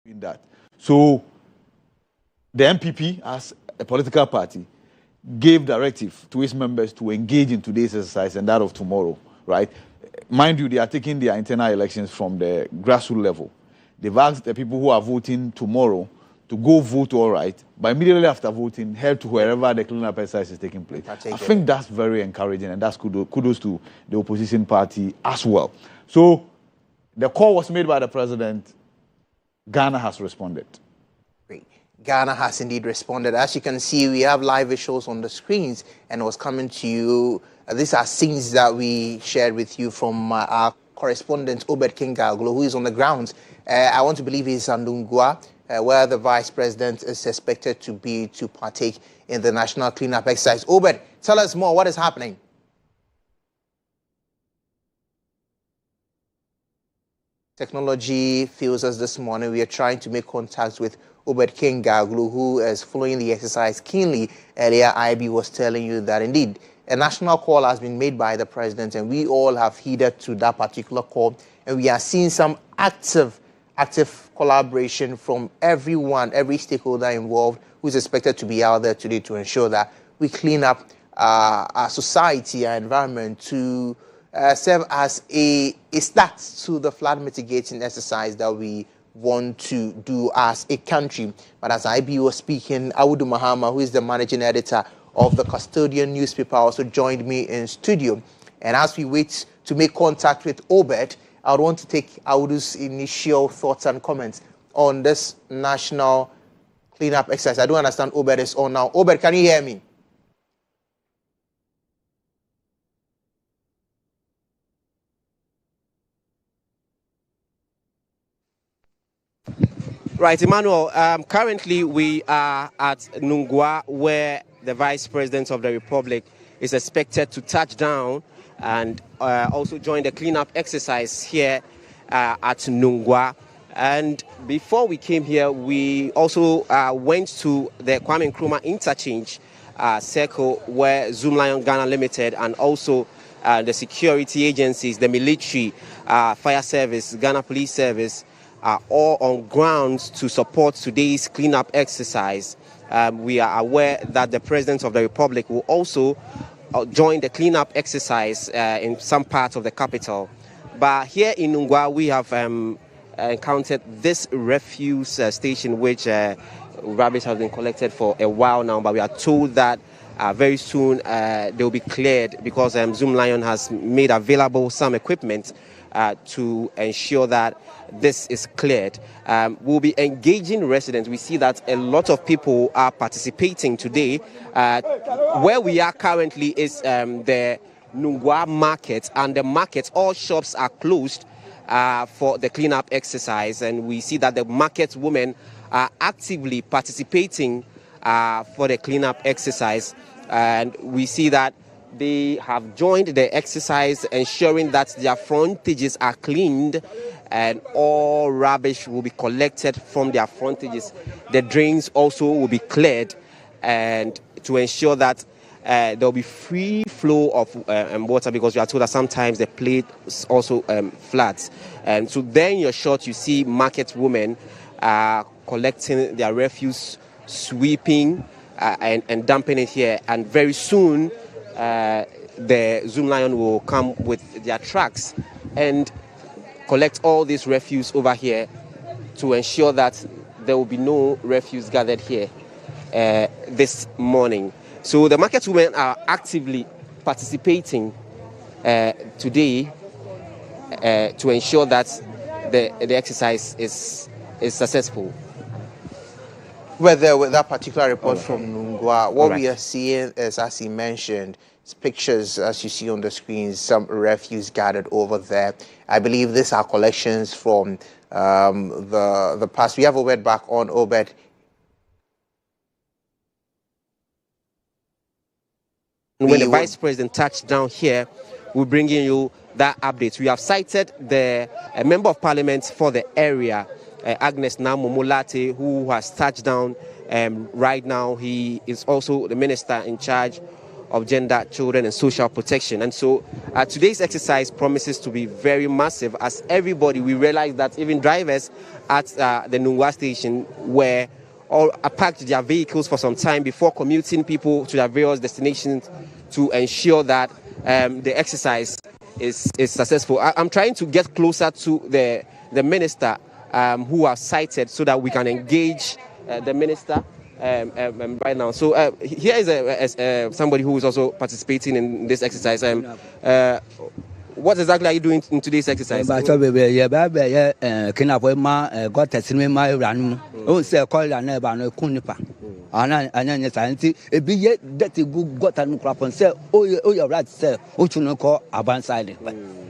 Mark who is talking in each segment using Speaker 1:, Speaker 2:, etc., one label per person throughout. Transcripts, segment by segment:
Speaker 1: in that. So the MPP, as a political party, gave directive to its members to engage in today's exercise and that of tomorrow, right? Mind you, they are taking their internal elections from the grassroots level. They've asked the people who are voting tomorrow to go vote, all right, but immediately after voting, head to wherever the cleanup exercise is taking place. I think that's very encouraging, and that's kudos to the opposition party as well. So the call was made by the president. Ghana has responded.
Speaker 2: Great. Ghana has indeed responded. As you can see, we have live visuals on the screens, and it was coming to you. These are scenes that we shared with you from our correspondent, Obed Kingaglo, who is on the grounds. I want to believe he's in Nungua, where the vice president is expected to be to partake in the national cleanup exercise. Obed, tell us more. What is happening? Technology fails us this morning. We are trying to make contact with Obed Kingaglu, who is following the exercise keenly. Earlier, IB was telling you that indeed a national call has been made by the president, and we all have heeded to that particular call. And we are seeing some active collaboration from everyone, every stakeholder involved, who is expected to be out there today to ensure that we clean up our society, our environment, to serve as a start to the flood mitigating exercise that we want to do as a country. But as IB was speaking, Mahama, who is the managing editor of the Custodian newspaper, also joined me in studio. And as we wait to make contact with Obed, I would want to take Audu's initial thoughts and comments on this national cleanup exercise. I don't understand Obed is on now. Obed, can you hear me?
Speaker 3: Right, Emmanuel. Currently, we are at Nungua, where the Vice President of the Republic is expected to touch down and also join the cleanup exercise here at Nungua. And before we came here, we also went to the Kwame Nkrumah interchange circle, where Zoomlion Ghana Limited and also the security agencies, the military, fire service, Ghana Police Service, are all on grounds to support today's cleanup exercise. We are aware that the President of the Republic will also join the cleanup exercise in some parts of the capital. But here in Nungua, we have encountered this refuse station, which rubbish has been collected for a while now, but we are told that very soon they will be cleared, because Zoomlion has made available some equipment to ensure that this is cleared. We'll be engaging residents. We see that a lot of people are participating today. Where we are currently is the Nungua market, and the market, all shops are closed for the cleanup exercise, and we see that the market women are actively participating for the cleanup exercise, and we see that they have joined the exercise, ensuring that their frontages are cleaned and all rubbish will be collected from their frontages. The drains also will be cleared, and to ensure that there will be free flow of water, because we are told that sometimes the place also floods. And so then in your shot, you see market women collecting their refuse, sweeping and dumping it here. And very soon, the Zoomlion will come with their trucks and collect all this refuse over here to ensure that there will be no refuse gathered here this morning. So the market women are actively participating today to ensure that the exercise is successful.
Speaker 2: Whether with that particular report from Nungua, what we are seeing is, as he mentioned, pictures, as you see on the screen, some refuse gathered over there. I believe these are collections from the past. We have Obed back on. Obed.
Speaker 3: When the Vice President touched down here, we're bringing you that update. We have cited the Member of Parliament for the area, Agnes Namomolate, who has touched down right now. He is also the Minister in charge of Gender, Children and Social Protection. And so today's exercise promises to be very massive, as everybody, we realize that even drivers at the Nungua station were all parked their vehicles for some time before commuting people to their various destinations to ensure that the exercise is successful. I'm trying to get closer to the minister who was cited so that we can engage the minister right now. So here is somebody who is also participating in this exercise. What exactly are you doing in today's exercise?
Speaker 4: Ana anya santi ebi ye that go got an crap say oh you right say o chunu ko abanside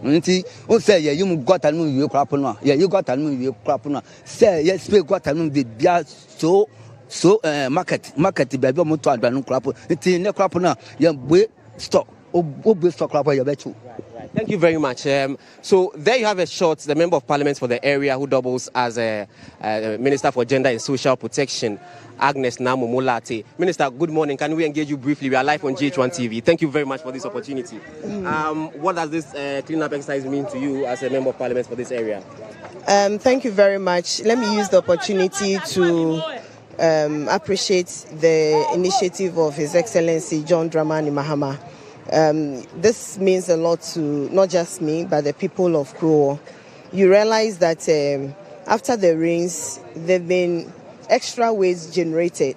Speaker 4: nti o say ye you got an you crap no ye you got an you crap no say ye speak got an be bia so market baby o moto adanu crap nti ne crap no ye we stock o be stock crap ye be chu.
Speaker 3: Thank you very much. So there you have a short, the Member of Parliament for the area who doubles as a Minister for Gender and Social Protection, Agnes Namomolate. Minister, good morning. Can we engage you briefly? We are live on GHOne TV. Thank you very much for this opportunity. What does this cleanup exercise mean to you as a Member of Parliament for this area?
Speaker 5: Thank you very much. Let me use the opportunity to appreciate the initiative of His Excellency John Dramani Mahama. This means a lot to not just me, but the people of GHOne. You realize that after the rains, there have been extra waste generated.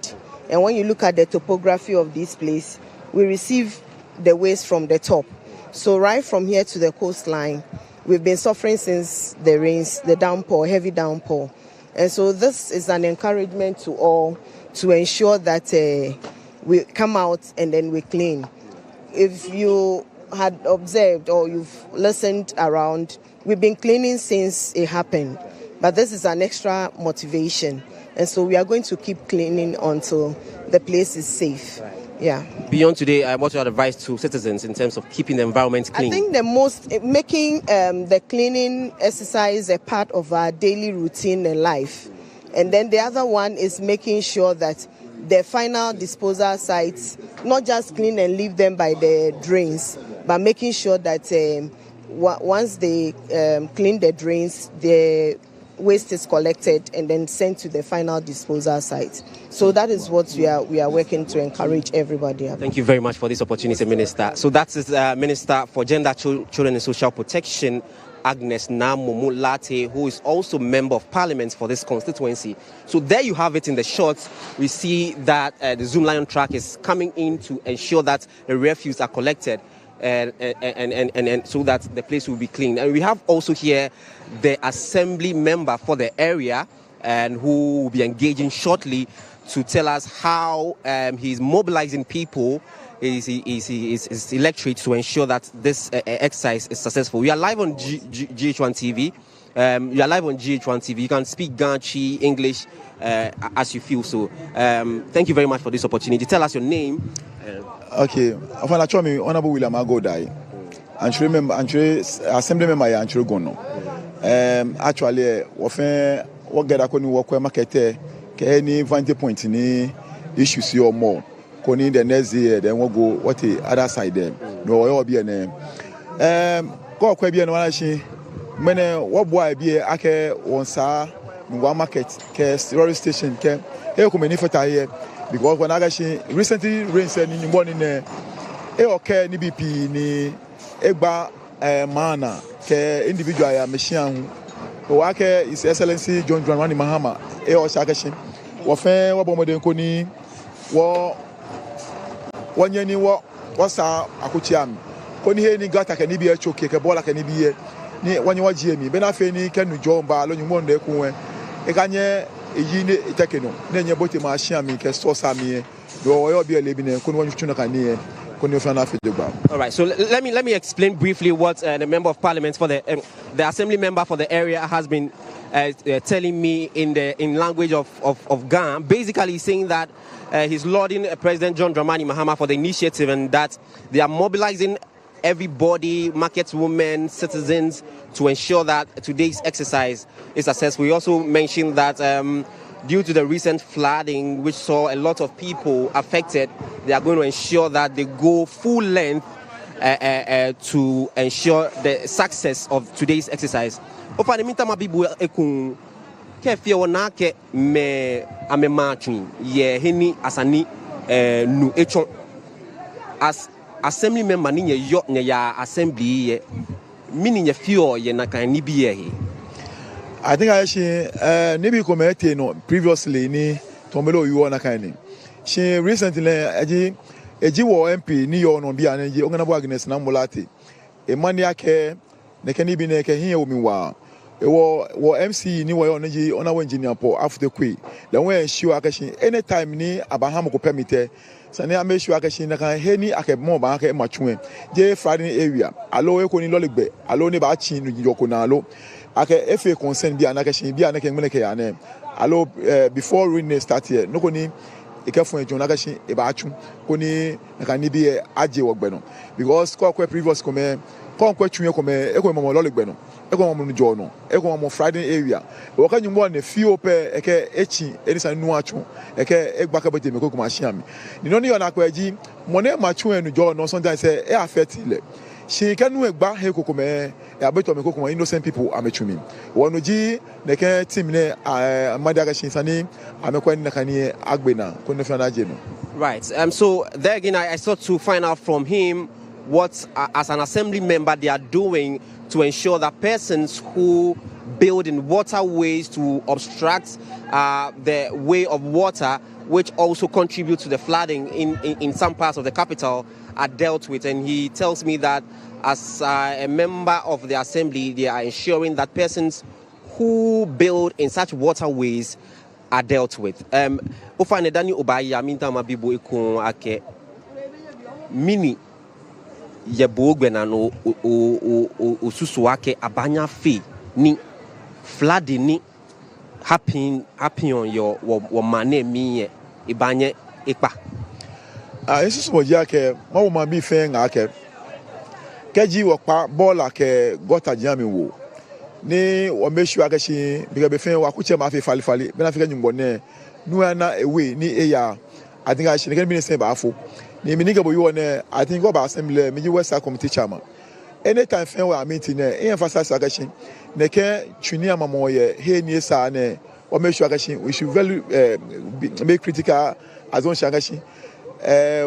Speaker 5: And when you look at the topography of this place, we receive the waste from the top. So right from here to the coastline, we've been suffering since the rains, the downpour, heavy downpour. And so this is an encouragement to all to ensure that we come out and then we clean. If you had observed or you've listened around, we've been cleaning since it happened. But this is an extra motivation. And so we are going to keep cleaning until the place is safe. Right. Yeah.
Speaker 3: Beyond today, what's your advice to citizens in terms of keeping the environment clean?
Speaker 5: I think the most, making the cleaning exercise a part of our daily routine and life. And then the other one is making sure that the final disposal sites, not just clean and leave them by the drains, but making sure that once they clean the drains, the waste is collected and then sent to the final disposal site. So that is what we are working to encourage everybody about.
Speaker 3: Thank you very much for this opportunity, Minister. So that's Minister for Gender, Children and Social Protection, Agnes Namomolate, who is also Member of Parliament for this constituency. So there you have it in the shots. We see that the Zoom Lion truck is coming in to ensure that the refuse are collected and so that the place will be clean. And we have also here the Assembly member for the area and who will be engaging shortly to tell us how he's mobilizing people, his electorate, to ensure that this exercise is successful. We are live on GHOne TV. You are live on GHOne TV. You can speak Ganchi, English, as you feel so. Thank you very much for this opportunity. Tell us your name.
Speaker 6: Okay, Honorable William Agodai. Assembly member GHOne. Actually, what get a work market any vantage point in issues or more. Koni the next year, then we'll go what the other side there. No, will be a name. Go quite be an one. When what boy be ake on sa Nungua market, railway station, here come any for here because when I recently rain said in the morning, okay, ni BP ni egba mana ke individual machine. Wake His Excellency John Dramani Mahama, Shakashin, Wafe, Wabomode Koni, one year, what's our Akuchiam, Koni, ni Gata can be a choke, a bola can be here, when you watch Jamie, Benafeni, can you join by Lon Monde Kue, Ekanye, Ejine, Tekeno, then your bottom Ashami, Sosami, or be a living in Kunwan.
Speaker 3: All right, so let me explain briefly what the Member of Parliament for the Assembly member for the area has been telling me in language of Ghana. Basically saying that he's lauding President John Dramani Mahama for the initiative and that they are mobilizing everybody, market women, citizens, to ensure that today's exercise is successful. We also mentioned that due to the recent flooding, which saw a lot of people affected, they are going to ensure that they go full length to ensure the success of today's exercise. Opa, the meantime, people ekun kefi ona ke me amemachun ye heni asani nu echon as assembly member ni ye ya assembly ye mini ye fio ye na kan ni bi ye.
Speaker 6: I think I maybe committee no previously ni tomelo you na kan ni. She recently eji wo MP ni yo no bia na ji onganabo Agnes na molate e mani ake ne kan bi ne ke hin wo mi wa e wo MC ni wo yo na ji ona wo engineer po after kwi the way ensure akashi anytime ni abaham ko permit sani ame sure akashi na kan he ni akebo ba aka matwe je Friday area alo e ko ni lolegbe alo ni ba chi no joko na alo aka FA concern bia na akashi bia na ke ngene ke ya na alo before rain start here no ko ni ikefun ejon agashi e ba atun ko ni kan ni bi aje wogbe no because ko previous ko me ko tun ko me e ko mo lolegbe no e ko mo njo no e ko mo Friday area wo ka nyumbo na fio pe e ke echi enisa nu atun e ke e gba ka bete me ko ma hia mi ni no ni yo na ko aji mo na ma tun enu jo no sometimes e affect ile she can no egba he ko me e abeto me ko ma innocent people ametumi wono ji ne ke team ne amadi agashi sani amekwa ni nakani agbena ko ne fana je no.
Speaker 3: Right. So there again I sought to find out from him what as an assembly member they are doing to ensure that persons who build in waterways to obstruct the way of water, which also contribute to the flooding in some parts of the capital, are dealt with. And he tells me that as a member of the assembly, they are ensuring that persons who build in such waterways are dealt with. Ofane dani obaya minta mabibo ikun ake mini yebogbe na no osusu ake abanya fe ni flooding ni happen on your mane mi ibanye ipa
Speaker 6: yesu mo ya ke mo ma bi fe nga ke keji wo pa bola ke gota jami wo ni wo meshu agashi biga be fe wa ku che ma fe fali be na fe nyumbo ne nuwa na ewe ni eya I think I should get me say ba afo ni mi niga bo yo ne I think go ba assembly mi ji west committee chairman anytime fe wa meeting ne emphasize agashi ne ke twini amamo ye he ni sa ne o meshu agashi we should very make critical as on shagashi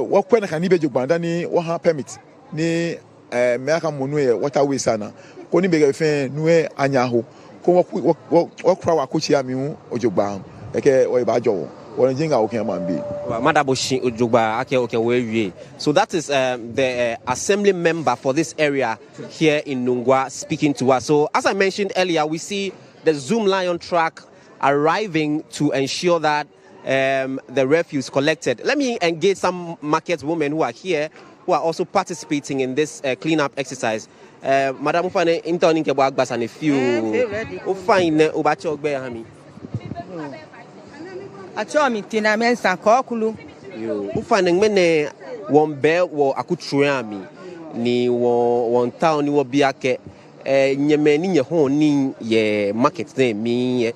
Speaker 6: wo kwena kan ni be jogbanda ni wo ha permit ni me aka monu ye waterway sana ko ni be ge fe nuwe anya ho ko wo kra wa ko chi ami hu ojogba eke o ba jowo won jinga o kan man bi
Speaker 3: madaboshi ojogba ake okay we. So that is the assembly member for this area here in Nungua speaking to us. So as I mentioned earlier, we see the Zoom Lion truck arriving to ensure that the refuse collected. Let me engage some market women who are here who are also participating in this cleanup exercise. Madam Ufane intoni ke bwa gbasa ne few ufine ubache ogbe hami
Speaker 7: acho mi tina mensa kokulu
Speaker 3: ufane ngmene wonbe wo akutru mi ni won town ni wo biake nyeme ni nye ho ni ye market na mi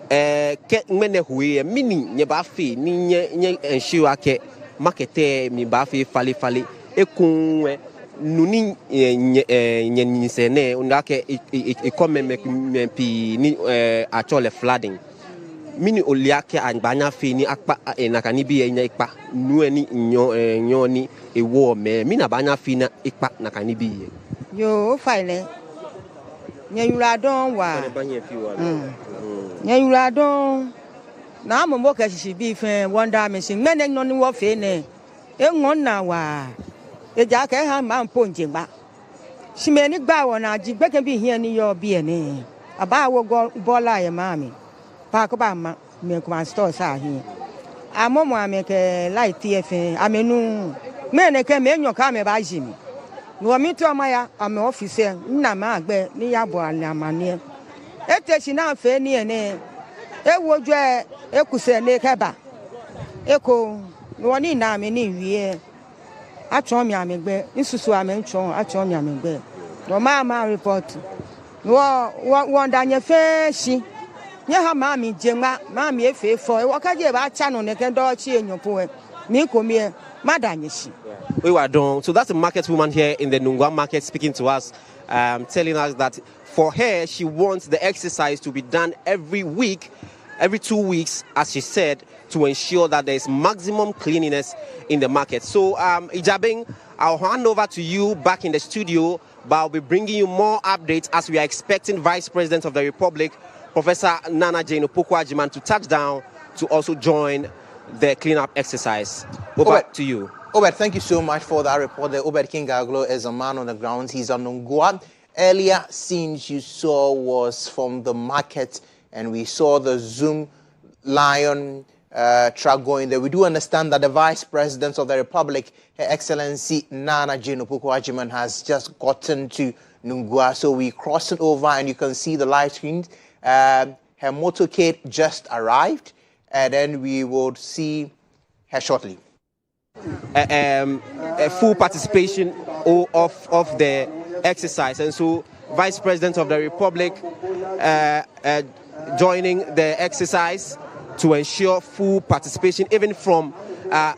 Speaker 3: ke ngmene huye mini nye ba fe ni nye ensure ake market mi ba fe fali ekun nuni nyenise ne undake ikome pi ni actually flooding mini oliake anbanya fe ni akpa enakani bi enya ikpa nueni nyo ni ewo me mina banya fe na ikpa nakani bi
Speaker 7: yo file nyura don wa nyura don na mo ka shishi bi fe wonder machine mene no ni wo fe ne enwon na wa eja ka ha ma mponje gba simeni gba wona jigbe ke bi hia ni yo bi ene aba wo bola ye mami pa ko ba ma me ko store sa hi amomo ame ke light efe amenu mene ke me nyo ka me ba jimi no mi to ma ya ame office nna ma agbe ni ya bo alamane etechi na fe ni ene ewoju ekuse ne keba eko no ni na me ni wie atron mi amegbe nsusu amenchon atron mi amegbe no ma report wo danye fe shi nya ha mami jema mami efe fo e wakaje ba cha no ne kendo chi enyopo e mi komie madanyeshi.
Speaker 3: We were done. So that's a market woman here in the Nungua market speaking to us, telling us that for her, she wants the exercise to be done every week, every 2 weeks, as she said, to ensure that there is maximum cleanliness in the market. So, Agyabeng, I'll hand over to you back in the studio, but I'll be bringing you more updates as we are expecting Vice President of the Republic, Professor Nana Jane Opoku-Agyeman, to touch down to also join the cleanup exercise. Over to you.
Speaker 2: Obed, thank you so much for that report. The Obed King Aglo is a man on the ground. He's on Nungua. Earlier scenes you saw was from the market, and we saw the Zoom Lion truck going there. We do understand that the Vice President of the Republic, Her Excellency Nana Jane Opoku-Agyeman, has just gotten to Nungua. So we crossed it over, and you can see the live screens. Her motorcade just arrived, and then we would see her shortly.
Speaker 3: A full participation of the exercise, and so Vice President of the Republic joining the exercise to ensure full participation even from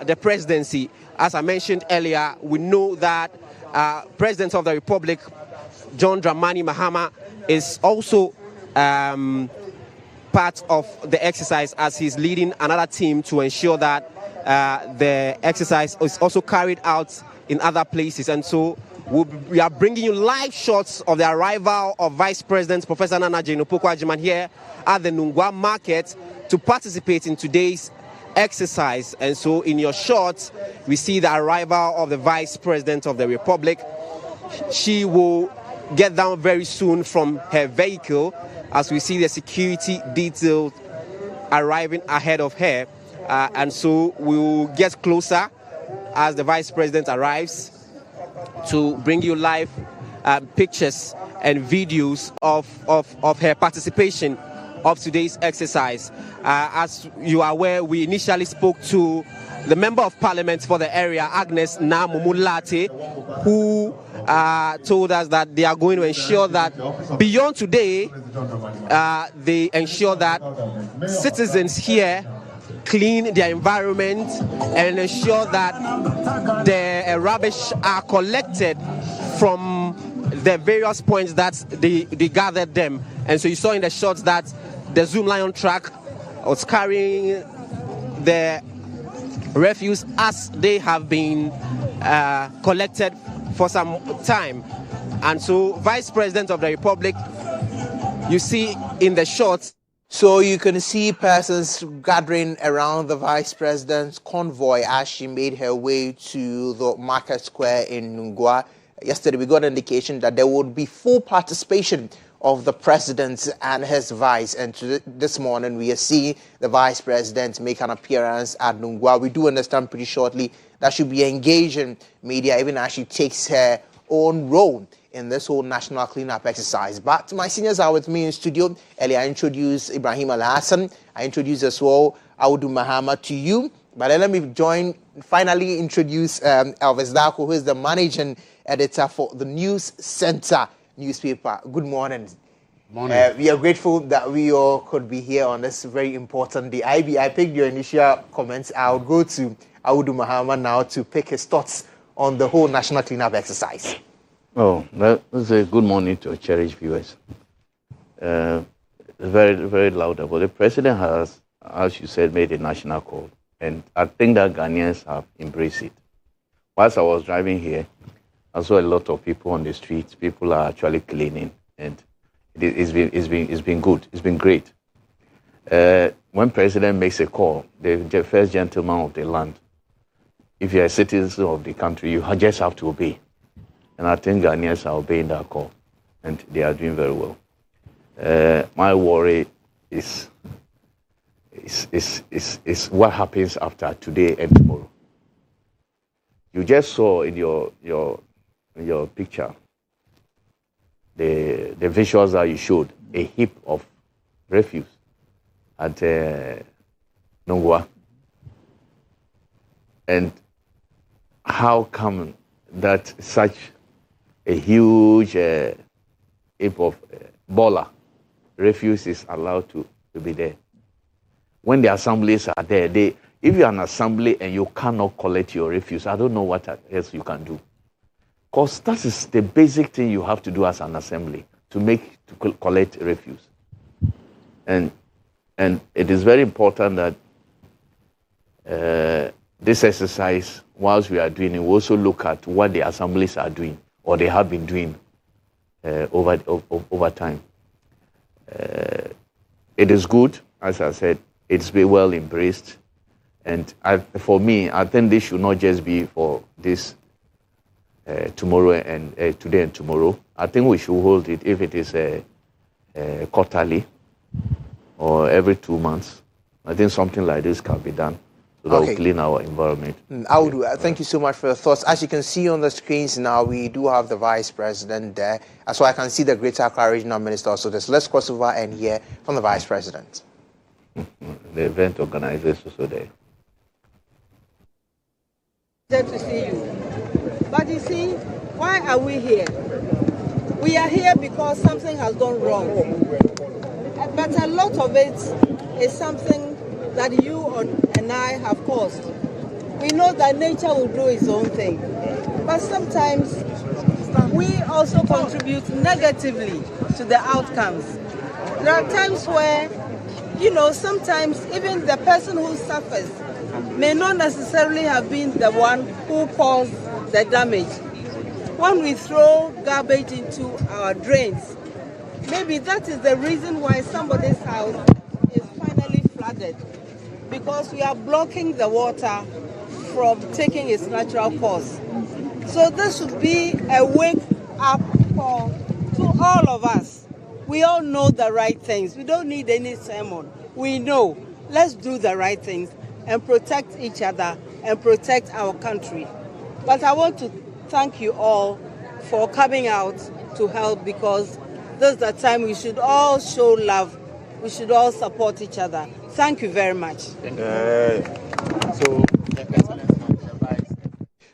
Speaker 3: the presidency. As I mentioned earlier, we know that President of the Republic GHOne Dramani Mahama is also part of the exercise, as he's leading another team to ensure that the exercise is also carried out in other places. And so we are bringing you live shots of the arrival of Vice President Professor Nana Jane Opoku-Agyeman here at the Nungua market to participate in today's exercise. And so in your shots, we see the arrival of the Vice President of the Republic. She will get down very soon from her vehicle as we see the security detail arriving ahead of her. And so we'll get closer as the Vice President arrives to bring you live pictures and videos of her participation of today's exercise. As you are aware, we initially spoke to the Member of Parliament for the area, Agnes Namumulate, who told us that they are going to ensure that beyond today, they ensure that citizens here clean their environment and ensure that the rubbish are collected from the various points that they gathered them. And so you saw in the shots that the Zoom Lion truck was carrying the refuse as they have been collected for some time. And so Vice President of the Republic, you see in the shots.
Speaker 2: So you can see persons gathering around the Vice President's convoy as she made her way to the market square in Nungua. Yesterday we got an indication that there would be full participation of the President and his Vice. And this morning we are seeing the Vice President make an appearance at Nungua. We do understand pretty shortly that she'll be engaging media even as she takes her own role in this whole national cleanup exercise. But my seniors are with me in studio. Earlier I introduced Ibrahim Al-Hassan. I introduced as well Audu Mahama to you. But then let me finally introduce Elvis Dako, who is the managing editor for the News Center newspaper. Good morning.
Speaker 8: Morning.
Speaker 2: We are grateful that we all could be here on this very important day. I picked your initial comments. I'll go to Audu Mahama now to pick his thoughts on the whole national cleanup exercise.
Speaker 8: Oh, that's a good morning to cherished viewers. Very, very loud. But the president has, as you said, made a national call. And I think that Ghanaians have embraced it. Whilst I was driving here, I saw a lot of people on the streets. People are actually cleaning. And it's been good. It's been great. When president makes a call, the first gentleman of the land, if you're a citizen of the country, you just have to obey. And I think Ghanaians are obeying that call, and they are doing very well. My worry is what happens after today and tomorrow. You just saw in your picture the visuals that you showed, a heap of refuse at Nungua. And how come that such a huge heap of baller refuse is allowed to will be there. When the assemblies are there, if you're an assembly and you cannot collect your refuse, I don't know what else you can do. Because that is the basic thing you have to do as an assembly, to collect refuse. And it is very important that this exercise, whilst we are doing it, we also look at what the assemblies are doing, or they have been doing over time. It is good, as I said, it's been well embraced. And for me, I think this should not just be for this tomorrow and today and tomorrow. I think we should hold it if it is quarterly or every 2 months. I think something like this can be done so that we clean our environment.
Speaker 2: I would. Thank you so much for your thoughts. As you can see on the screens now, we do have the Vice President there. So I can see the Greater Accra Regional Minister also there. So let's cross over and hear from the Vice President.
Speaker 8: The event organizer is also there.
Speaker 7: Glad to see you. But you see, why are we here? We are here because something has gone wrong. But a lot of it is something that you and I have caused. We know that nature will do its own thing. But sometimes we also contribute negatively to the outcomes. There are times where, sometimes even the person who suffers may not necessarily have been the one who caused the damage. When we throw garbage into our drains, maybe that is the reason why somebody's house is finally flooded, because we are blocking the water from taking its natural course. So this should be a wake-up call to all of us. We all know the right things. We don't need any sermon. We know. Let's do the right things and protect each other and protect our country. But I want to thank you all for coming out to help, because this is the time we should all show love. We should all support each other. Thank you very much.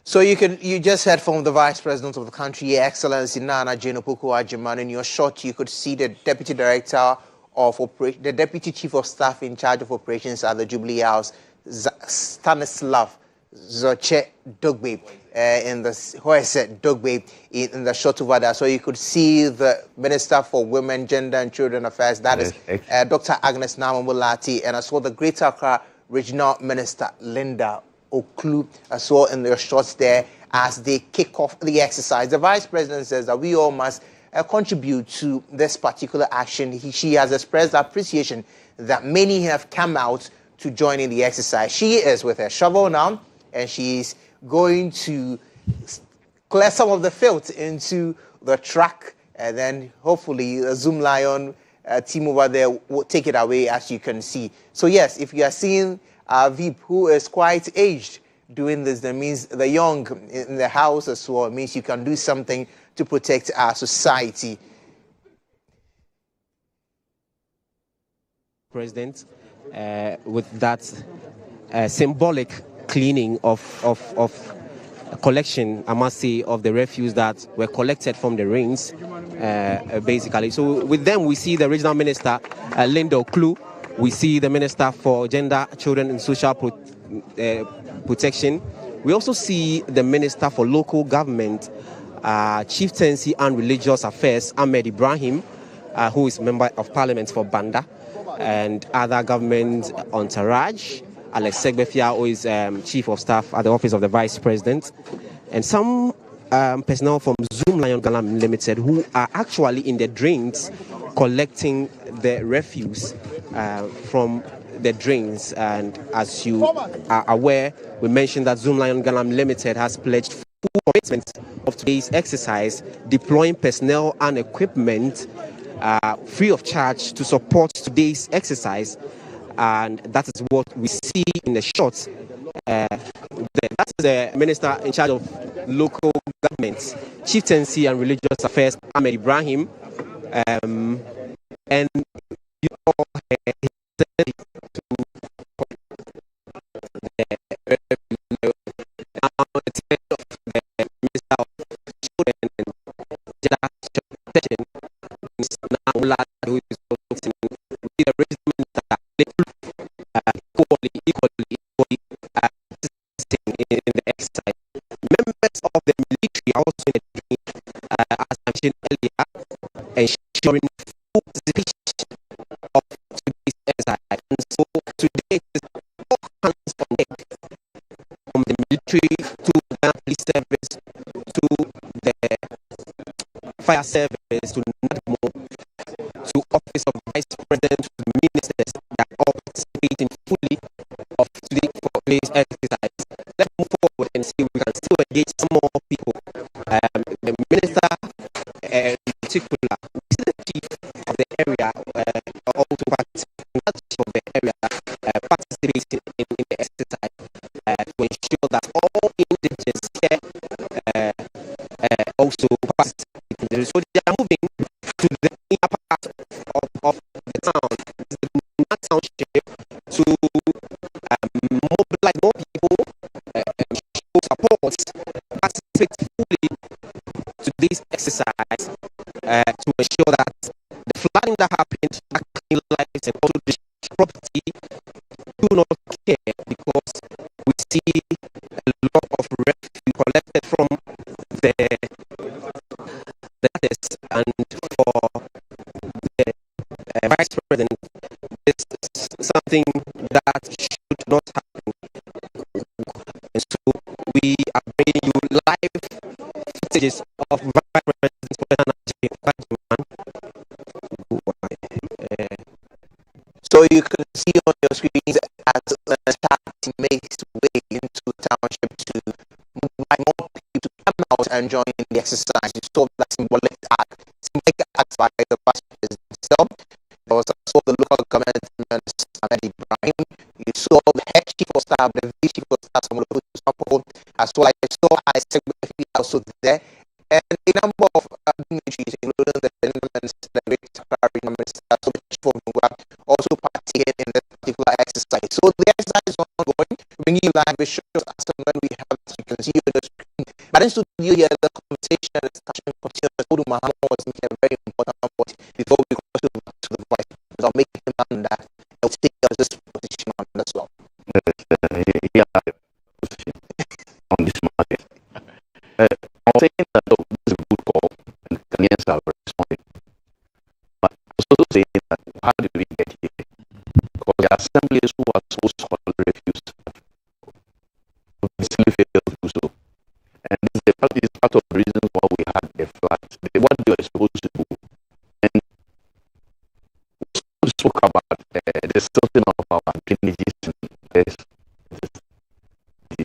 Speaker 2: So you just heard from the Vice President of the country, Your Excellency Nana Jane Agyabeng. In your shot, you could see the Deputy Director of the Deputy Chief of Staff in charge of operations at the Jubilee House, Stanislav Zoche Dogbe, in the shot over there. So you could see the Minister for Women, Gender and Children Affairs, that is Dr. Agnes Namamulati, and as well the Greater Accra Regional Minister, Linda Oklu, as well in their shots there as they kick off the exercise. The Vice President says that we all must contribute to this particular action. She has expressed appreciation that many have come out to join in the exercise. She is with her shovel now, and she's going to clear some of the filth into the truck, and then hopefully the Zoom Lion team over there will take it away, as you can see. So yes, if you are seeing Veep, who is quite aged, doing this, that means the young in the house as well. It means you can do something to protect our society.
Speaker 3: President, with that symbolic cleaning of collection, I must say, of the refuse that were collected from the rains, basically. So with them, we see the Regional Minister, Linda Oklu. We see the Minister for Gender, Children and Social Protection. We also see the Minister for Local Government, Chieftaincy and Religious Affairs, Ahmed Ibrahim, who is Member of Parliament for Banda, and other government entourage, Alex Segbefia, who is Chief of Staff at the Office of the Vice President, and some personnel from Zoom Lion Galam Limited, who are actually in the drains collecting the refuse from the drains. And as you are aware, we mentioned that Zoom Lion Galam Limited has pledged full commitment of today's exercise, deploying personnel and equipment free of charge to support today's exercise. And that is what we see in the shots. That is the Minister in charge of Local Government, Chieftaincy and Religious Affairs, Ahmed Ibrahim. And you all heard to the Minister of Children and Gender Protection, Nungua, who is the Regional are also in a journey, as I mentioned earlier, ensuring full participation of today's exercise. And so today it is all hands on deck, from the military to the police service to the fire service to NADMO to Office of Vice President to the ministers that are all participating fully of today's exercise. Let's move forward and see if we can still engage some more people. The minister in particular, the chief of the area, also participating of the area, participating in the exercise to ensure that all indigents here also participate. So they are moving to the inner part of the town, the township, to mobilize more people, show support, participate fully to this exercise to ensure that the flooding that happened back in lives and also the property do not care, because we see a lot of refuse collected from the artists, and for the vice president, this is something that should not happen. And so we are bringing you live footages of vice president Agyabeng.
Speaker 2: So you can see on your screens as Ashanti makes way into township to invite more people to come out and join in the exercise. You saw that symbolic act by the vice president himself. There was also the local government minister Agyabeng. You saw the head chief of staff, the vice chief of staff, as well. I saw High Secretary also there, and a number of dignitaries, including the minister, the minister, also the chief of Nungua, also participated in this particular exercise. So the exercise is ongoing, bringing you live visuals as and when we have, as you can see on the screen. But in studio here, the conversation and discussion continues. Mahama was making a very important point before we go to the vice president. I'll make him understand that I will take this position on as well.
Speaker 8: On this market. I'm saying that this is a good call and Ghanaians are responding. But I'm also saying that how did we get here? Because the assemblies who are supposed to hold refused obviously failed to do so. And this is part of the reason why we had a flood. What they were supposed to do. And we spoke about the sorting of our drainages.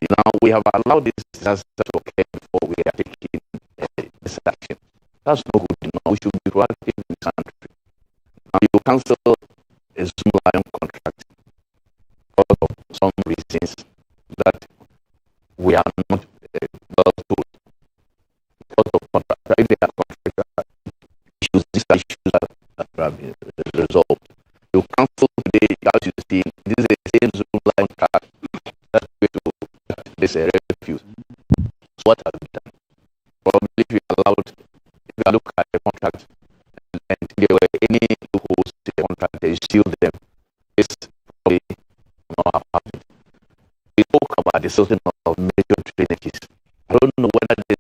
Speaker 8: Now we have allowed this disaster to occur before we are taking this action. That's not good enough. We should be proactive in this country. Now you cancel a small iron contract because of some reasons that we are not well told. Because of contract, if they are contract issues, these are issues that have been resolved. You cancel today, as you see, this is the same small iron contract that's going to this refuse. So what have we done? Probably if we look at the contract and there were any loopholes in the contract, they sealed them. This probably not have happened. We spoke about the sorting of major drainages. I don't know whether this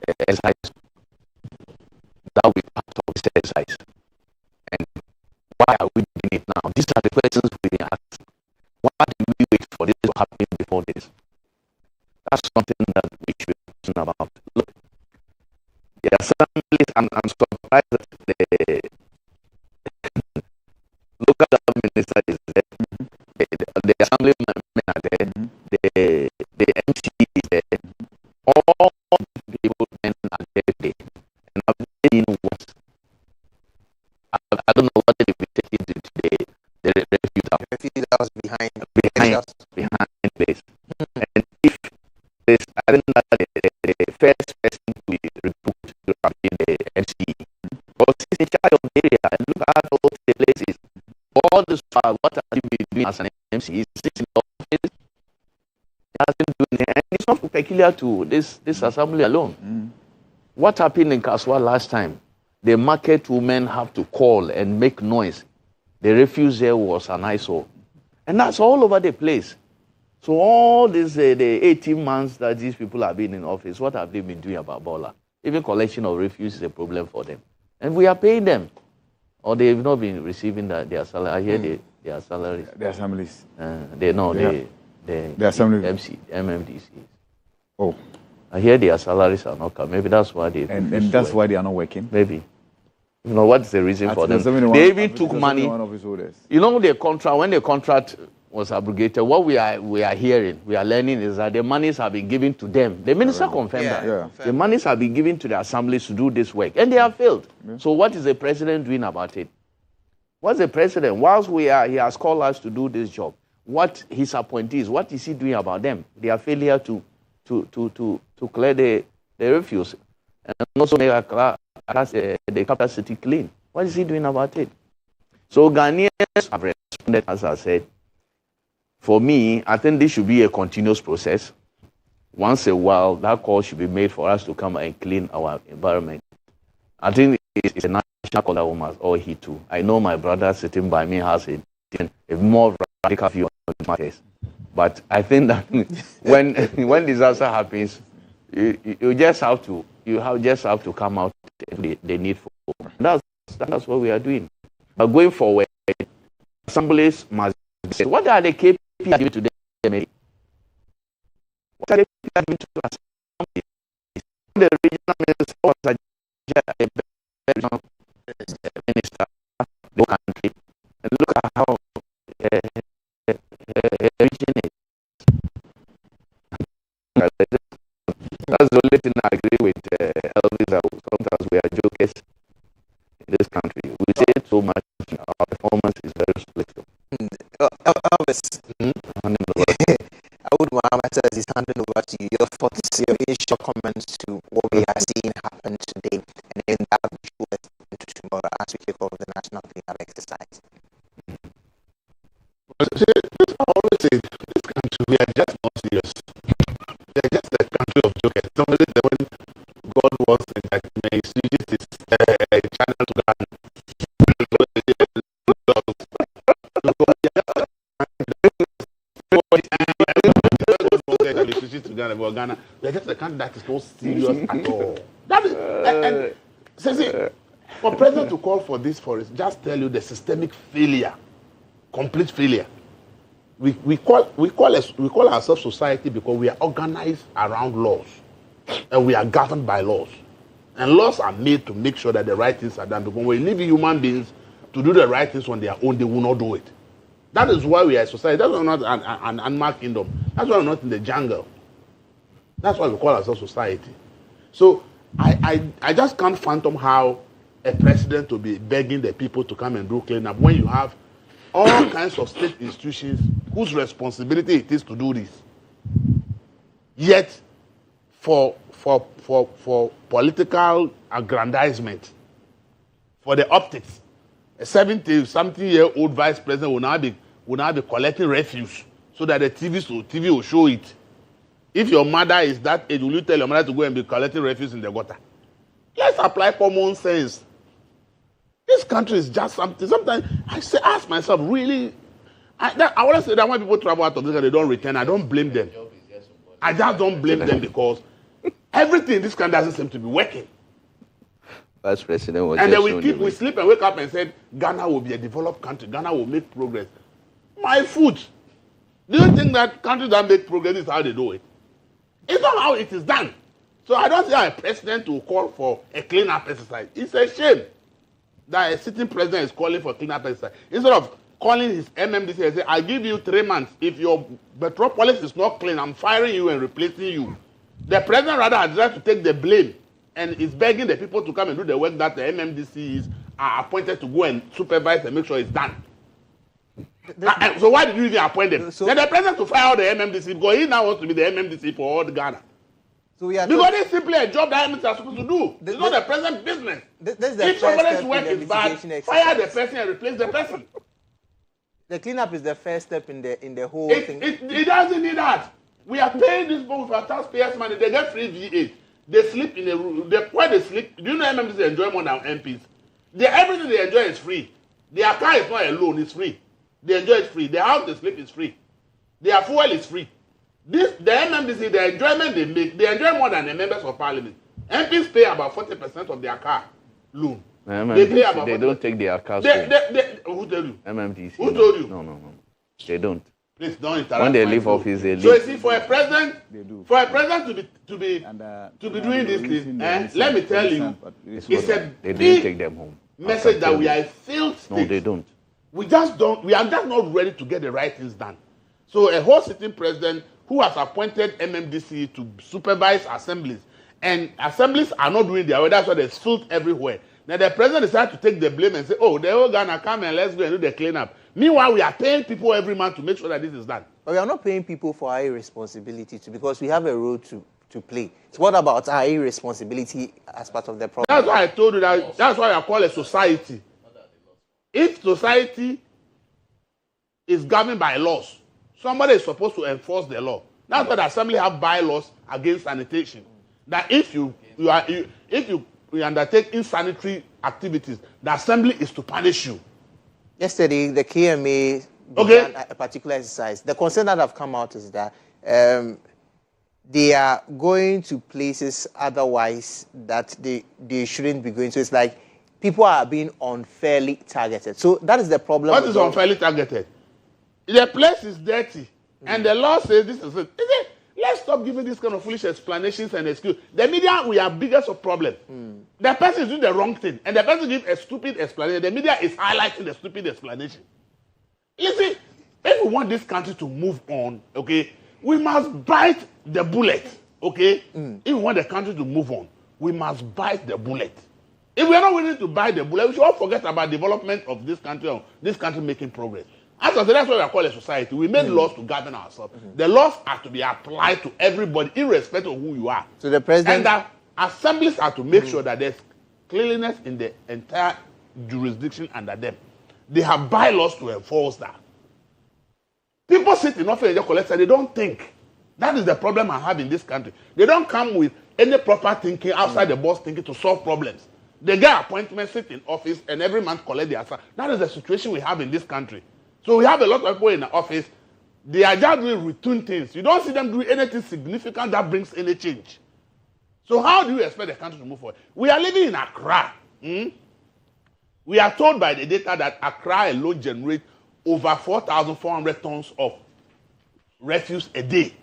Speaker 8: exercise that will be part of this exercise. And why are we doing it now? These are the questions we been asked. Why did we wait for this to happen before this? That's something that we should be thinking about. Look, the assemblies, I'm surprised that the local government minister is there, the assemblymen are there, the MC is there, all the people men are there, and I've seen what I don't know what they will take into the refuse
Speaker 2: that was behind
Speaker 8: place. And if I think that the first person to be recruited to be the MC. Because he's in charge of the area and look at all the places. All this what are you doing as an MC? He's sitting in the office. He hasn't doing it. And it's not peculiar to this assembly alone. What happened in Kaswa last time? The market women have to call and make noise. The refuse there was an eyesore. And that's all over the place. So all this, the 18 months that these people have been in office, what have they been doing about Bola? Even collection of refuse is a problem for them. And we are paying them. Or they've not been receiving their salary. I hear their salaries.
Speaker 1: Their assemblies.
Speaker 8: Their MMDCs.
Speaker 1: Oh.
Speaker 8: I hear their salaries are not coming. Maybe that's why they...
Speaker 1: And that's why they are not working?
Speaker 8: Maybe. You know, what's the reason for them? They even took money. You know, the contract, when the contract was abrogated, what we are hearing, we are learning is that the monies have been given to them. The minister confirmed that. Yeah. The monies have been given to the assemblies to do this work, and they have failed. Yeah. So what is the president doing about it? What's the president? Whilst he has called us to do this job, what his appointees, what is he doing about them? Their failure to clear the refuse and also make the capital city clean. What is he doing about it? So Ghanaians have responded, as I said. For me, I think this should be a continuous process. Once a while, that call should be made for us to come and clean our environment. I think it's a national call that we must all heed to. I know my brother sitting by me has a more radical view on matters. But I think that when disaster happens, you just have to come out and the need for. That's what we are doing. But going forward, assemblies must say, what are the KPIs given to them? What are the KPIs given to assemblies? The regional minister, the country, and look at how region is. That's the only thing I agree with Elvis. Sometimes we are jokers in this country. We say it so much, our performance is very split.
Speaker 2: Elvis, I would Mahama says he's handing over to you. Your thoughts, your initial comments to what we are seeing happen today, and then that will be into tomorrow as we kick off the national cleanup exercise.
Speaker 9: Well, I always say, this country, we are just not serious. We are just a country of jokers. Somebody said when God was in that place, he used his channel to Ghana. Ghana. We are just a country that is not serious at all. That is, see, for president to call for this forest, just tell you the systemic failure, complete failure. We call ourselves society because we are organized around laws, and we are governed by laws, and laws are made to make sure that the right things are done. Because when we leave human beings to do the right things on their own, they will not do it. That is why we are a society. That's why we're not an animal kingdom. That's why we're not in the jungle. That's why we call ourselves society. So I just can't fathom how a president will be begging the people to come and do cleanup when you have all kinds of state institutions whose responsibility it is to do this. Yet, for political aggrandizement, for the optics, a 70-something-year-old vice president will now be collecting refuse so that the TV will show it. If your mother is that age, will you tell your mother to go and be collecting refuse in the gutter? Let's apply common sense. This country is just something. Sometimes I ask myself, really, I want to say that when people travel out of this country, they don't return. I don't blame them. I just don't blame them because everything in this country doesn't seem to be working.
Speaker 8: Vice President was
Speaker 9: and then we sleep and wake up and said, Ghana will be a developed country. Ghana will make progress. My foot. Do you think that countries that make progress is how they do it? It's not how it is done. So I don't see how a president will call for a clean-up exercise. It's a shame that a sitting president is calling for clean-up exercise. Instead of calling his MMDC and say, I give you 3 months. If your metropolis is not clean, I'm firing you and replacing you. The president rather has decided to take the blame and is begging the people to come and do the work that the MMDCs are appointed to go and supervise and make sure it's done. So why did you even appoint them? Then the president to fire all the MMDC because he now wants to be the MMDC for all the Ghana.
Speaker 2: So we are
Speaker 9: because it's simply a job that MMDC are supposed to do. It's not the president's business. If somebody's work is bad, fire the person and replace the person.
Speaker 2: The cleanup is the first step in the whole thing.
Speaker 9: It doesn't need that. We are paying this bill with our taxpayers' money. They get free V8. They sleep in a room. Where they sleep, do you know MMDC enjoy more than MPs? Everything they enjoy is free. Their car is not a loan, it's free. They enjoy it free. The house they sleep is free. Their fuel is free. The MMDC, the enjoyment they make, they enjoy more than the members of parliament. MPs pay about 40% of their car loan.
Speaker 8: They don't take their cars home.
Speaker 9: Who told you?
Speaker 8: MMDC.
Speaker 9: Who told you?
Speaker 8: No. They don't.
Speaker 9: Please don't interrupt.
Speaker 8: When they leave office, they leave.
Speaker 9: So you see, for a president to be doing this thing, let me tell you, it's a
Speaker 8: they don't
Speaker 9: big
Speaker 8: take them home.
Speaker 9: message that we are a failed state.
Speaker 8: No, they don't.
Speaker 9: We are just not ready to get the right things done. So a whole sitting president who has appointed MMDC to supervise assemblies, and assemblies are not doing their work. That's why there's filth everywhere. Now the president decided to take the blame and say, oh, they're all gonna come and let's go and do the cleanup. Meanwhile, we are paying people every month to make sure that this is done.
Speaker 2: But we are not paying people for our irresponsibility too, because we have a role to play. So what about our irresponsibility as part of the problem?
Speaker 9: That's why I told you that. That's why I call it society. If society is governed by laws, somebody is supposed to enforce the law. That's why the assembly have bylaws against sanitation. That if you undertake insanitary activities, the assembly is to punish you.
Speaker 2: Yesterday, the KMA began a particular exercise. The concern that have come out is that they are going to places otherwise that they shouldn't be going to. It's like people are being unfairly targeted. So that is the problem.
Speaker 9: What is unfairly targeted? The place is dirty, and the law says this is it. Let's stop giving this kind of foolish explanations and excuses. The media, we are biggest of problem. The person is doing the wrong thing, and the person gives a stupid explanation. The media is highlighting the stupid explanation. You see, if we want this country to move on, okay, we must bite the bullet, okay? If we want the country to move on, we must bite the bullet. If we are not willing to bite the bullet, we should all forget about development of this country or this country making progress. As I said, that's what we are called a society. We made laws to govern ourselves. The laws are to be applied to everybody, irrespective of who you are.
Speaker 2: So the president...
Speaker 9: And that assemblies are to make sure that there's cleanliness in the entire jurisdiction under them. They have bylaws to enforce that. People sit in office and they collect, and they don't think. That is the problem I have in this country. They don't come with any proper thinking, outside the box thinking to solve problems. They get appointments, sit in office, and every month collect their salary. That is the situation we have in this country. So we have a lot of people in the office. They are just doing routine things. You don't see them doing anything significant that brings any change. So how do you expect the country to move forward? We are living in Accra. We are told by the data that Accra alone generates over 4,400 tons of refuse a day.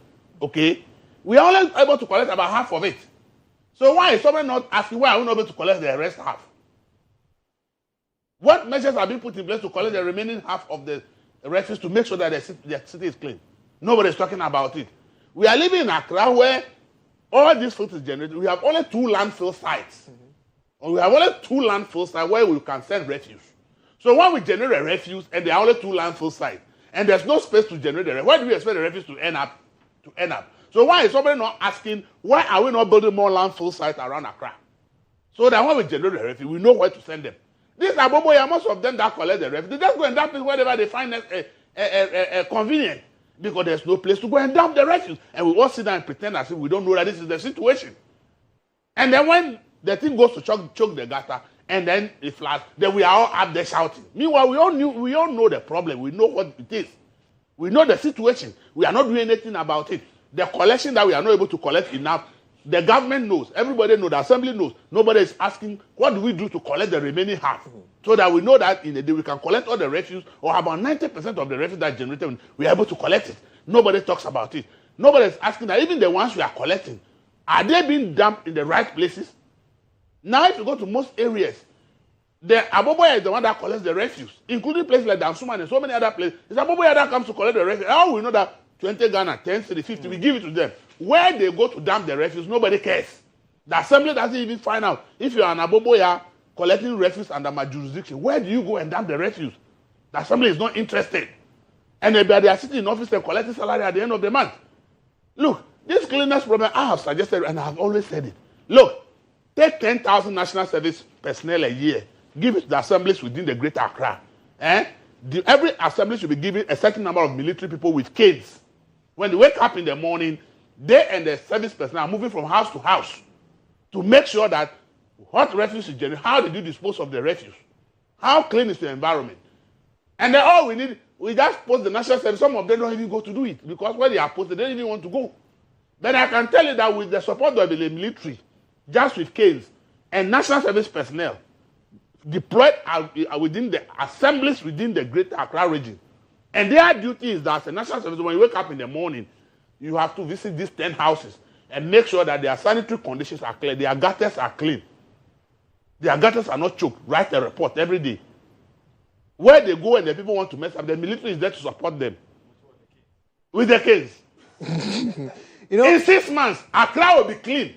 Speaker 9: Okay? We are only able to collect about half of it. So why is somebody not asking why are we not able to collect the rest half? What measures are being put in place to collect the remaining half of the refuse to make sure that the city is clean? Nobody is talking about it. We are living in Accra where all this food is generated. We have only 2 landfill sites. Or we have only 2 landfill sites where we can send refuse. So when we generate a refuse and there are only 2 landfill sites, and there's no space to generate the refuse, where do we expect the refuse to end up? So why is somebody not asking, why are we not building more landfill sites around Accra? So that when we generate the refuse, we know where to send them. These are Boboya, most of them that collect the refuse. They just go and dump it wherever they find it convenient. Because there's no place to go and dump the refuse. And we all sit down and pretend as if we don't know that this is the situation. And then when the thing goes to choke the gutter, and then it floods, then we are all up there shouting. Meanwhile, we all know the problem. We know what it is. We know the situation. We are not doing anything about it. The collection that we are not able to collect enough, the government knows, everybody knows, the assembly knows. Nobody is asking, what do we do to collect the remaining half? So that we know that in a day we can collect all the refuse, or about 90% of the refuse that is generated, we are able to collect it. Nobody talks about it. Nobody is asking that even the ones we are collecting, are they being dumped in the right places? Now if you go to most areas, the Aboboya is the one that collects the refuse, including places like Dansuman and so many other places. It's Aboboya that comes to collect the refuse. How we know that 20 Ghana, 10, 50, we give it to them. Where they go to dump the refuse, nobody cares. The assembly doesn't even find out. If you are an Aboboya collecting refuse under my jurisdiction, where do you go and dump the refuse? The assembly is not interested. And they are sitting in office and collecting salary at the end of the month. Look, this cleanliness problem, I have suggested and I have always said it. Look, take 10,000 national service personnel a year, give it to the assemblies within the Greater Accra. Every assembly should be given a certain number of military people with kids. When they wake up in the morning, they and the service personnel are moving from house to house to make sure that what refuse is generated, how did you dispose of the refuse? How clean is the environment? And then all we need, we just post the national service. Some of them don't even go to do it because when they are posted, they don't even want to go. But I can tell you that with the support of the military, just with canes and national service personnel deployed within the assemblies within the Greater Accra region, and their duty is that the national service, when you wake up in the morning, you have to visit these 10 houses and make sure that their sanitary conditions are clear, their gutters are clean, their gutters are not choked. Write a report every day. Where they go and the people want to mess up, the military is there to support them with the case. In 6 months, Accra will be clean.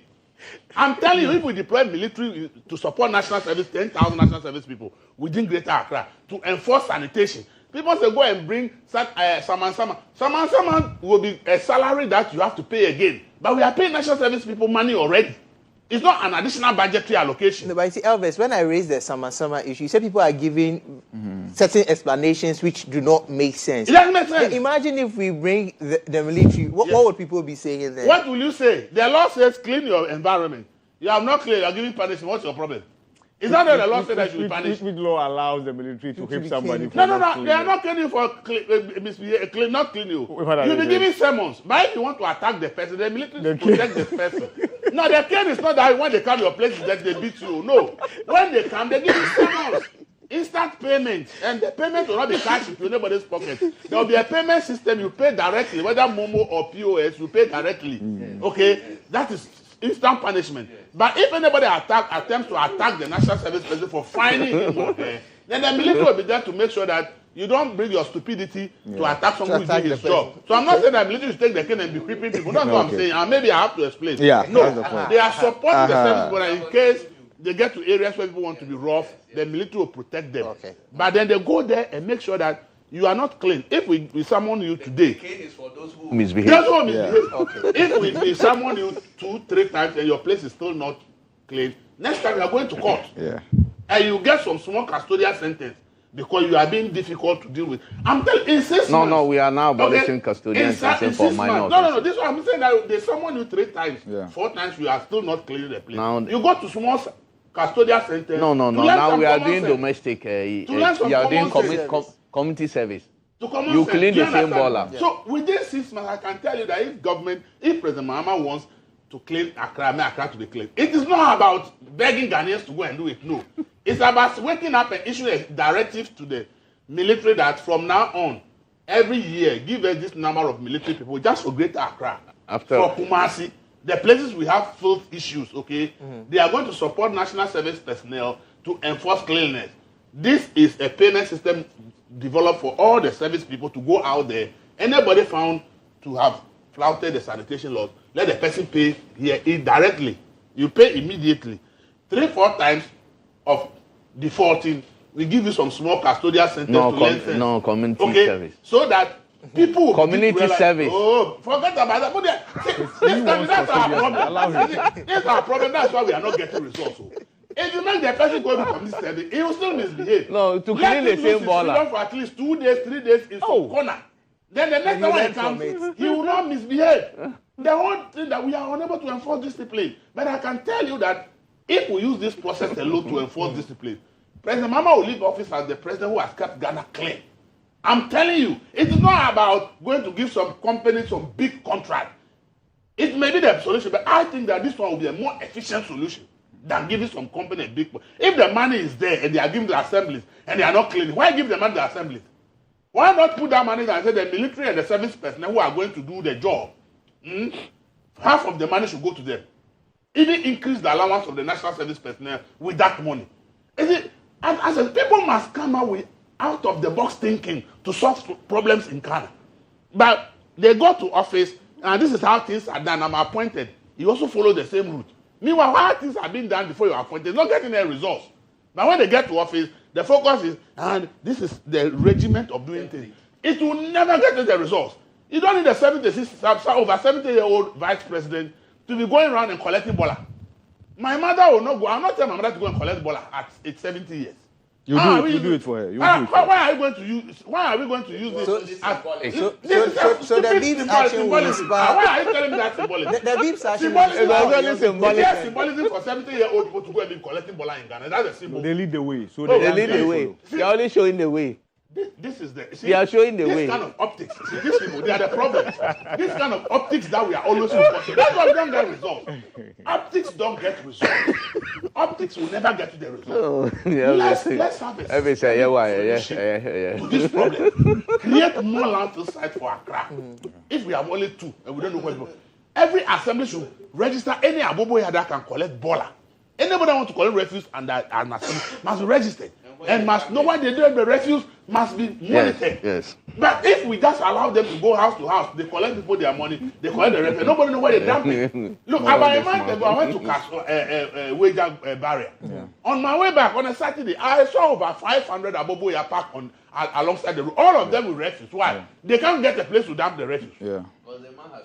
Speaker 9: I'm telling you, if we deploy military to support national service, 10,000 national service people within Greater Accra to enforce sanitation, people say go and bring Saman. Saman will be a salary that you have to pay again. But we are paying national service people money already. It's not an additional budgetary allocation.
Speaker 2: No, but you see, Elvis, when I raised the Saman issue, you said people are giving certain explanations which do not make sense.
Speaker 9: It doesn't make sense.
Speaker 2: Imagine if we bring the military, what would people be saying then?
Speaker 9: What will you say? The law says clean your environment. You have not cleaned, you are giving punishment. What's your problem? It's not that the law says that you should be punished.
Speaker 1: Which law allows the military to hit somebody?
Speaker 9: No. They are not cleaning for not clean you. You'll be giving sermons. But if you want to attack the person, the military protect the person. No, the cane is not that when they come to your place that they beat you. No. When they come, they give you sermons. Instant payment. And the payment will not be cashed into anybody's pocket. There will be a payment system. You pay directly. Whether Momo or POS, you pay directly. Okay? That is instant punishment. But if anybody attempts to attack the national service person for fining him or her, then the military will be there to make sure that you don't bring your stupidity to attack someone who is doing his job. So I'm not saying that the military should take the cane and be whipping people. That's what I'm saying. And maybe I have to explain. No, they are supporting the service, but in case they get to areas where people want to be rough, the military will protect them. But then they go there and make sure that you are not clean. If we summon you today, the cane is for those who misbehave. If we summon you 2-3 times and your place is still not clean, next time you are going to court. And you get some small custodial sentence because you are being difficult to deal with. I'm telling you, in 6 months.
Speaker 8: No, we are now abolishing custodial sentence for minors.
Speaker 9: No. This is what I'm saying. That they summon you 3 times, 4 times, you are still not cleaning the place. Now, you go to small custodial sentence.
Speaker 8: No. Now we are doing domestic. You are doing community service. You clean the same baller.
Speaker 9: So within 6 months, I can tell you that if President Mahama wants to clean Accra, make Accra to be clean, it is not about begging Ghanaians to go and do it. No, it's about waking up and issuing a directive to the military that from now on, every year, give us this number of military people just for Greater Accra, for Kumasi, the places we have filth issues. Okay, they are going to support national service personnel to enforce cleanliness. This is a payment system developed for all the service people to go out there. Anybody found to have flouted the sanitation laws, let the person pay here directly. You pay immediately. 3-4 times of defaulting, we give you some small custodial sentence
Speaker 8: community service.
Speaker 9: So that people will
Speaker 8: community service.
Speaker 9: Oh, forget about that. But that's our problem. That's our problem. That's why we are not getting results. If you make the person go to community service, he will still misbehave.
Speaker 8: No, to clean the same baller.
Speaker 9: For at least 2 days, 3 days in some corner. Then the next time when he comes, he will not misbehave. The whole thing that we are unable to enforce discipline. But I can tell you that if we use this process alone to enforce discipline, President Mahama will leave office as the president who has kept Ghana clean. I'm telling you, it is not about going to give some company some big contract. It may be the solution, but I think that this one will be a more efficient solution than giving some company a big. If the money is there and they are giving the assemblies and they are not cleaning, why give the money to the assemblies? Why not put that money and say the military and the service personnel who are going to do the job, half of the money should go to them. Even increase the allowance of the national service personnel with that money. As people must come out with out of the box thinking to solve problems in Ghana. But they go to office and this is how things are done. I'm appointed. You also follow the same route. Meanwhile, why things are being done before you're appointed, not getting any results. But when they get to office, the focus is, and this is the regiment of doing things. It will never get the results. You don't need a over 70-year-old vice president to be going around and collecting bola. My mother will not go. I'm not telling my mother to go and collect bola at 70 years.
Speaker 1: You do it for her.
Speaker 9: Why are we going to use? Why are we going to use this?
Speaker 2: So the Beeps action will inspire.
Speaker 9: Why are you telling me that's symbolic?
Speaker 2: The Beeps action
Speaker 9: is symbolic. It's symbolism for 70-year-old people to go and be collecting bola in Ghana. That's a symbol.
Speaker 1: They lead the way.
Speaker 8: They lead the way. They're only showing the way.
Speaker 9: This is the. See,
Speaker 8: they are showing the way.
Speaker 9: This kind of optics. See, these people, they are the problem. This kind of optics that we are always reporting. That's why we don't get results. Optics don't get results. Optics will never get to the result.
Speaker 8: Oh, yeah,
Speaker 9: let's have a solution to this problem. Create more landfill sites for Accra. If we have only 2 and we don't know where to go, every assembly should register any abobo here that can collect bola. Anybody that want to collect refuse and must be registered. And must know why they do the refuse must be monitored.
Speaker 8: Yes.
Speaker 9: But if we just allow them to go house to house, they collect people their money, they collect the refuse. Nobody know where they dump it. Look, about a month ago, I went to Wager barrier. Yeah. On my way back on a Saturday, I saw over 500 aboboya parked on alongside the road. All of them with refuse. Why? Yeah. They can't get a place to dump the refuse. Yeah.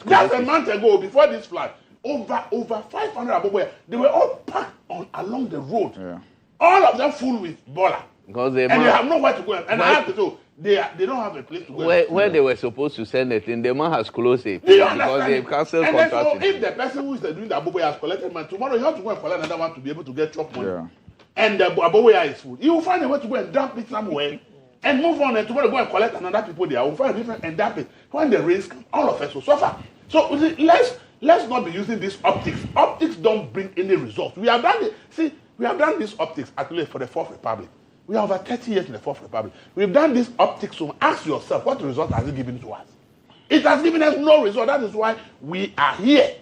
Speaker 9: Just a month ago, before this flood, over 500 aboboya, they were all parked along the road. Yeah. All of them full with bola. Because they have nowhere to go. And I have to do, they don't have a place to go.
Speaker 8: Where they were supposed to send it in, the man has closed it.
Speaker 9: Do you understand?
Speaker 8: Because they've cancelled
Speaker 9: and
Speaker 8: contract.
Speaker 9: So if the person who is doing the aboboya has collected money, tomorrow you have to go and collect another one to be able to get chop money. Yeah. And the aboboya is full. You will find a way to go and dump it somewhere and move on, and tomorrow go and collect another people there. We'll find a different and dump it. When the rains come, all of us will suffer. So let's not be using these optics. Optics don't bring any results. We have done it. See, we have done these optics actually for the Fourth Republic. We are over 30 years in the Fourth Republic. We've done these optics, so ask yourself, what result has it given to us? It has given us no result. That is why we are here.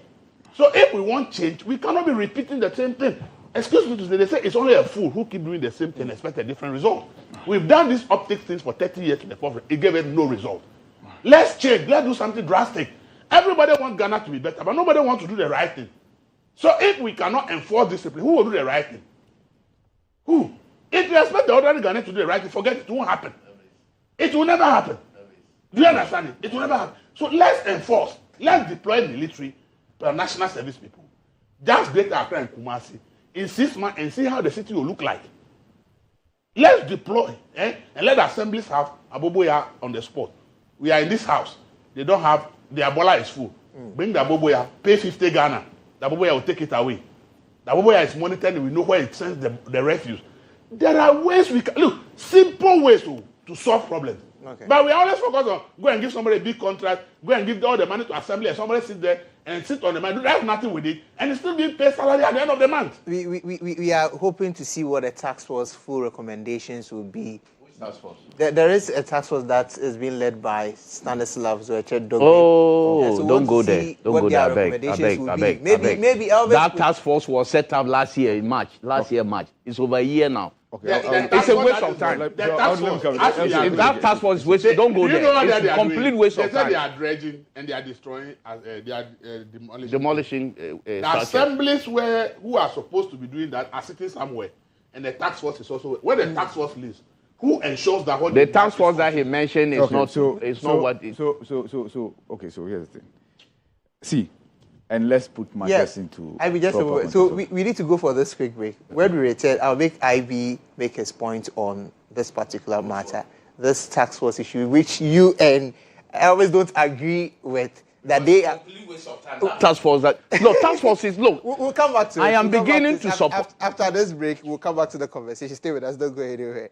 Speaker 9: So if we want change, we cannot be repeating the same thing. Excuse me to say, they say it's only a fool who keep doing the same thing and expect a different result. We've done these optics things for 30 years in the Fourth Republic. It gave us no result. Let's change. Let's do something drastic. Everybody wants Ghana to be better, but nobody wants to do the right thing. So if we cannot enforce discipline, who will do the right thing? Who? If you expect the ordinary Ghanaian to do the right thing, forget it. It won't happen. It will never happen. Do you understand it? It will never happen. So let's enforce. Let's deploy military, national service people. Just Greater Accra and Kumasi in 6 months and see how the city will look like. Let's deploy and let the assemblies have aboboya on the spot. We are in this house. They don't have, the abola is full. Bring the aboboya, pay 50 Ghana. The aboboya will take it away. The aboboya is monitored and we know where it sends the refuse. There are ways we can, look, simple ways to solve problems. Okay. But we always focus on go and give somebody a big contract, go and give all the money to assembly, and somebody sit there and sit on the money, do nothing with it, and it's still being paid salary at the end of the month.
Speaker 2: We are hoping to see what the task force full recommendations will be.
Speaker 8: Which task force?
Speaker 2: There is a task force that is being led by Stanislav Zoeche.
Speaker 8: Oh, so don't go there. Don't go there. I beg.
Speaker 2: Maybe Elvis
Speaker 8: that task force was set up last year in March. March. It's over a year now. Okay, it's a waste of time. If that task force is wasted, don't go there. It's a complete waste of time.
Speaker 9: They are dredging and they are destroying, they are
Speaker 8: demolishing.
Speaker 9: The assemblies who are supposed to be doing that are sitting somewhere, and the task force is also where the task force lives. Who ensures that what
Speaker 8: the task force that he mentioned is not? Not what.
Speaker 1: Okay, so here's the thing. See. And let's put matters into.
Speaker 2: We need to go for this quick break. When we return, I'll make IB make his point on this particular matter, this tax force issue, which you and Elvis don't agree with. That they are
Speaker 8: task force. Task forces. Look,
Speaker 2: we'll come back to it.
Speaker 8: I am beginning to support.
Speaker 2: After this break, we'll come back to the conversation. Stay with us. Don't go anywhere.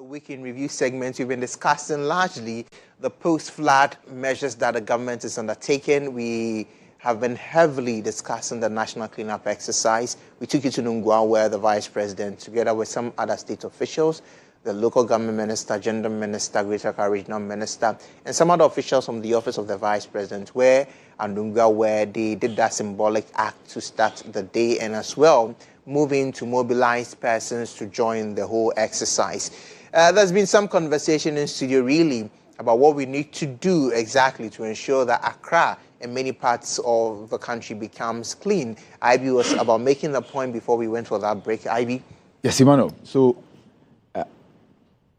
Speaker 2: The Week in Review segment, we've been discussing largely the post-flood measures that the government is undertaking. We have been heavily discussing the national cleanup exercise. We took you to Nungua, where the Vice President, together with some other state officials, the local government minister, gender minister, Greater Accra regional minister, and some other officials from the office of the Vice President, where Nungua, where they did that symbolic act to start the day, and as well moving to mobilize persons to join the whole exercise. There's been some conversation in studio really about what we need to do exactly to ensure that Accra and many parts of the country becomes clean. IB was about making the point before we went for that break. IB?
Speaker 1: Yes, Emmanuel. So,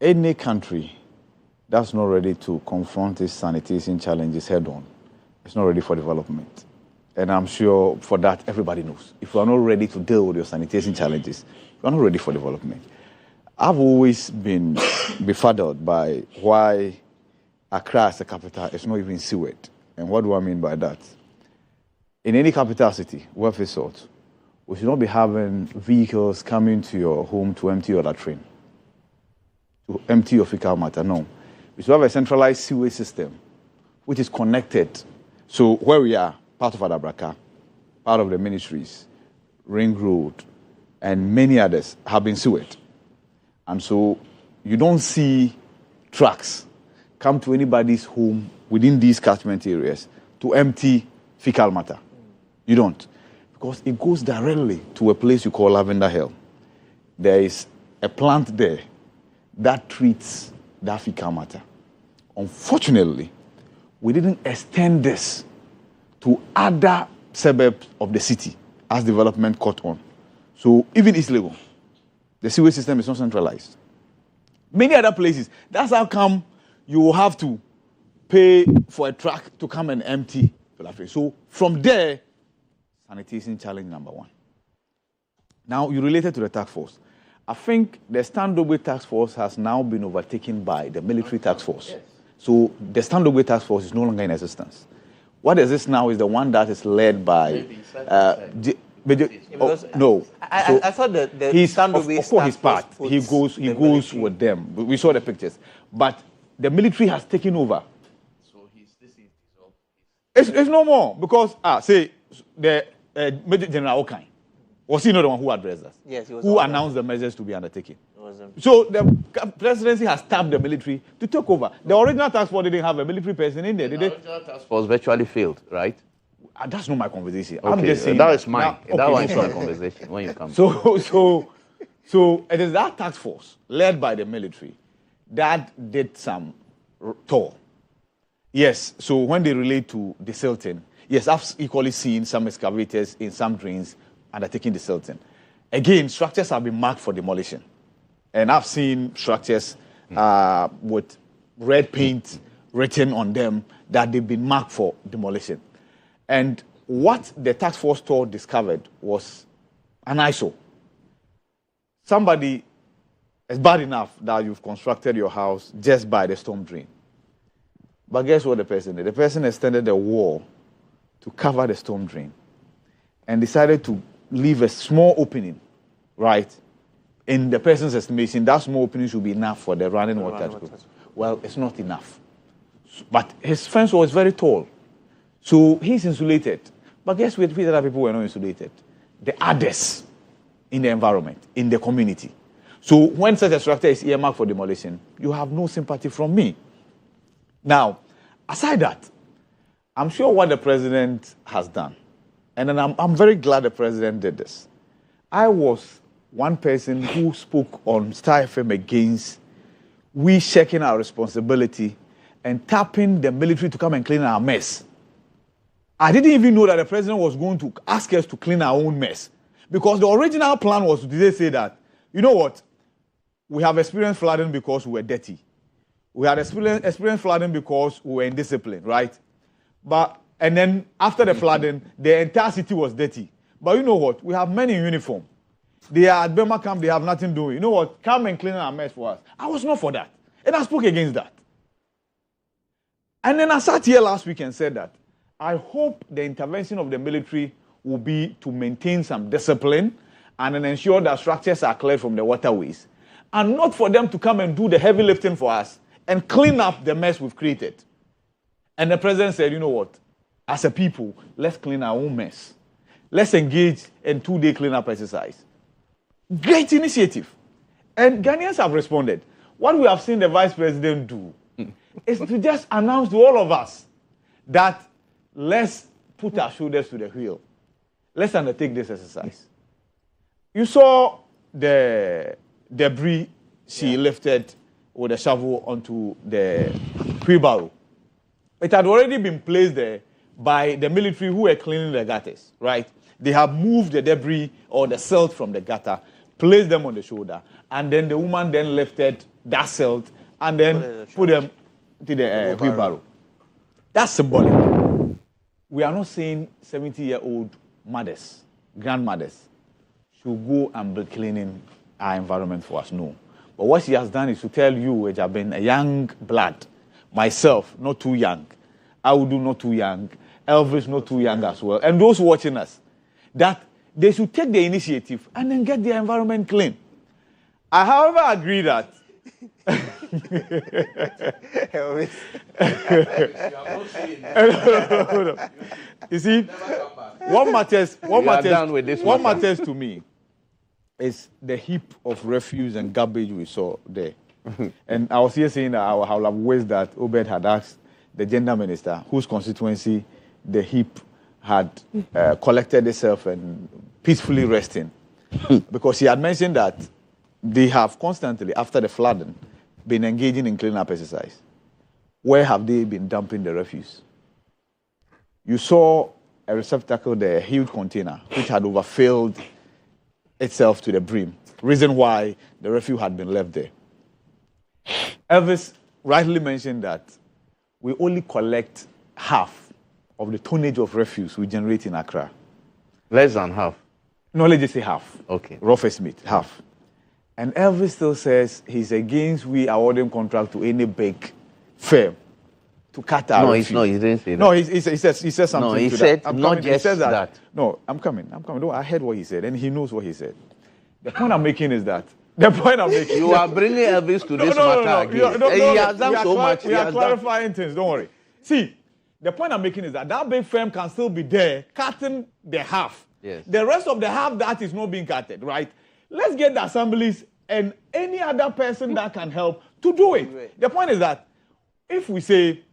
Speaker 1: any country that's not ready to confront its sanitation challenges head on, it's not ready for development. And I'm sure for that, everybody knows. If you are not ready to deal with your sanitation challenges, you are not ready for development. I've always been befuddled by why Accra as a capital is not even sewered. And what do I mean by that? In any capital city, worth a sort, we should not be having vehicles coming to your home to empty your latrine, to empty your fecal matter. No. We should have a centralized sewage system which is connected. So where we are, part of Adabraka, part of the ministries, Ring Road, and many others have been sewed. And so you don't see trucks come to anybody's home within these catchment areas to empty fecal matter. You don't. Because it goes directly to a place you call Lavender Hill. There is a plant there that treats that fecal matter. Unfortunately, we didn't extend this to other suburbs of the city as development caught on. So even East Legon, the sewage system is not centralized. Many other places, that's how come you will have to pay for a truck to come and empty the latrine. So from there, sanitation challenge number one. Now, you related to the task force. I think the Standobe task force has now been overtaken by the military task force. Yes. So the Standobe task force is no longer in existence. What exists now is the one that is led by... no.
Speaker 2: I thought that the Standobe
Speaker 1: for his part, he goes with them. We saw the pictures. But the military has taken over. So it's no more. Because, say, the Major General Okai, was he not the one who addressed us?
Speaker 2: Yes, he was.
Speaker 1: Who announced the measures to be undertaken? So the presidency has tapped the military to take over. The original task force didn't have a military person in there, did it?
Speaker 8: The original task force virtually failed, right?
Speaker 1: That's not my conversation.
Speaker 8: Okay.
Speaker 1: I'm just saying
Speaker 8: that is mine.
Speaker 1: Now,
Speaker 8: that one is my conversation when you come.
Speaker 1: So it is that task force led by the military that did some tour. Yes. So when they relate to the Silton, yes, I've equally seen some excavators in some drains undertaking the Silton. Again, structures have been marked for demolition. And I've seen structures with red paint written on them that they've been marked for demolition. And what the task force tour discovered was an eyesore. Somebody, it's bad enough that you've constructed your house just by the storm drain. But guess what the person did? The person extended the wall to cover the storm drain and decided to leave a small opening, right? In the person's estimation, that small opening should be enough for the running water to go. Well, it's not enough. But his fence was very tall. So he's insulated. But guess what? Other people were not insulated. The others in the environment, in the community. So when such a structure is earmarked for demolition, you have no sympathy from me. Now, aside that, I'm sure what the president has done, and then I'm very glad the president did this. I was one person who spoke on Star FM against we checking our responsibility and tapping the military to come and clean our mess. I didn't even know that the president was going to ask us to clean our own mess. Because the original plan was to say that, you know what, we have experienced flooding because we were dirty. We had experienced flooding because we were indisciplined, right? And then after the flooding, the entire city was dirty. But you know what, we have men in uniform. They are at Burma camp, they have nothing doing. You know what? Come and clean our mess for us. I was not for that. And I spoke against that. And then I sat here last week and said that I hope the intervention of the military will be to maintain some discipline and then ensure that structures are cleared from the waterways. and not for them to come and do the heavy lifting for us and clean up the mess we've created. And the president said, you know what? As a people, let's clean our own mess. Let's engage in 2-day cleanup exercise. Great initiative. And Ghanaians have responded. What we have seen the vice president do is to just announce to all of us that let's put our shoulders to the wheel. Let's undertake this exercise. You saw the debris she lifted with a shovel onto the wheelbarrow. It had already been placed there by the military who were cleaning the gutters, right? They have moved the debris or the silt from the gutter, placed them on the shoulder, and then the woman then lifted that silt and then put them to the wheelbarrow. That's symbolic. We are not saying 70-year-old mothers, grandmothers, should go and be cleaning our environment for us. No. But what she has done is to tell you, Agyabeng, a young blood, myself, not too young, Audu, not too young, Elvis, not too young as well, and those watching us, that they should take the initiative and then get their environment clean. I, however, agree that. You see, what matters to me is the heap of refuse and garbage we saw there. And I was here saying that I would have wished that Obed had asked the gender minister whose constituency the heap had collected itself and peacefully resting. Because he had mentioned that they have constantly, after the flooding, been engaging in cleanup exercise. Where have they been dumping the refuse? You saw a receptacle there, a huge container, which had overfilled itself to the brim. Reason why the refuse had been left there. Elvis rightly mentioned that we only collect half of the tonnage of refuse we generate in Accra.
Speaker 8: Less than half?
Speaker 1: No, let's just say half.
Speaker 8: Okay.
Speaker 1: Rough estimate, half. And Elvis still says he's against we awarding contract to any big firm to cut our refuse.
Speaker 8: No, he didn't say that.
Speaker 1: No, he said something
Speaker 8: no, he
Speaker 1: to
Speaker 8: said
Speaker 1: that.
Speaker 8: not just that.
Speaker 1: No, I'm coming. No, I heard what he said, and he knows what he said. The point I'm making is that you
Speaker 8: are bringing Elvis to this matter again. He has done so much.
Speaker 1: We are clarifying things. Don't worry. See, the point I'm making is that big firm can still be there cutting the half.
Speaker 8: Yes.
Speaker 1: The rest of the half that is not being cutted, right? Let's get the assemblies and any other person that can help to do it. The point is that if we say,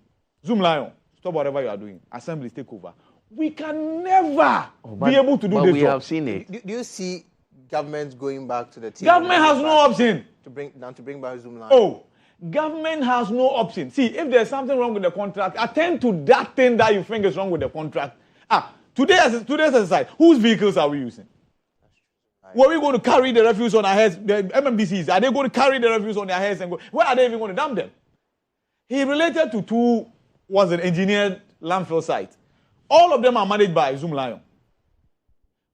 Speaker 1: Zoom Lion, stop whatever you are doing, assemblies take over, we can never be able to do this.
Speaker 8: But we have seen it.
Speaker 2: Do you see government going back to the team?
Speaker 1: Government has no option.
Speaker 2: To bring back Zoom Lion.
Speaker 1: Oh, government has no option. See, if there's something wrong with the contract, attend to that thing that you think is wrong with the contract. Today's exercise, whose vehicles are we using? Were we going to carry the refuse on our heads? The MMDCs, are they going to carry the refuse on their heads and go? Where are they even going to dump them? He related to two, was an engineered landfill site. All of them are managed by Zoom Lion.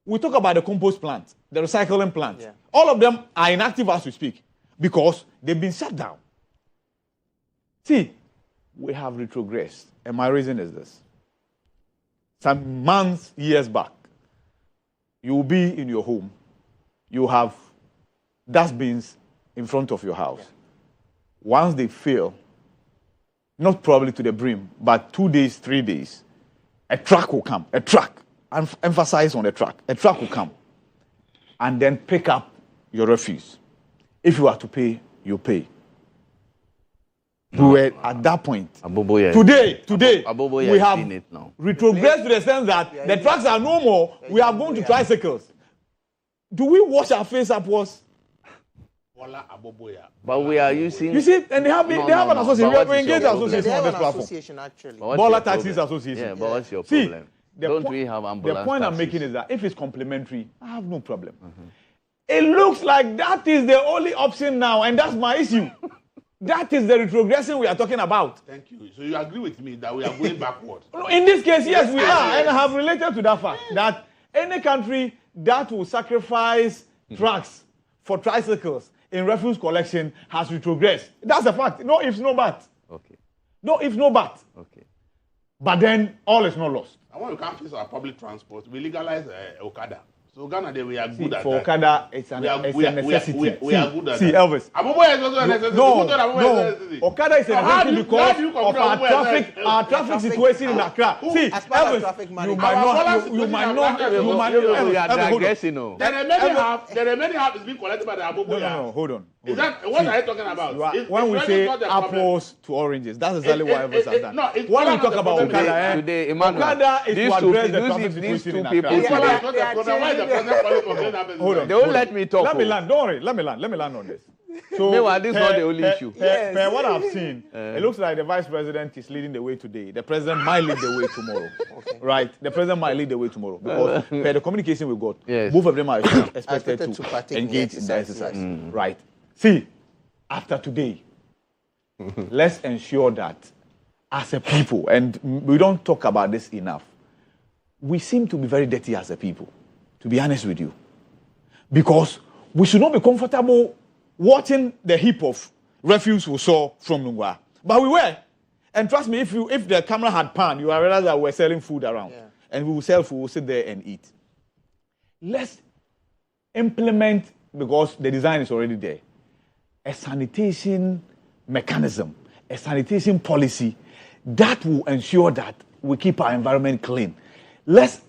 Speaker 1: We talk about the compost plant, the recycling plant. Yeah. All of them are inactive as we speak because they've been shut down. See, we have retrogressed. And my reason is this. Some months, years back, you will be in your home. You have dustbins in front of your house. Yeah. Once they fill, not probably to the brim, but 2 days, 3 days, a truck will come. A truck. Emphasize on the truck. A truck will come and then pick up your refuse. If you are to pay, you pay. We were at that point. Today, we have retrogressed to the sense that the trucks are no more. We are going to tricycles. Do we wash our face upwards?
Speaker 8: But we are using.
Speaker 1: You see, and they have an association. We engage association on this platform.
Speaker 2: Association actually.
Speaker 1: Baller Taxis Association.
Speaker 8: Yeah, but what's your problem?
Speaker 1: See,
Speaker 8: don't we have ambulance?
Speaker 1: The point I'm making is that if it's complementary, I have no problem. It looks like that is the only option now, and that's my issue. That is the retrogression we are talking about.
Speaker 9: Thank you. So you agree with me that we are going backwards?
Speaker 1: In this case, yes, we are. And I have related to that fact that any country that will sacrifice trucks for tricycles in refuse collection has retrogressed. That's a fact. No ifs, no buts.
Speaker 8: Okay.
Speaker 1: No ifs, no buts.
Speaker 8: Okay.
Speaker 1: But then all is not lost.
Speaker 9: I want to come face our public transport. We legalize Okada. So Ghana, we are good at
Speaker 1: for
Speaker 9: that.
Speaker 1: Okada, it's a necessity.
Speaker 9: We are good at
Speaker 1: see,
Speaker 9: that.
Speaker 1: Elvis.
Speaker 9: Abubu is also a necessity.
Speaker 1: No. Okada is a necessity because of our traffic situation in Accra. See, Elvis, you might not.
Speaker 8: We are digressing.
Speaker 9: The remaining half is being collected by the Abubu.
Speaker 1: No, hold on.
Speaker 9: Is that what are you talking about?
Speaker 1: When we say apples to oranges, that's exactly what Elvis has done. When we talk about Okada,
Speaker 8: today, Emmanuel,
Speaker 1: Okada is to address the traffic
Speaker 8: these
Speaker 1: situation
Speaker 8: two
Speaker 1: in
Speaker 8: people
Speaker 1: Accra.
Speaker 9: Hold
Speaker 8: on. They won't let me talk.
Speaker 1: Let me land. Don't worry. Let me land on this. So,
Speaker 8: meanwhile, this is not the only issue.
Speaker 1: Per what I've seen, it looks like the vice president is leading the way today. The president might lead the way tomorrow. Okay. Right? The president might lead the way tomorrow. Because per the communication we got, both of them are expected to engage in the exercise. Right? See, after today, let's ensure that as a people, and we don't talk about this enough, we seem to be very dirty as a people, to be honest with you. Because we should not be comfortable watching the heap of refuse we saw from Nungua. But we were. And trust me, if the camera had panned, you will realize that we're selling food around. Yeah. And we will sell food, we'll sit there and eat. Let's implement, because the design is already there, a sanitation mechanism, a sanitation policy that will ensure that we keep our environment clean. Let's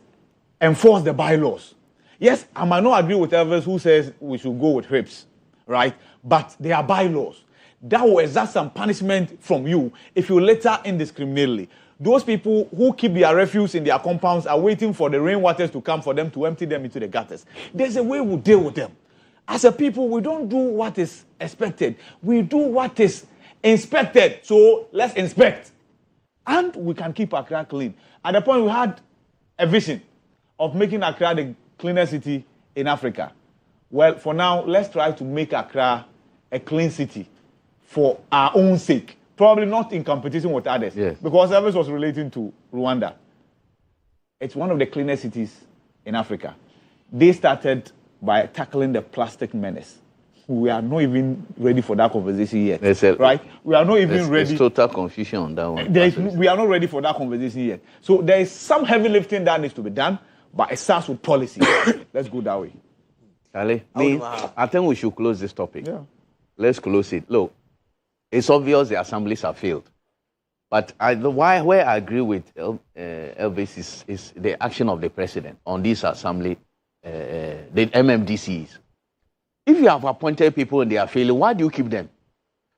Speaker 1: enforce the bylaws. Yes, I might not agree with Elvis who says we should go with whips, right? But there are bylaws that will exert some punishment from you if you litter indiscriminately. Those people who keep their refuse in their compounds are waiting for the rainwaters to come for them to empty them into the gutters. There's a way we deal with them. As a people, we don't do what is expected. We do what is inspected. So let's inspect. And we can keep Accra clean. At the point we had a vision of making Accra the cleanest city in Africa. Well, for now, let's try to make Accra a clean city for our own sake. Probably not in competition with others. Yes. Because Elvis was relating to Rwanda. It's one of the cleanest cities in Africa. They started by tackling the plastic menace. We are not even ready for that conversation yet. Right? We are not even ready.
Speaker 8: There's total confusion on that one.
Speaker 1: We are not ready for that conversation yet. So there is some heavy lifting that needs to be done, but it starts with policy. Let's go that way.
Speaker 8: Charlie, I think we should close this topic. Yeah. Let's close it. Look, it's obvious the assemblies have failed. But where I agree with Elvis is the action of the president on this assembly, the MMDCs. If you have appointed people and they are failing, why do you keep them?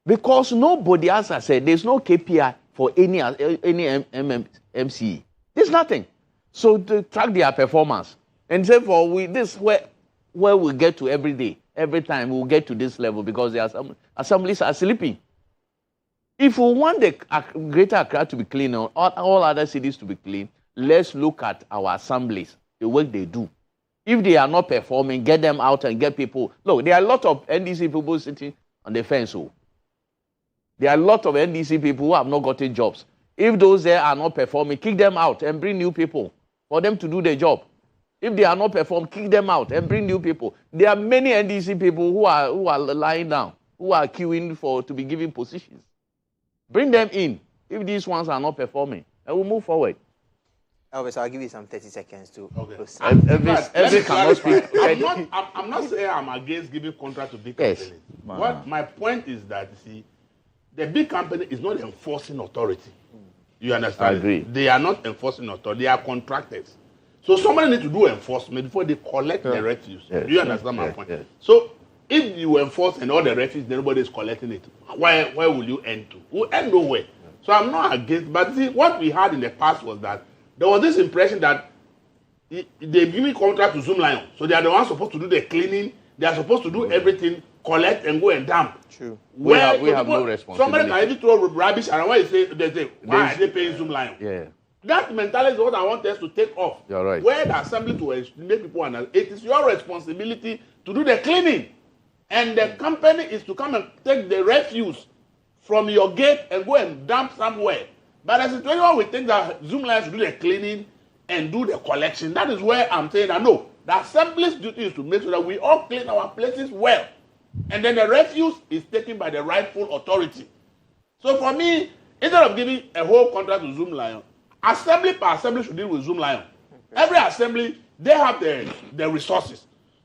Speaker 8: Because nobody, as I said, there's no KPI for any MCE. There's nothing. So to track their performance. And therefore, this where we get to every day, every time we'll get to this level because the assemblies are sleeping. If we want the Greater Accra to be clean, or all other cities to be clean, let's look at our assemblies, the work they do. If they are not performing, get them out and get people. Look, there are a lot of NDC people sitting on the fence. There are a lot of NDC people who have not gotten jobs. If those there are not performing, kick them out and bring new people for them to do their job. If they are not performing, kick them out and bring new people. There are many NDC people who are lying down, who are queuing to be given positions. Bring them in if these ones are not performing, and we'll move forward.
Speaker 2: Elvis, I'll give you some 30 seconds to close.
Speaker 8: Elvis cannot speak.
Speaker 9: I'm not saying I'm against giving contract to big companies. What my point is that, see, the big company is not enforcing authority. You understand?
Speaker 8: I agree.
Speaker 9: They are not enforcing authority. They are contractors. So somebody needs to do enforcement before they collect the refuse.
Speaker 8: Yes.
Speaker 9: Do you understand my point?
Speaker 8: Yes.
Speaker 9: So if you enforce and all the refuse, then nobody is collecting it. Where will you end to? We'll end nowhere. So I'm not against. But see, what we had in the past was that there was this impression that they give me contract to Zoom Lion. So they are the ones supposed to do the cleaning. They are supposed to do everything, collect and go and dump.
Speaker 2: True.
Speaker 8: We have no responsibility.
Speaker 9: Somebody can even throw rubbish around where they say, why are they paying Zoom Lion?
Speaker 8: Yeah.
Speaker 9: That mentality is what I want us to take off.
Speaker 8: You're right.
Speaker 9: Where the assembly to make people understand, it is your responsibility to do the cleaning. And the company is to come and take the refuse from your gate and go and dump somewhere. But the situation where we think that Zoom Lion should do the cleaning and do the collection, that is where I'm saying that no, the assembly's duty is to make sure that we all clean our places well. And then the refuse is taken by the rightful authority. So for me, instead of giving a whole contract to Zoom Lion, assembly per assembly should deal with Zoom Lion. Every assembly They have the resources.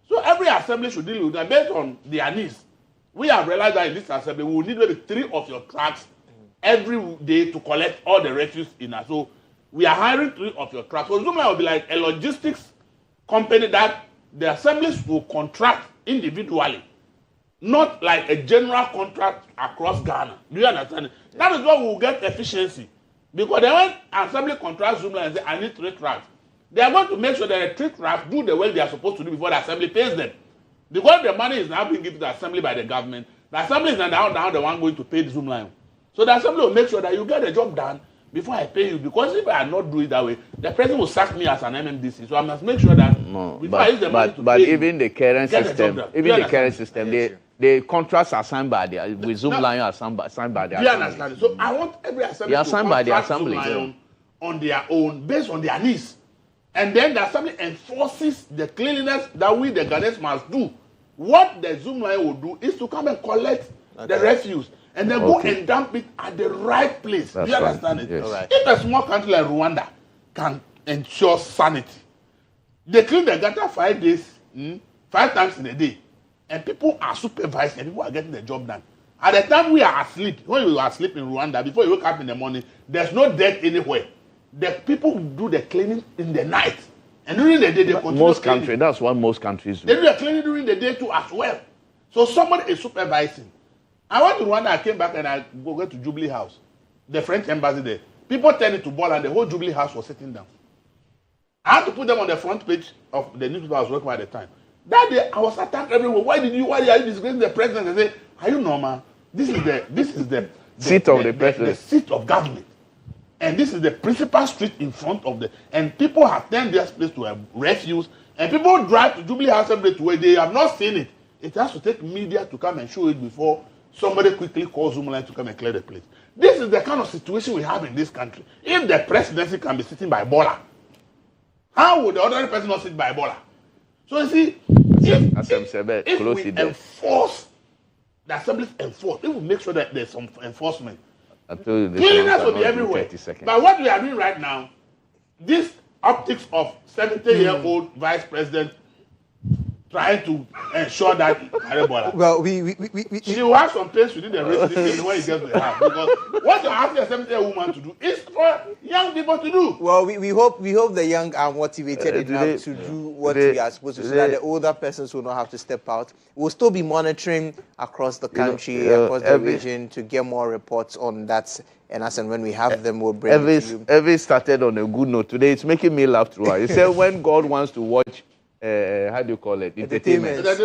Speaker 9: So every assembly should deal with that based on their needs. We have realized that in this assembly, we will need maybe 3 of your trucks every day to collect all the refuse in us. So we are hiring 3 of your trucks. So ZOOMLINE will be like a logistics company that the assemblies will contract individually, not like a general contract across Ghana. Do you understand? That is why we will get efficiency. Because then when assembly contracts ZOOMLINE and say, I need 3 trucks, they are going to make sure that the 3 trucks do the work they are supposed to do before the assembly pays them. Because the money is now being given to the assembly by the government, the assembly is now the one going to pay the ZOOMLINE. So the assembly will make sure that you get the job done before I pay you. Because if I not do it that way, the president will sack me as an MMDC. So I must make sure that before I use the money to
Speaker 8: but
Speaker 9: pay
Speaker 8: even the current system,
Speaker 9: yes,
Speaker 8: the contracts are signed by the with ZOOMLINE are signed by the
Speaker 9: assembly. You understand? So I want every assembly to contract ZOOMLINE on their own, based on their needs. And then the assembly enforces the cleanliness that we, the Ghanaians, must do. What the ZOOMLINE will do is to come and collect the refuse and then go and dump it at the right place. Do you understand it?
Speaker 8: Yes.
Speaker 9: Right. If a small country like Rwanda can ensure sanity, they clean the gutter 5 days, 5 times in a day, and people are supervised and people are getting the job done. At the time we are asleep, when we are asleep in Rwanda, before you wake up in the morning, there's no death anywhere. The people do the cleaning in the night. And during the day, they continue
Speaker 8: most countries, that's what most countries do.
Speaker 9: They do the cleaning during the day too as well. So somebody is supervising. I went to Rwanda, I came back and I go to Jubilee House, the French embassy there. People turned it to ball and the whole Jubilee House was sitting down. I had to put them on the front page of the newspaper I was working at the time. That day, I was attacked everywhere. Why are you disgracing the president? I said, are you normal? This is the
Speaker 8: seat of the president.
Speaker 9: The seat of government. And this is the principal street in front of and people have turned this place to a refuse, and people drive to Jubilee House every day to where they have not seen it. It has to take media to come and show it before somebody quickly calls ZOOMLINE to come and clear the place. This is the kind of situation we have in this country. If the presidency can be sitting by Bola, how would the ordinary person not sit by Bola? So you see, if we enforce, the assemblies enforce, if we make sure that there's some enforcement, cleanliness will be everywhere. But what we are doing right now, this optics of 70-year-old vice president trying to ensure that
Speaker 2: well,
Speaker 9: she will have some pains within the race when he gets to the house. Because what you're asking a 70-year-old woman to do is for young people to do.
Speaker 2: Well, we hope the young are motivated enough to do what we are supposed to, so that the older persons will not have to step out. We'll still be monitoring across the country, across the region, to get more reports on that. And as and when we have them, we'll bring it to you.
Speaker 8: Every started on a good note today. It's making me laugh throughout. He said when God wants to watch, how do you call it? Entertainment.
Speaker 9: To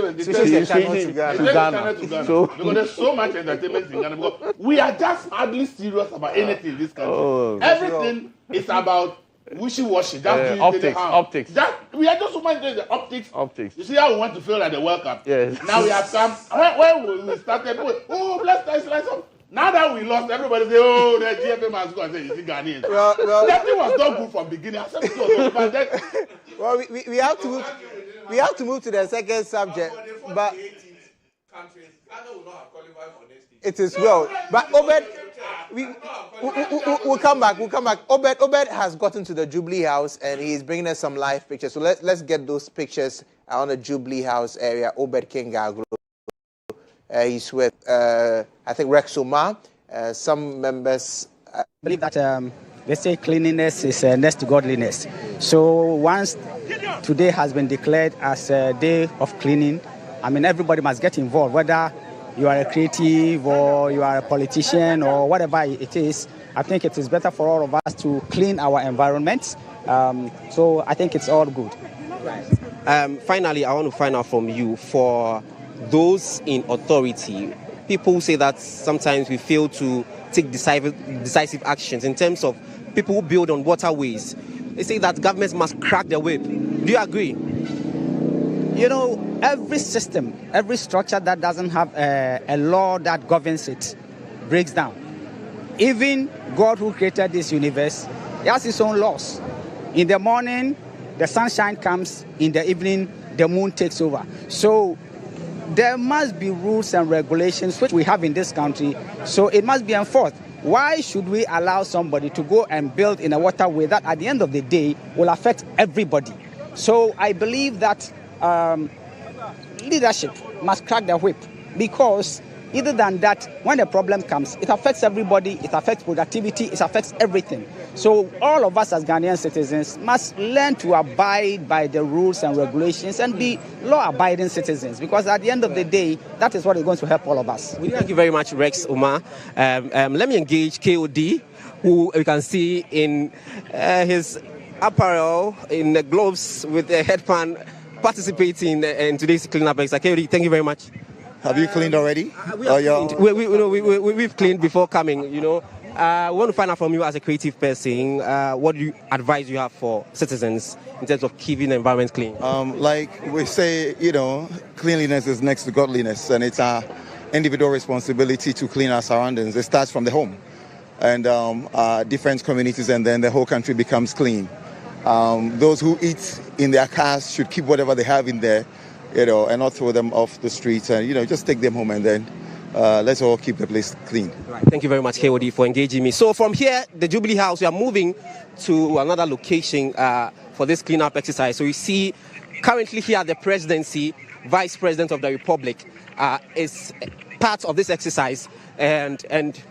Speaker 9: Ghana. So, because there's so much entertainment in Ghana. Because we are just hardly serious about anything in this country. Everything is about wishy-washy.
Speaker 8: Optics.
Speaker 9: We are just so much into the optics. You see how we want to feel at the World Cup?
Speaker 8: Yes.
Speaker 9: Now we have come. When we started, let's up. Now that we lost, everybody say, oh, the GFM has gone. Say, you see Ghanaians. Nothing was not good from beginning. I said it was bad. Then,
Speaker 2: well, we have to move to the second subject. But it is well. But Obed, we'll come back. Obed has gotten to the Jubilee House and he's bringing us some live pictures. So let's get those pictures on the Jubilee House area. Obed Kingaglo. He's with, I think, Rex Oma. Some members
Speaker 10: believe that they say cleanliness is next to godliness. So once today has been declared as a day of cleaning, I mean, everybody must get involved, whether you are a creative or you are a politician or whatever it is. I think it is better for all of us to clean our environments. So I think it's all good.
Speaker 3: Finally, I want to find out from you, for those in authority, people say that sometimes we fail to take decisive actions in terms of people who build on waterways. They say that governments must crack the whip. Do you agree?
Speaker 10: You know, every system, every structure that doesn't have a law that governs it breaks down. Even God, who created this universe, he has his own laws. In the morning, the sunshine comes. In the evening, the moon takes over. So there must be rules and regulations which we have in this country, so it must be enforced. Why should we allow somebody to go and build in a waterway that at the end of the day will affect everybody? So I believe that leadership must crack the whip, because either than that, when the problem comes, it affects everybody, it affects productivity, it affects everything. So all of us as Ghanaian citizens must learn to abide by the rules and regulations and be law-abiding citizens, because at the end of the day, that is what is going to help all of us.
Speaker 3: Thank you very much, Rex Umar. Let me engage KOD, who you can see in his apparel, in the gloves with the headband, participating in today's cleanup exercise. KOD, thank you very much.
Speaker 11: Have you cleaned already?
Speaker 3: We've cleaned before coming, We want to find out from you as a creative person, what do you advise you have for citizens in terms of keeping the environment clean?
Speaker 11: Like we say, cleanliness is next to godliness, and it's our individual responsibility to clean our surroundings. It starts from the home, and different communities, and then the whole country becomes clean. Those who eat in their cars should keep whatever they have in there, and not throw them off the streets, and just take them home, and then let's all keep the place clean.
Speaker 3: Right. Thank you very much, KOD, for engaging me. So from here, the Jubilee House, we are moving to another location for this cleanup exercise. So you see, currently here at the presidency, Vice President of the Republic is part of this exercise, and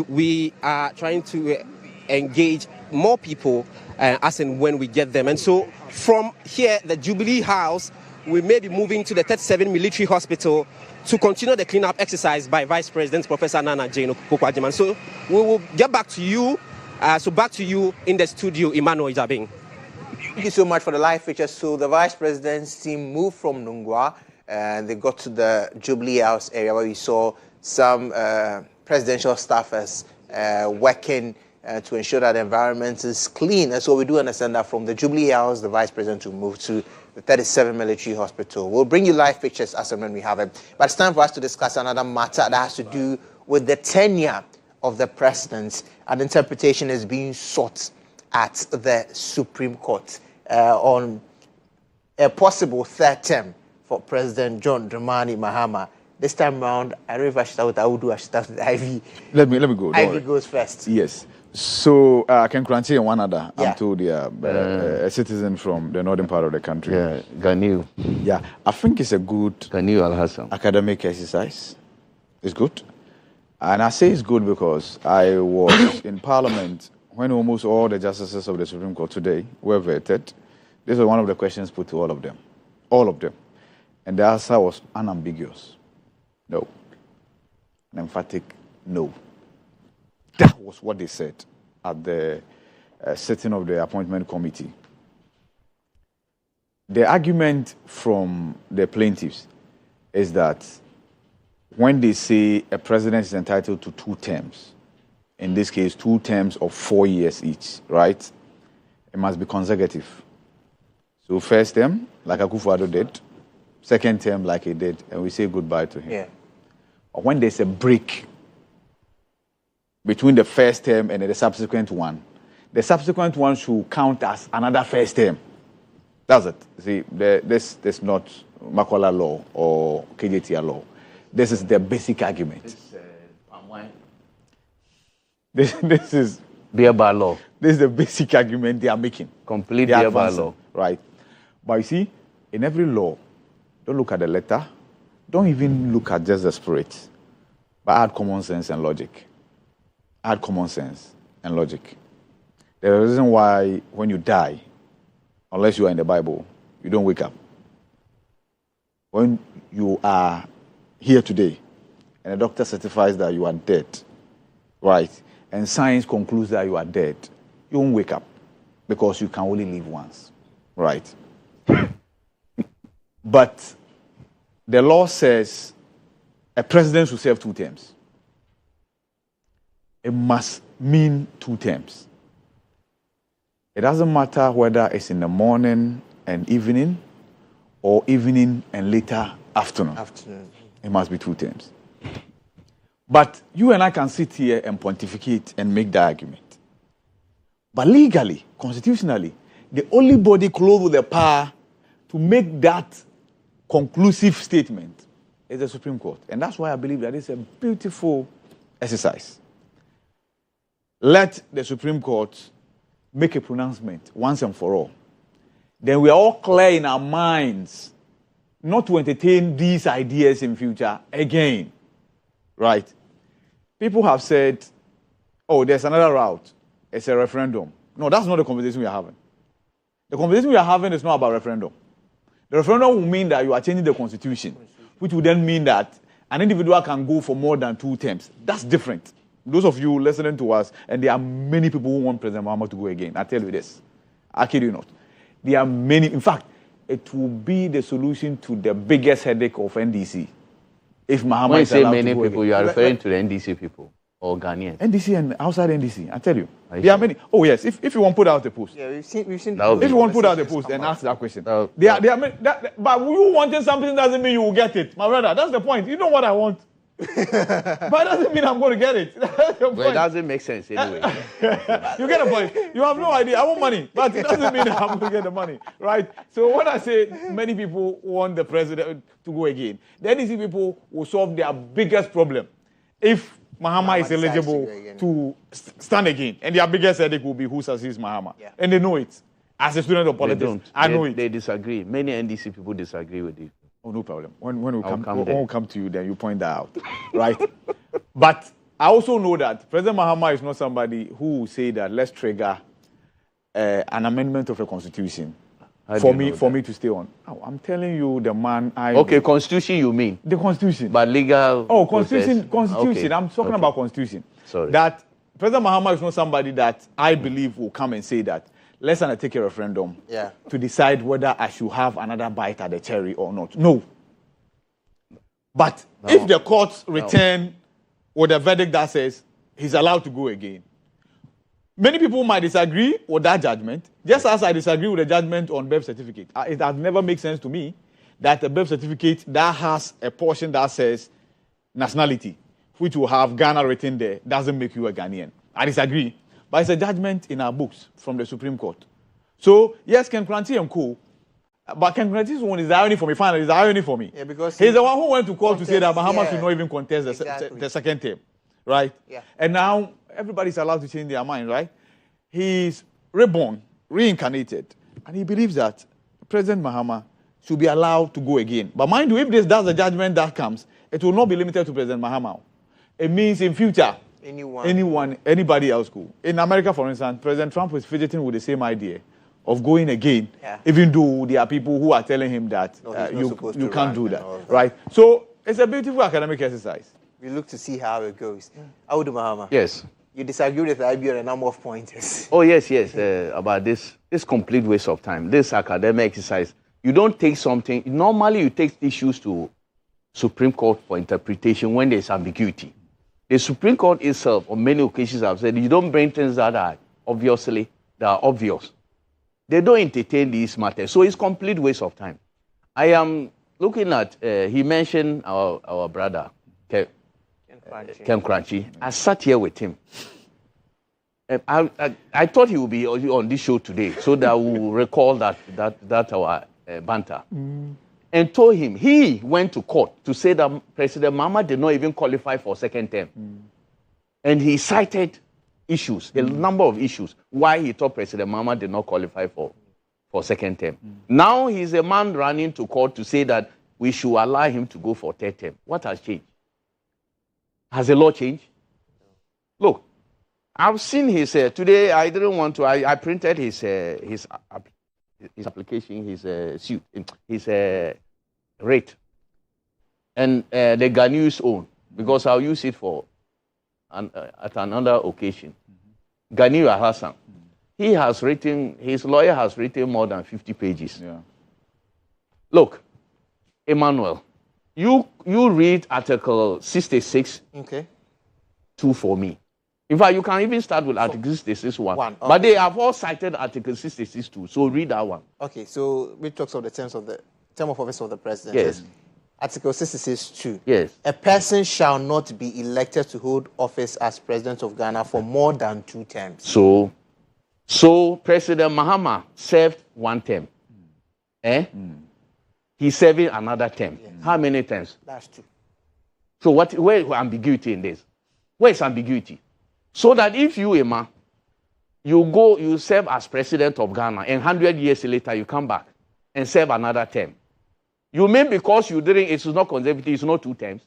Speaker 3: we are trying to engage more people as and when we get them. And so from here, the Jubilee House, we may be moving to the 37 Military Hospital to continue the cleanup exercise by Vice President Professor Nana Jane Agyabeng. So we will get back to you. Back to you in the studio, Emmanuel Agyabeng.
Speaker 2: Thank you so much for the live picture. So the Vice President's team moved from Nungua, and they got to the Jubilee House area where we saw some presidential staffers working to ensure that the environment is clean. And so we do understand that from the Jubilee House, the Vice President will move to the 37 Military Hospital. We'll bring you live pictures as and when we have it. But it's time for us to discuss another matter that has to do with the tenure of the president. An interpretation is being sought at the Supreme Court on a possible third term for President John Dramani Mahama. This time around, I don't know if I should start with Audu, I should start with Ivy.
Speaker 1: Let me go.
Speaker 2: Ivy goes first.
Speaker 1: Yes. So, Ken Kranti and one other, I'm told, a citizen from the northern part of the country.
Speaker 8: Yeah, Ganiu.
Speaker 1: Yeah, I think it's a good
Speaker 8: Ganiu Al-Hassan
Speaker 1: academic exercise. It's good. And I say it's good because I was in Parliament when almost all the justices of the Supreme Court today were vetted. This was one of the questions put to all of them. All of them. And the answer was unambiguous. No. An emphatic no. That was what they said at the sitting of the appointment committee. The argument from the plaintiffs is that when they say a president is entitled to 2 terms, in this case 2 terms of 4 years each, right? It must be consecutive. So first term, like Akufo-Addo did, second term, like he did, and we say goodbye to him.
Speaker 2: Yeah.
Speaker 1: But when there's a break between the first term and the subsequent one, the subsequent one should count as another first term. That's it. See, this is not Makola law or KJTR law. This is the basic argument. This is
Speaker 8: beer bar law.
Speaker 1: This is the basic argument they are making.
Speaker 8: Complete beer bar law.
Speaker 1: Right. But you see, in every law, don't look at the letter, don't even look at just the spirit, but add common sense and logic. Add common sense and logic. There's a reason why when you die, unless you are in the Bible, you don't wake up. When you are here today and the doctor certifies that you are dead, right, and science concludes that you are dead, you won't wake up because you can only live once, right? But the law says a president should serve 2 terms. It must mean 2 terms. It doesn't matter whether it's in the morning and evening or evening and later afternoon. It must be 2 terms. But you and I can sit here and pontificate and make that argument. But legally, constitutionally, the only body clothed with the power to make that conclusive statement is the Supreme Court. And that's why I believe that it's a beautiful exercise. Let the Supreme Court make a pronouncement once and for all. then we are all clear in our minds not to entertain these ideas in future again, right? People have said, oh, there's another route. It's a referendum. No, that's not the conversation we are having. The conversation we are having is not about referendum. The referendum will mean that you are changing the constitution, which would then mean that an individual can go for more than 2 terms. That's different. Those of you listening to us, and there are many people who want President Mahama to go again. I tell you this. I kid you not. There are many. In fact, it will be the solution to the biggest headache of NDC. If Mahama is allowed to go
Speaker 8: many people,
Speaker 1: again.
Speaker 8: you are referring to the NDC people or Ghanaians?
Speaker 1: NDC and outside NDC, I tell you. There are many. Oh, yes. If you want to put out a post.
Speaker 2: Yeah, we've seen.
Speaker 1: If you want to put out a post and ask that question. There are many, but you wanting something doesn't mean you will get it. My brother, that's the point. You know what I want. But it doesn't mean I'm going to get it.
Speaker 8: Well, it doesn't make sense anyway.
Speaker 1: You get a point. You have no idea. I want money, but it doesn't mean I'm going to get the money, right? So when I say many people want the president to go again, the NDC people will solve their biggest problem if Mahama is eligible to stand again. And their biggest headache will be who succeeds Mahama. Yeah. And they know it. As a student of politics, I know it.
Speaker 8: They disagree. Many NDC people disagree with you.
Speaker 1: Oh, no problem. When we come to you, then you point that out, right? But I also know that President Mahama is not somebody who will say that let's trigger an amendment of the constitution for me to stay on. Oh, I'm telling you, the man.
Speaker 8: Constitution you mean?
Speaker 1: The constitution.
Speaker 8: But legal.
Speaker 1: Oh, constitution. Okay. I'm talking about constitution.
Speaker 8: Sorry.
Speaker 1: That President Mahama is not somebody that I believe will come and say that let's undertake a referendum to decide whether I should have another bite at the cherry or not. No. But if the courts return with a verdict that says he's allowed to go again, many people might disagree with that judgment, just as I disagree with the judgment on birth certificate. It has never made sense to me that a birth certificate that has a portion that says nationality, which will have Ghana written there, doesn't make you a Ghanaian. I disagree. But it's a judgment in our books from the Supreme Court. So, yes, Ken Kranti and co. But Ken Kranti's one is the irony for me. Finally, it's the irony for me.
Speaker 2: Yeah, because
Speaker 1: he's the one who went to court to say that Mahama should not even contest the second term. Right?
Speaker 2: Yeah.
Speaker 1: And now everybody's allowed to change their mind, right? He's reborn, reincarnated. And he believes that President Mahama should be allowed to go again. But mind you, if that's the judgment that comes, it will not be limited to President Mahama. It means in future, anybody else go. In America, for instance, President Trump is fidgeting with the same idea of going again, even though there are people who are telling him that you can't do that, right? So it's a beautiful academic exercise.
Speaker 2: We look to see how it goes. Audu Mahama.
Speaker 8: Yes.
Speaker 2: You disagree with IB on a number of pointers.
Speaker 8: Oh, yes. About this complete waste of time, this academic exercise. You don't take something, normally you take issues to Supreme Court for interpretation when there's ambiguity. The Supreme Court itself, on many occasions, have said you don't bring things that are obvious. They don't entertain these matters. So it's complete waste of time. I am looking at, he mentioned our brother, Kem Kranchi. I sat here with him. I thought he would be on this show today so that we will recall that our banter. And told him he went to court to say that President Mahama did not even qualify for second term. And he cited issues, a number of issues, why he thought President Mahama did not qualify for second term. Now he's a man running to court to say that we should allow him to go for third term. What has changed? Has the law changed? Look, I've seen his, today I didn't want to, I printed his application, his suit, his rate, and the Ghanaians own, because I'll use it for at another occasion. Ghanaian Hassan, he has written, his lawyer has written more than 50 pages. Yeah. Look, Emmanuel, you read Article 66 2 for me. In fact, you can even start with Article 66 1. Okay. But they have all cited Article 66 2. So read that one.
Speaker 2: Okay, so we talks of the term of office of the president.
Speaker 8: Yes.
Speaker 2: Article 66 2.
Speaker 8: Yes.
Speaker 2: A person shall not be elected to hold office as president of Ghana for more than 2 terms.
Speaker 8: So President Mahama served 1 term. He's serving another term. Yes. How many terms?
Speaker 2: That's 2.
Speaker 8: So where is ambiguity in this? Where is ambiguity? So that if you, Emma, you serve as president of Ghana, and 100 years later, you come back and serve another term. You mean because you didn't, it's not consecutive, it's not 2 terms?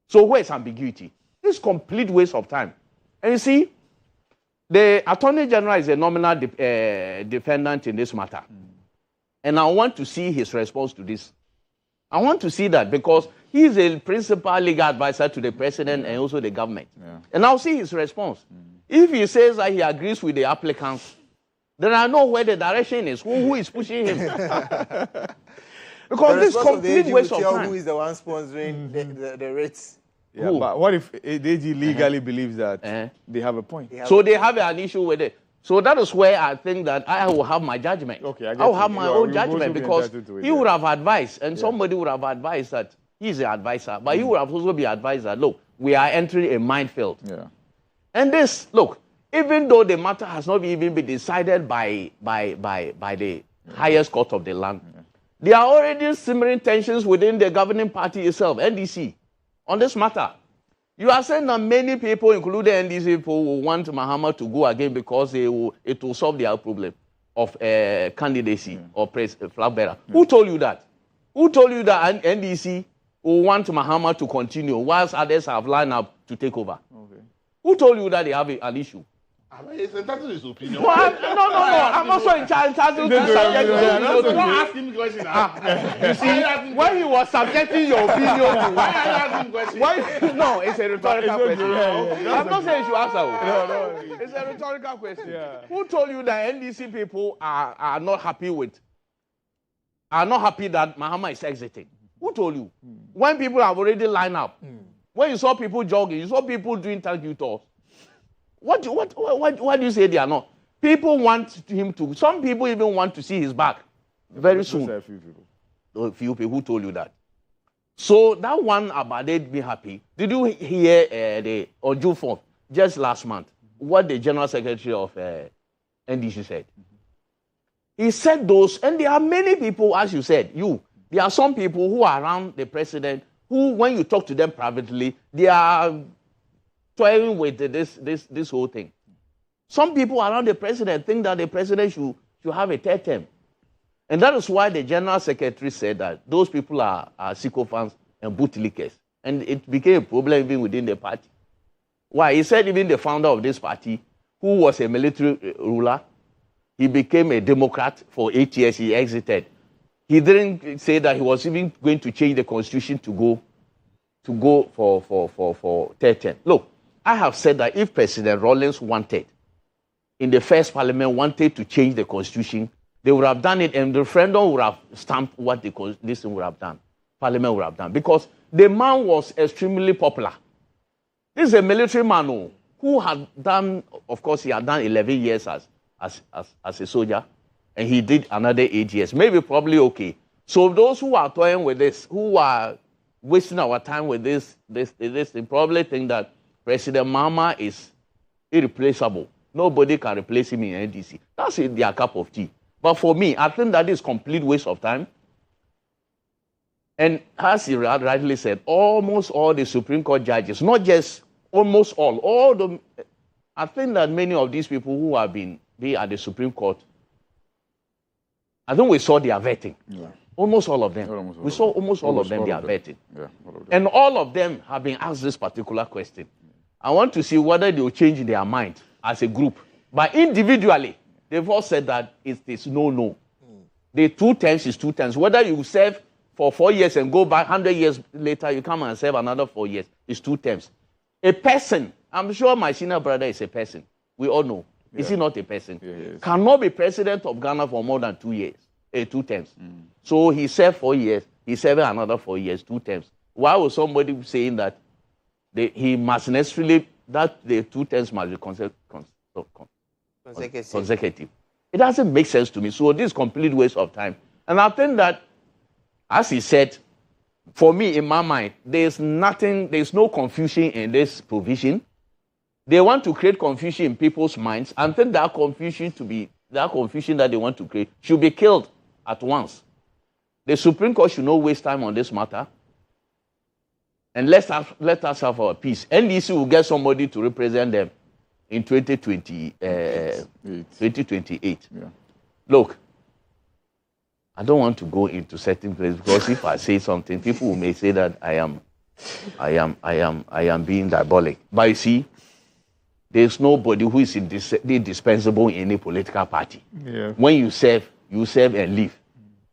Speaker 8: So where's ambiguity? It's complete waste of time. And you see, the Attorney General is a nominal defendant in this matter. And I want to see his response to this. I want to see that because he is a principal legal advisor to the president and also the government. Yeah. And I'll see his response. If he says that he agrees with the applicants, then I know where the direction is, who is pushing him. Because this complete waste of time.
Speaker 2: Who is the one sponsoring the rates?
Speaker 1: Yeah, but what if the AG legally believes that they have a point?
Speaker 8: So they have an issue with it. So that is where I think that I will have my judgment.
Speaker 1: Okay,
Speaker 8: I will have my own judgment because he would have advised, and somebody would have advised that he's the advisor, but he would have also be advised that, look, we are entering a minefield. Yeah. And this, look, even though the matter has not even been decided by the highest court of the land, there are already simmering tensions within the governing party itself, NDC, on this matter. You are saying that many people, including NDC people, will want Mahama to go again because it will solve their problem of candidacy or flag bearer. Who told you that? Who told you that NDC will want Mahama to continue whilst others have lined up to take over? Okay. Who told you that they have an issue?
Speaker 9: It's entitled to his opinion.
Speaker 8: No. I'm also entitled to subject his opinion.
Speaker 9: Don't ask him questions.
Speaker 8: You see, when he was subjecting your opinion to why are you asking questions? No, it's a rhetorical question. I'm not saying you should answer. No. It's a rhetorical question. Yeah. Who told you that NDC people are not happy that Mahama is exiting? Who told you? When people have already lined up, when you saw people jogging, you saw people doing thank you talks. What do you say they are not? People want him to. Some people even want to see his back very soon. A few people. A few people who told you that. So that one about it be happy. Did you hear on June 4th, just last month, what the General Secretary of NDC said? He said those, and there are many people, as you said, there are some people who are around the president who, when you talk to them privately, they are toying with this whole thing. Some people around the president think that the president should have a 3rd term. And that is why the General Secretary said that those people are sycophants and bootlickers. And it became a problem even within the party. Why? He said even the founder of this party, who was a military ruler, he became a Democrat for 8 years, he exited. He didn't say that he was even going to change the constitution to go for 3rd term. Look, I have said that if President Rawlings wanted, in the first parliament, wanted to change the constitution, they would have done it, and the referendum would have stamped what this would have done. Parliament would have done. Because the man was extremely popular. This is a military man who had done, of course, he had done 11 years as a soldier, and he did another 8 years. Maybe probably okay. So those who are toying with this, who are wasting our time with this, they probably think that President Mahama is irreplaceable. Nobody can replace him in NDC. That's their cup of tea. But for me, I think that is complete waste of time. And as he rightly said, almost all the Supreme Court judges, not just almost all I think that many of these people who have been at the Supreme Court, I think we saw their vetting. Yeah. Almost all of them. We saw almost all of them, they are vetting. Yeah, and all of them have been asked this particular question. I want to see whether they will change their mind as a group. But individually, they've all said that it's no. The 2 terms is 2 terms. Whether you serve for 4 years and go back 100 years later, you come and serve another 4 years, it's 2 terms. A person, I'm sure my senior brother is a person. We all know. Yeah. Is he not a person? Yeah, cannot be president of Ghana for more than 2 years, 2 terms. So he served 4 years, he served another 4 years, 2 terms. Why was somebody saying that he must necessarily, that the 2 terms must be consecutive? It doesn't make sense to me. So this is complete waste of time. And I think that, as he said, for me, in my mind, there's no confusion in this provision. They want to create confusion in people's minds, and think that confusion that they want to create should be killed at once. The Supreme Court should not waste time on this matter. And let us have our peace. NDC will get somebody to represent them. in 2028.
Speaker 1: Yeah.
Speaker 8: Look, I don't want to go into certain places because if I say something, people may say that I am being diabolic. But you see, there's nobody who is indispensable in any political party.
Speaker 1: Yeah.
Speaker 8: When you serve and leave,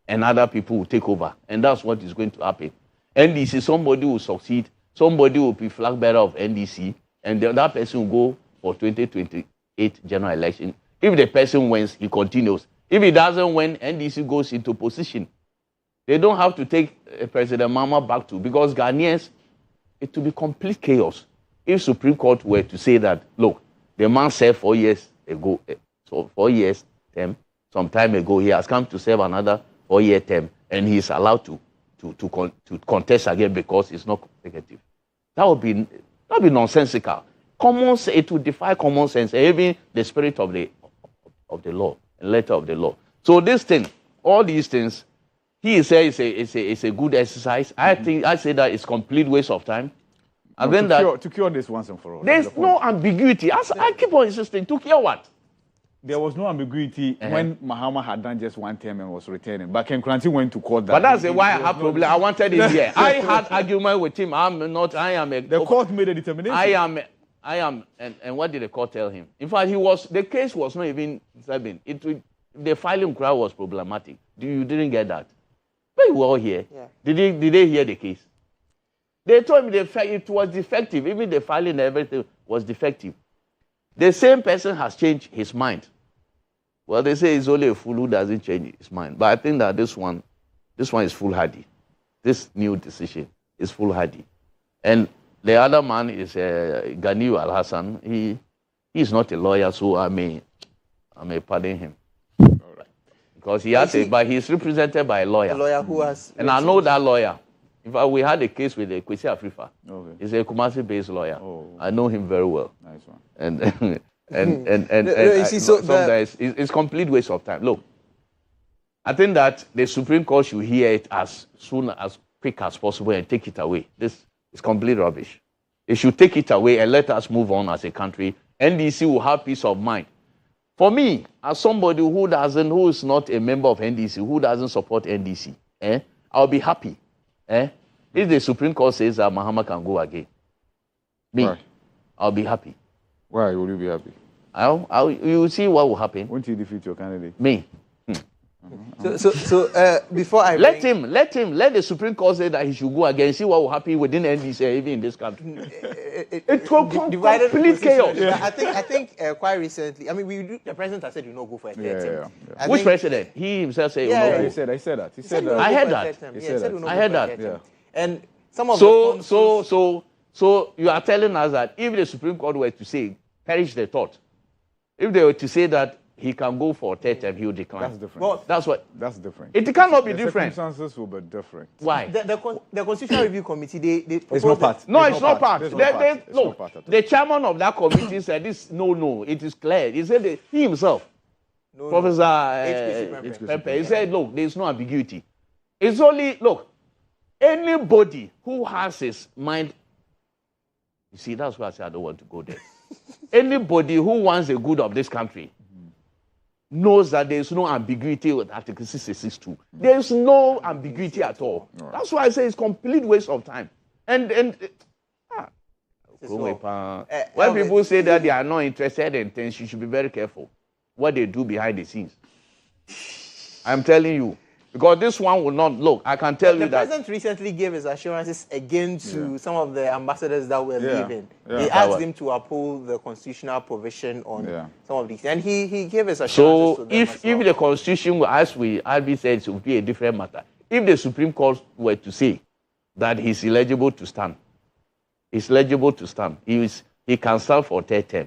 Speaker 8: and other people will take over, and that's what is going to happen. NDC, somebody will succeed, somebody will be flag bearer of NDC, and the other person will go for 2028 general election. If the person wins, he continues. If he doesn't win, NDC goes into position. They don't have to take President Mahama back to, because Ghanaians, it will be complete chaos. If Supreme Court were to say that, look, the man served 4 years ago, so 4 years term, some time ago, he has come to serve another 4-year term, and he is allowed to contest again because it's not consecutive. That would be nonsensical. It would defy common sense, even the spirit of the law, the letter of the law. So this thing, all these things, he says it's a good exercise. I say that it's complete waste of time. And then
Speaker 1: to cure this once and for all.
Speaker 8: There's no ambiguity. I keep on insisting. To cure what?
Speaker 1: There was no ambiguity when Mahama had done just one term and was returning. But Ken Kranti went to court that.
Speaker 8: But that's why I have problem. I wanted it here. I had argument with him.
Speaker 1: The court made a determination.
Speaker 8: I am, and what did the court tell him? In fact, the case was not even serving. The filing crowd was problematic. You didn't get that. But you were all here. Yeah. Did they hear the case? They told me it was defective. Even the filing and everything was defective. The same person has changed his mind. Well, they say it's only a fool who doesn't change his mind. But I think that this one is foolhardy. This new decision is foolhardy. And the other man is Ganiyu Al-Hassan. He is not a lawyer, so I may pardon him.
Speaker 1: All right.
Speaker 8: Because he has but he's represented by a lawyer.
Speaker 2: A lawyer who has...
Speaker 8: And I know that lawyer. In fact, we had a case with Kwesi Afrifa.
Speaker 1: Okay.
Speaker 8: He's a Kumasi-based lawyer.
Speaker 1: Oh.
Speaker 8: I know him very well.
Speaker 1: Nice one.
Speaker 8: It's complete waste of time. Look, I think that the Supreme Court should hear it as quick as possible and take it away. This is complete rubbish. They should take it away and let us move on as a country. NDC will have peace of mind. For me, as somebody who is not a member of NDC, who doesn't support NDC, I'll be happy. If the Supreme Court says that Mahama can go again, I'll be happy.
Speaker 1: Why will you be happy?
Speaker 8: You will see what will happen.
Speaker 1: Won't you defeat your candidate?
Speaker 8: Me.
Speaker 2: So before I
Speaker 8: let the Supreme Court say that he should go again. See what will happen within NDC, even in this country. It will complete chaos.
Speaker 2: Yeah. I think quite recently. I mean, the president has said you not go for a third term.
Speaker 8: Yeah. Which president? He himself said.
Speaker 1: Yeah, he said that. He said that.
Speaker 8: I heard that.
Speaker 2: I heard that.
Speaker 1: Yeah.
Speaker 2: And some of
Speaker 8: so you are telling us that if the Supreme Court were to say, perish the thought, if they were to say that he can go for a third term, he will decline.
Speaker 1: That's different.
Speaker 8: Well,
Speaker 1: that's different.
Speaker 8: It cannot be different.
Speaker 1: Circumstances will be different.
Speaker 8: Why?
Speaker 2: The Constitutional Review Committee,
Speaker 1: it's not part.
Speaker 8: No, it's not part. The chairman of that committee said this. No, it is clear. He said he himself, Professor Pepe, he said, look, there is no ambiguity. It's only, look, anybody who has his mind, you see, that's why I say I don't want to go there. Anybody who wants the good of this country knows that there is no ambiguity with Article 662. There is no ambiguity at all. Right. That's why I say it's complete waste of time. When people say that they are not interested in things, you should be very careful what they do behind the scenes. I'm telling you. Because this one will not look. I can tell you that.
Speaker 2: The president recently gave his assurances again to some of the ambassadors that were leaving. He asked them to uphold the constitutional provision on some of these. And he gave his assurances to them.
Speaker 8: If the constitution, as Albi said, it would be a different matter. If the Supreme Court were to say that he's eligible to stand, he can stand for a third term.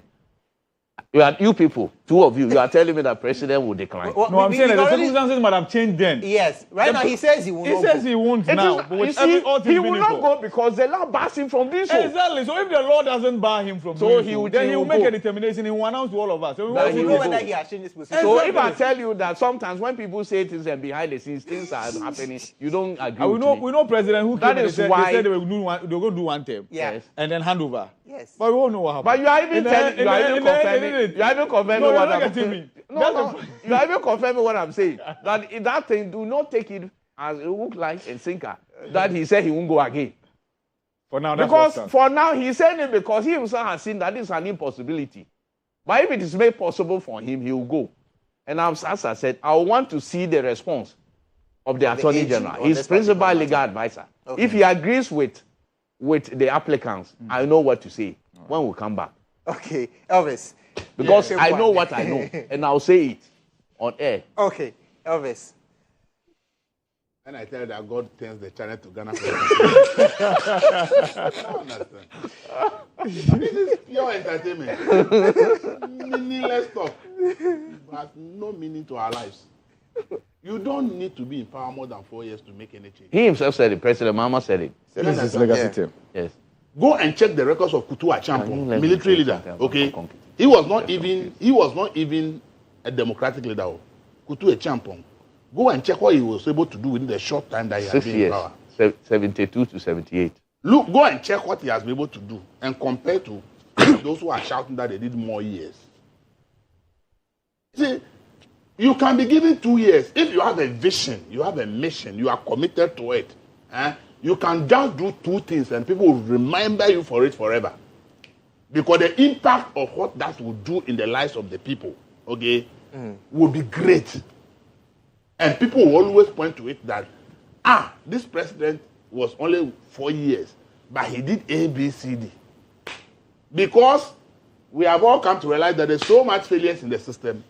Speaker 8: You people, Two of you are telling me that president will decline.
Speaker 1: No, I'm saying that the circumstances might have changed then.
Speaker 2: Yes, right now he says he will not go.
Speaker 1: He says he won't now.
Speaker 8: But he will not go because the law bars him from this.
Speaker 1: Exactly. So if the law doesn't bar him from doing so, then he will make a determination. He will announce to all of us. So
Speaker 2: we know whether he has changed his position.
Speaker 8: So if I tell you that sometimes when people say things and behind the scenes things are happening, you don't agree with me.
Speaker 1: We know president who
Speaker 8: that is why
Speaker 1: they said they were going to do one term.
Speaker 2: Yes.
Speaker 1: And then hand over.
Speaker 2: Yes.
Speaker 1: But we won't know what happened.
Speaker 8: But you are even telling, you are even confirming what I'm saying. No, you are even confirming what I'm saying. That that thing, do not take it as a hook, line, and sinker. That he said he won't go again.
Speaker 1: For now, that's
Speaker 8: because for now he's saying it because he himself has seen that this is an impossibility. But if it is made possible for him, he will go. And as I said, I want to see the response of the Attorney General, his principal legal advisor. Okay. If he agrees with the applicants, I know what to say when we come back.
Speaker 2: Okay, Elvis.
Speaker 8: Because I know what I know, and I'll say it on air.
Speaker 2: Okay, Elvis.
Speaker 9: And I tell you that God turns the channel to Ghana. I don't understand. This is pure entertainment. Meaningless stuff. But no meaning to our lives. You don't need to be in power more than 4 years to make any change.
Speaker 8: He himself said it. President Mahama said it.
Speaker 1: This is legacy term.
Speaker 8: Yes.
Speaker 9: Go and check the records of Kutu Agyabeng, military leader. Okay, he was not even a democratic leader. Kutu Agyabeng. Go and check what he was able to do within the short time that he had been in power.
Speaker 8: 72 to 78.
Speaker 9: Look, go and check what he has been able to do and compare to those who are shouting that they did more years. See, you can be given 2 years if you have a vision, you have a mission, you are committed to it. You can just do 2 things and people will remember you for it forever. Because the impact of what that will do in the lives of the people, okay, will be great. And people will always point to it that, this president was only 4 years, but he did A, B, C, D. Because we have all come to realize that there's so much failures in the system.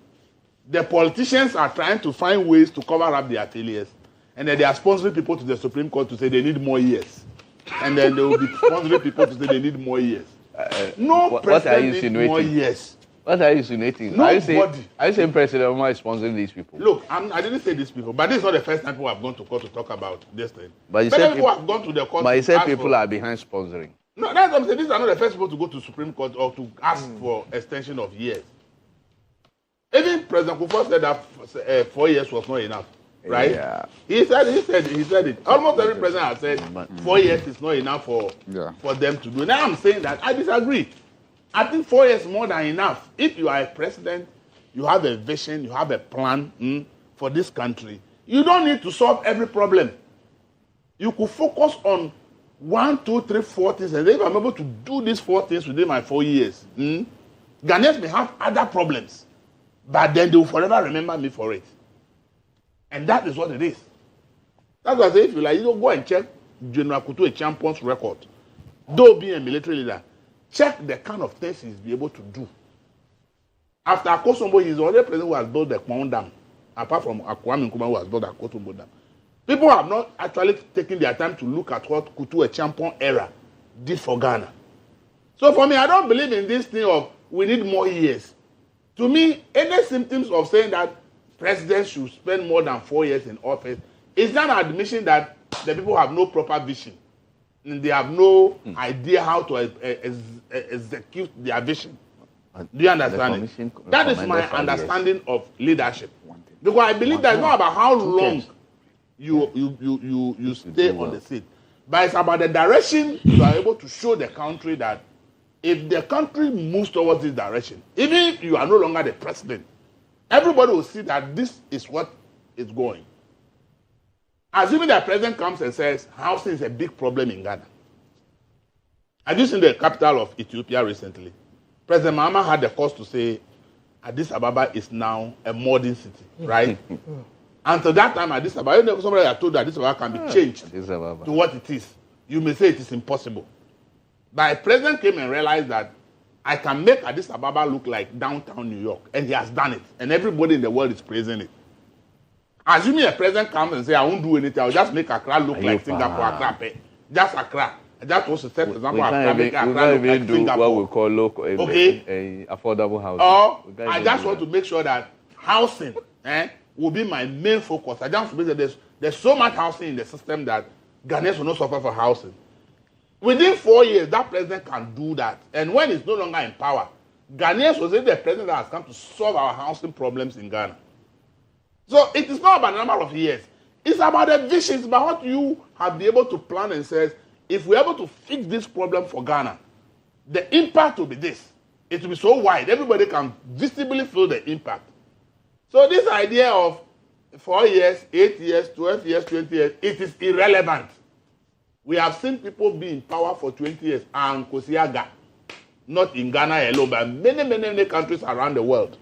Speaker 9: The politicians are trying to find ways to cover up their failures. And then they are sponsoring people to the Supreme Court to say they need more years. And then they will be sponsoring people to say they need more years. No president needs more years.
Speaker 8: What are you insinuating?
Speaker 9: Nobody.
Speaker 8: Are you saying President Obama is sponsoring these people?
Speaker 9: Look, I didn't say these people, but this is not the first time people have gone to court to talk about this thing.
Speaker 8: But you said
Speaker 9: people have gone to the court.
Speaker 8: But you said people are behind sponsoring.
Speaker 9: No, that's what I'm saying. These are not the first people to go to Supreme Court or to ask for extension of years. Even President Kufuor said that 4 years was not enough, right? Yeah. He said it. Almost every president has said 4 years is not enough for them to do. Now I'm saying that I disagree. I think 4 years is more than enough. If you are a president, you have a vision, you have a plan for this country. You don't need to solve every problem. You could focus on 1, 2, 3, 4 things, and if I'm able to do these 4 things within my 4 years, Ghanaians may have other problems, but then they will forever remember me for it. And that is what it is. That's why I say, if you like, go and check General Kutu Agyabeng's record. Though being a military leader, check the kind of things he's been able to do. After Akosombo, he's the only president who has built the GHOne Dam, apart from Kwame Nkrumah who has built the Akosombo Dam. People have not actually taken their time to look at what Kutu Agyabeng era did for Ghana. So for me, I don't believe in this thing of we need more years. To me, any symptoms of saying that presidents should spend more than 4 years in office is not an admission that the people have no proper vision. And they have no idea how to execute their vision. Do you understand it? That is my understanding of leadership. Because I believe that it's not about how long you stay on the seat, but it's about the direction you are able to show the country that if the country moves towards this direction, even if you are no longer the president, everybody will see that this is what is going. Assuming the president comes and says, housing is a big problem in Ghana. Have you seen the capital of Ethiopia recently? President Mahama had the cause to say, Addis Ababa is now a modern city, right? Until that time, Addis Ababa, somebody had told that Addis Ababa can be changed to what it is. You may say it is impossible. But the president came and realized that I can make Addis Ababa look like downtown New York. And he has done it. And everybody in the world is praising it. Assuming a president comes and says, I won't do anything, I'll just make Accra look like Singapore, Accra. Just Accra. I just want to set example.
Speaker 8: We can't even do what we call local, affordable housing.
Speaker 9: Or I just want to make sure that housing will be my main focus. I just want to make sure there's so much housing in the system that Ghanaians will not suffer for housing. Within 4 years, that president can do that. And when he's no longer in power, Ghanaians will say the president that has come to solve our housing problems in Ghana. So it is not about the number of years. It's about the vision. It's about what you have been able to plan and says, if we're able to fix this problem for Ghana, the impact will be this. It will be so wide. Everybody can visibly feel the impact. So this idea of 4 years, 8 years, 12 years, 20 years, it is irrelevant. We have seen people be in power for 20 years and Kosiaga, not in Ghana alone, but many countries around the world.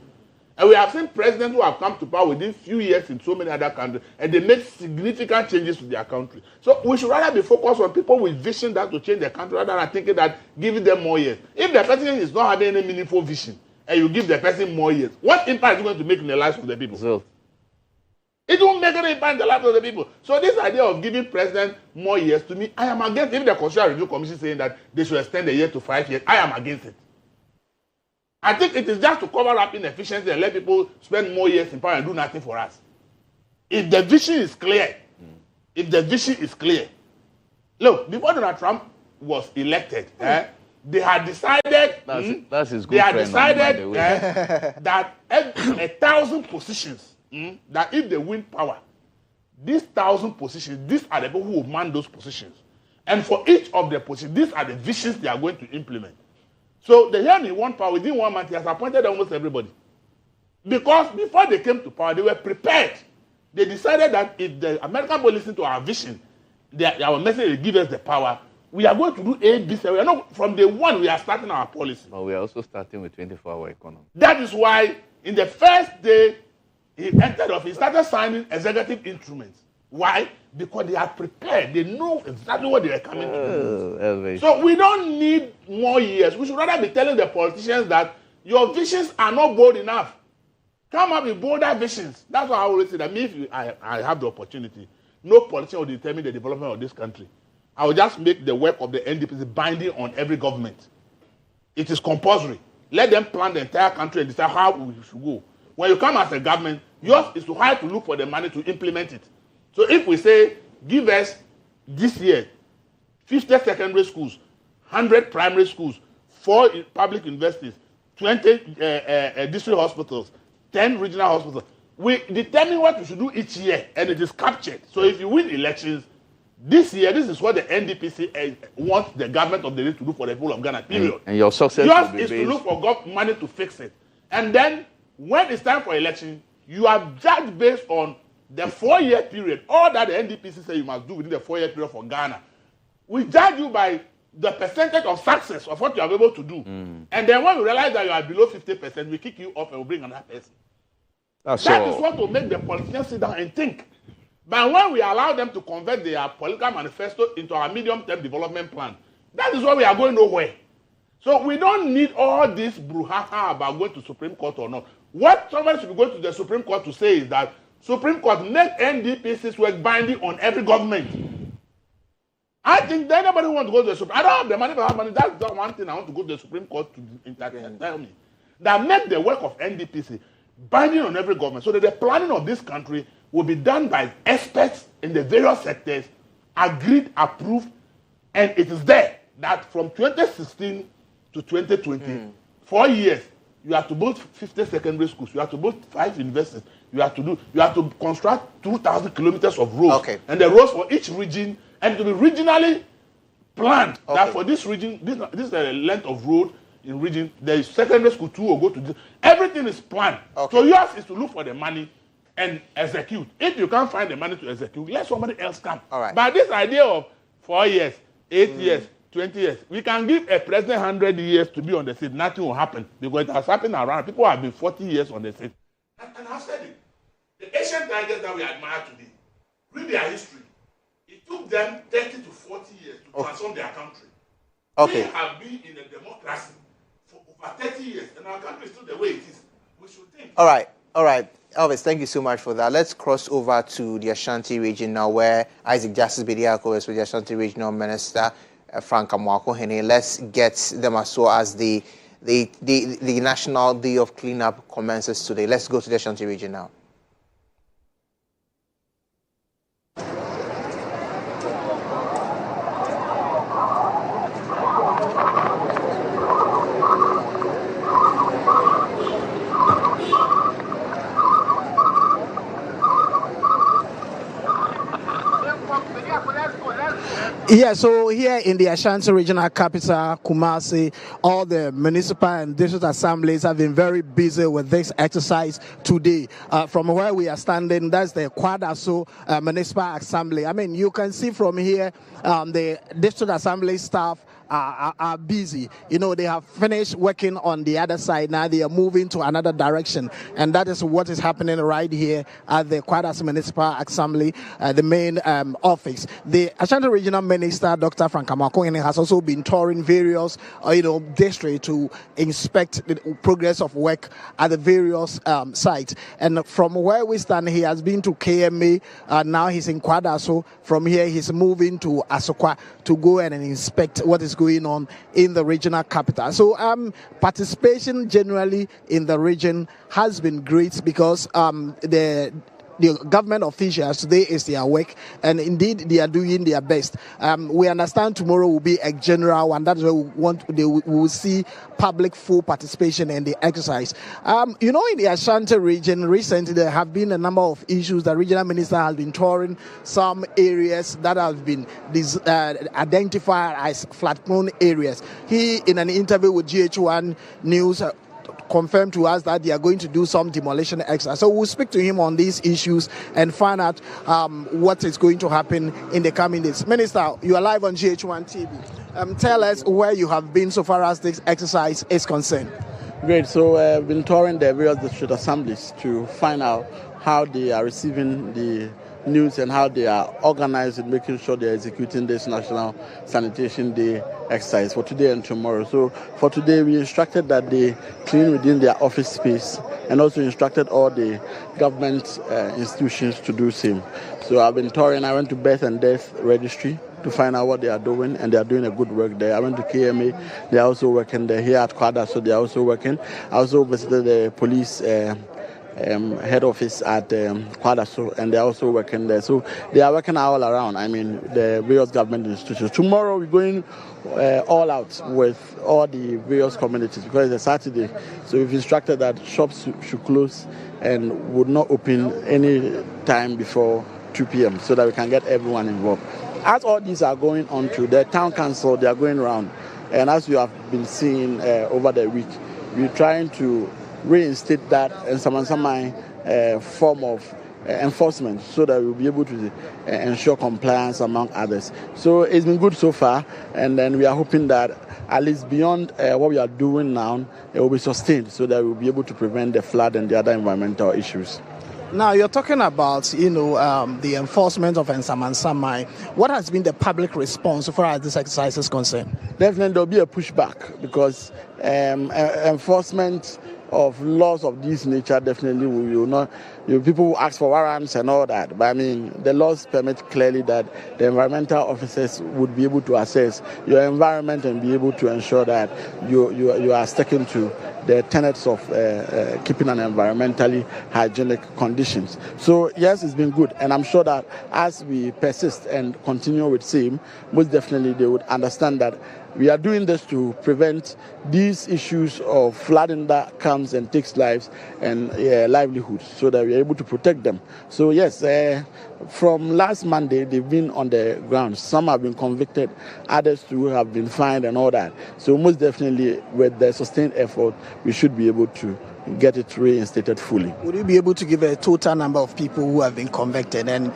Speaker 9: And we have seen presidents who have come to power within few years in so many other countries, and they make significant changes to their country. So we should rather be focused on people with vision that will change their country rather than thinking that giving them more years. If the person is not having any meaningful vision, and you give the person more years, what impact is it going to make in the lives of the people?
Speaker 8: So,
Speaker 9: it won't make any impact in the lives of the people. So this idea of giving president more years, to me, I am against. Even the Constitutional Review Commission saying that they should extend the year to 5 years, I am against it. I think it is just to cover up inefficiency and let people spend more years in power and do nothing for us. If the vision is clear, look, before Donald Trump was elected, they had decided
Speaker 8: that's his good friend,
Speaker 9: that 1,000 positions, that if they win power, these 1,000 positions, these are the people who will man those positions. And for each of the positions, these are the visions they are going to implement. So the year he won power, within 1 month, he has appointed almost everybody. Because before they came to power, they were prepared. They decided that if the American will listen to our vision, our message will give us the power, we are going to do A, B, C. We are not, from day one, we are starting our policy.
Speaker 8: But we are also starting with 24-hour economy.
Speaker 9: That is why, in the first day he entered office, he started signing executive instruments. Why? Because they are prepared. They know exactly what they are coming to do. So we don't need more years. We should rather be telling the politicians that your visions are not bold enough. Come up with bolder visions. That's why I always say that if I have the opportunity, no politician will determine the development of this country. I will just make the work of the NDPC binding on every government. It is compulsory. Let them plan the entire country and decide how we should go. When you come as a government, yours is to hire to look for the money to implement it. So if we say, give us this year 50 secondary schools, 100 primary schools, 4 public universities, 20 district hospitals, 10 regional hospitals, we determine what we should do each year, and it is captured. So if you win elections, this year, this is what the NDPC wants the government of the day to do for the people of Ghana, period.
Speaker 8: And your success
Speaker 9: yours is to look for money to fix it. And then, when it's time for election, you are judged based on the 4-year period, all that the NDPC say you must do within the 4-year period for Ghana. We judge you by the percentage of success of what you are able to do. And then when we realize that you are below 50%, we kick you off and we bring another person. That is what will make the politicians sit down and think. But when we allow them to convert their political manifesto into our medium-term development plan, that is why we are going nowhere. So we don't need all this brouhaha about going to Supreme Court or not. What somebody should be going to the Supreme Court to say is that Supreme Court make NDPC's work binding on every government. I think that anybody who wants to go to the Supreme Court, I don't have the money, but I have money. That's the one thing I want to go to the Supreme Court to tell me. That make the work of NDPC binding on every government so that the planning of this country will be done by experts in the various sectors, agreed, approved, and it is there that from 2016 to 2020, 4 years, you have to build 50 secondary schools, you have to build 5 universities, you have to construct 2,000 kilometers of roads.
Speaker 2: Okay.
Speaker 9: And the roads for each region, and to be regionally planned. Okay. That for this region, this length of road in region, the secondary school 2 will go to this. Everything is planned. Okay. So yours is to look for the money and execute. If you can't find the money to execute, let somebody else come.
Speaker 2: All right.
Speaker 9: But this idea of 4 years, 8 years, 20 years, we can give a president 100 years to be on the seat. Nothing will happen because it has happened around. People have been 40 years on the seat. And I've said it. The Asian tigers that we admire today, read their history. It took them 30 to 40 years to transform their country.
Speaker 2: Okay.
Speaker 9: We have been in a democracy for over 30 years, and our country is still the way it is. We should think.
Speaker 2: All right. Elvis, thank you so much for that. Let's cross over to the Ashanti region now, where Isaac Justice Bediako is with the Ashanti Regional Minister. Frank Amoako-Hene. Let's get them as well as the National Day of Cleanup commences today. Let's go to the Ashanti region now.
Speaker 12: Yeah, so here in the Ashanti regional capital, Kumasi, all the municipal and district assemblies have been very busy with this exercise today. From where we are standing, that's the Kwadaso Municipal Assembly. I mean, you can see from here the district assembly staff are busy. You know, they have finished working on the other side. Now they are moving to another direction. And that is what is happening right here at the Kwadaso Municipal Assembly, the main office. The Ashanti Regional Minister, Dr. Frank Amoako-Hene, has also been touring various, districts to inspect the progress of work at the various sites. And from where we stand, he has been to KMA. Now he's in Kwadaso. From here, he's moving to Asokwa to go and inspect what is going on in the regional capital. So participation generally in the region has been great because the government officials today is their work, and indeed they are doing their best. We understand tomorrow will be a general one. That's where we will see public full participation in the exercise. In the Ashanti region recently there have been a number of issues. The regional minister has been touring some areas that have been identified as flood-prone areas. He, in an interview with GHOne News, confirmed to us that they are going to do some demolition exercise. So we'll speak to him on these issues and find out what is going to happen in the coming days. Minister, you are live on GHOne TV. Tell us where you have been so far as this exercise is concerned.
Speaker 13: Great. So I've been touring the various district assemblies to find out how they are receiving the news and how they are organized in making sure they're executing this National Sanitation Day exercise for today and tomorrow. So for today, we instructed that they clean within their office space and also instructed all the government institutions to do same. So I've been touring. I went to Birth and Death Registry to find out what they are doing, and they are doing a good work there. I went to KMA. They are also working there. Here at Kwada, so they are also working. I also visited the police head office at Kwadaso, and they're also working there. So they are working all around, the various government institutions. Tomorrow we're going all out with all the various communities because it's a Saturday. So we've instructed that shops should close and would not open any time before 2 p.m. so that we can get everyone involved. As all these are going on to the town council, they are going around. And as you have been seeing over the week, we're trying to reinstate that and some form of enforcement so that we'll be able to ensure compliance among others. So it's been good so far, and then we are hoping that at least beyond what we are doing now, it will be sustained so that we'll be able to prevent the flood and the other environmental issues.
Speaker 12: Now, you're talking about, the enforcement of Nsamansamai. What has been the public response so far as this exercise is concerned?
Speaker 13: Definitely there'll be a pushback because enforcement of laws of this nature definitely will not. People will ask for warrants and all that. But the laws permit clearly that the environmental officers would be able to assess your environment and be able to ensure that you are sticking to the tenets of keeping an environmentally hygienic conditions. So yes, it's been good, and I'm sure that as we persist and continue with same, most definitely they would understand that we are doing this to prevent these issues of flooding that comes and takes lives and livelihoods, so that we are able to protect them. So yes, from last Monday they've been on the ground. Some have been convicted, others too have been fined and all that. So most definitely, with the sustained effort, we should be able to get it reinstated fully.
Speaker 12: Would you be able to give a total number of people who have been convicted and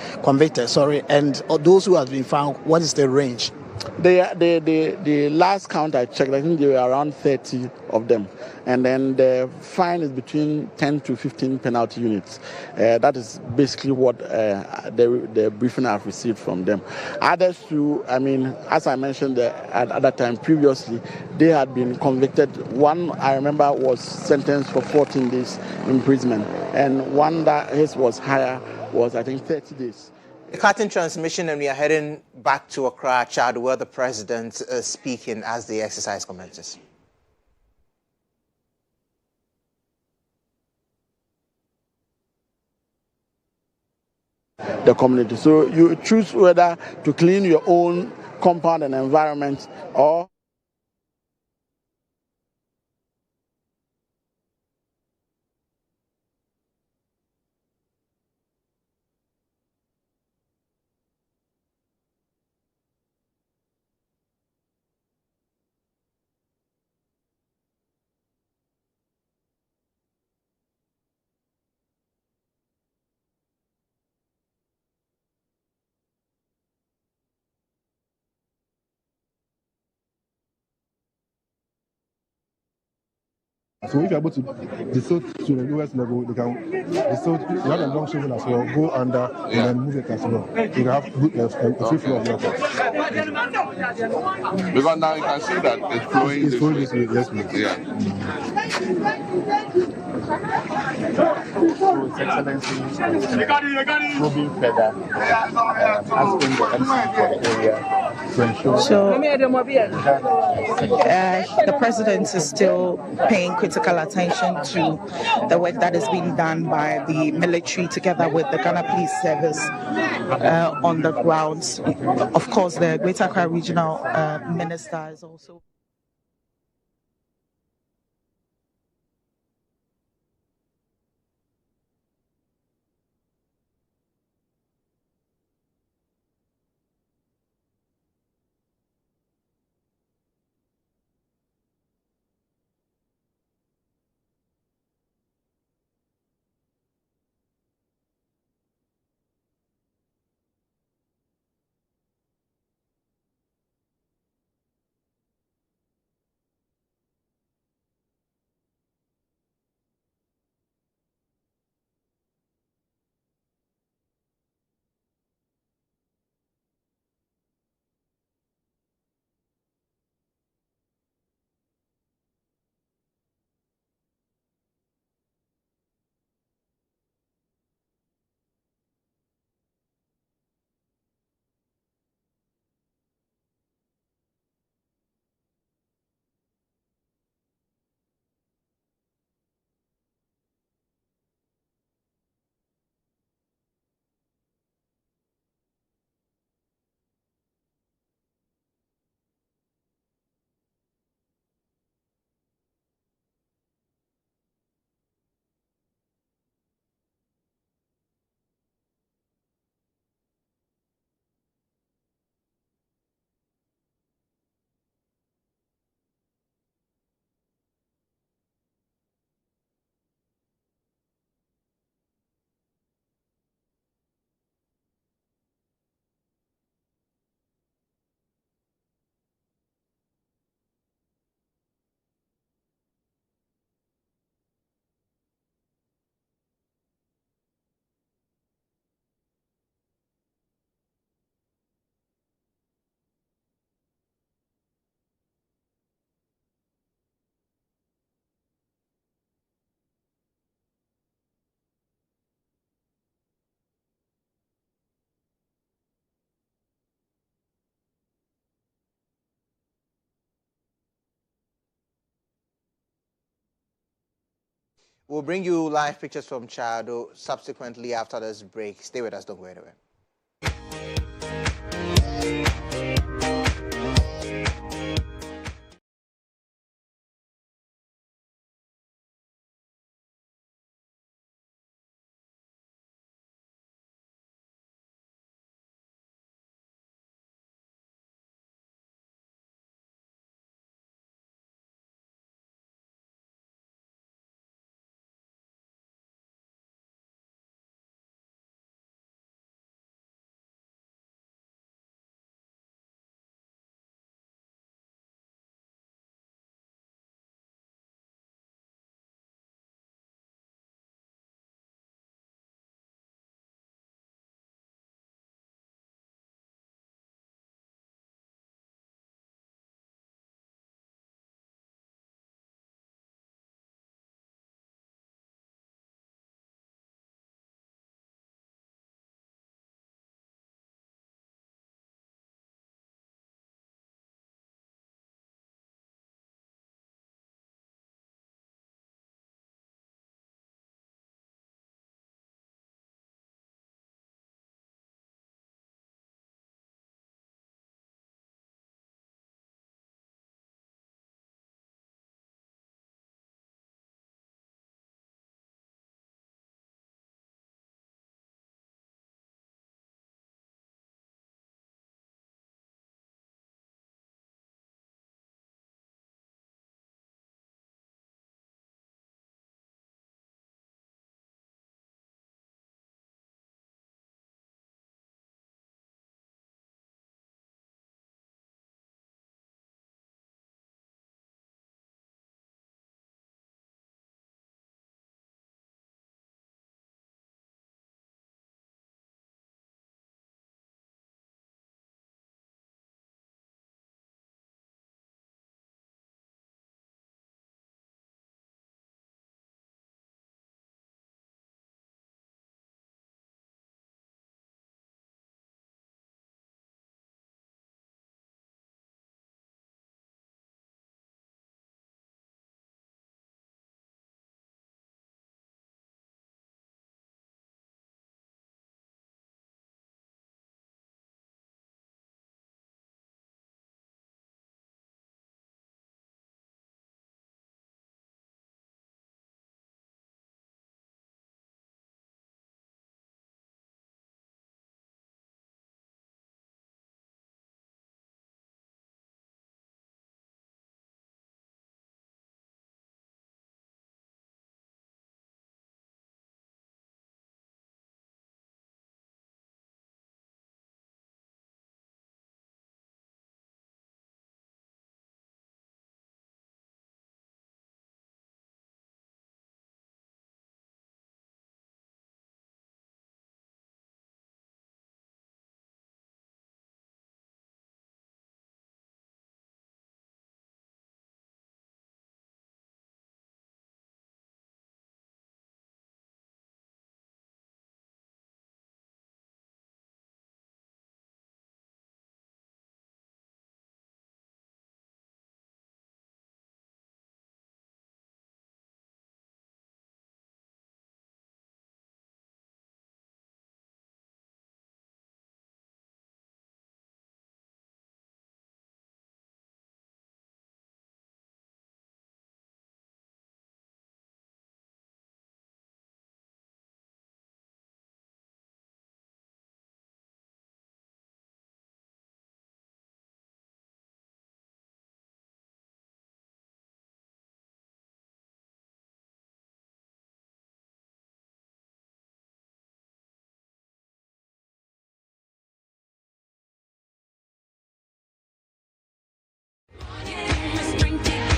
Speaker 12: those who have been found? What is the range?
Speaker 13: The last count I checked, I think there were around 30 of them. And then the fine is between 10 to 15 penalty units. That is basically what the briefing I've received from them. Others too, as I mentioned at that time previously, they had been convicted. One, I remember, was sentenced for 14 days imprisonment. And one that his was higher was, I think, 30 days.
Speaker 2: Cutting transmission, and we are heading back to Accra, Chad, where the president is speaking as the exercise commences.
Speaker 13: The community. So you choose whether to clean your own compound and environment or
Speaker 14: so if you're able to desalt to the lowest level, they can desalt. You have a long shovel as well, go under and then move it as well. You can have good a free flow of water.
Speaker 9: Because now you can see that it's flowing
Speaker 14: It's flowing this way, yes, please.
Speaker 9: Yeah.
Speaker 6: So His Excellency moving further, asking the MC for the area to ensure
Speaker 15: the president is still paying critical attention to the work that is being done by the military together with the Ghana Police Service on the grounds. Of course, the Greater Accra Regional Minister is also.
Speaker 2: We'll bring you live pictures from Chado subsequently after this break. Stay with us, don't go anywhere.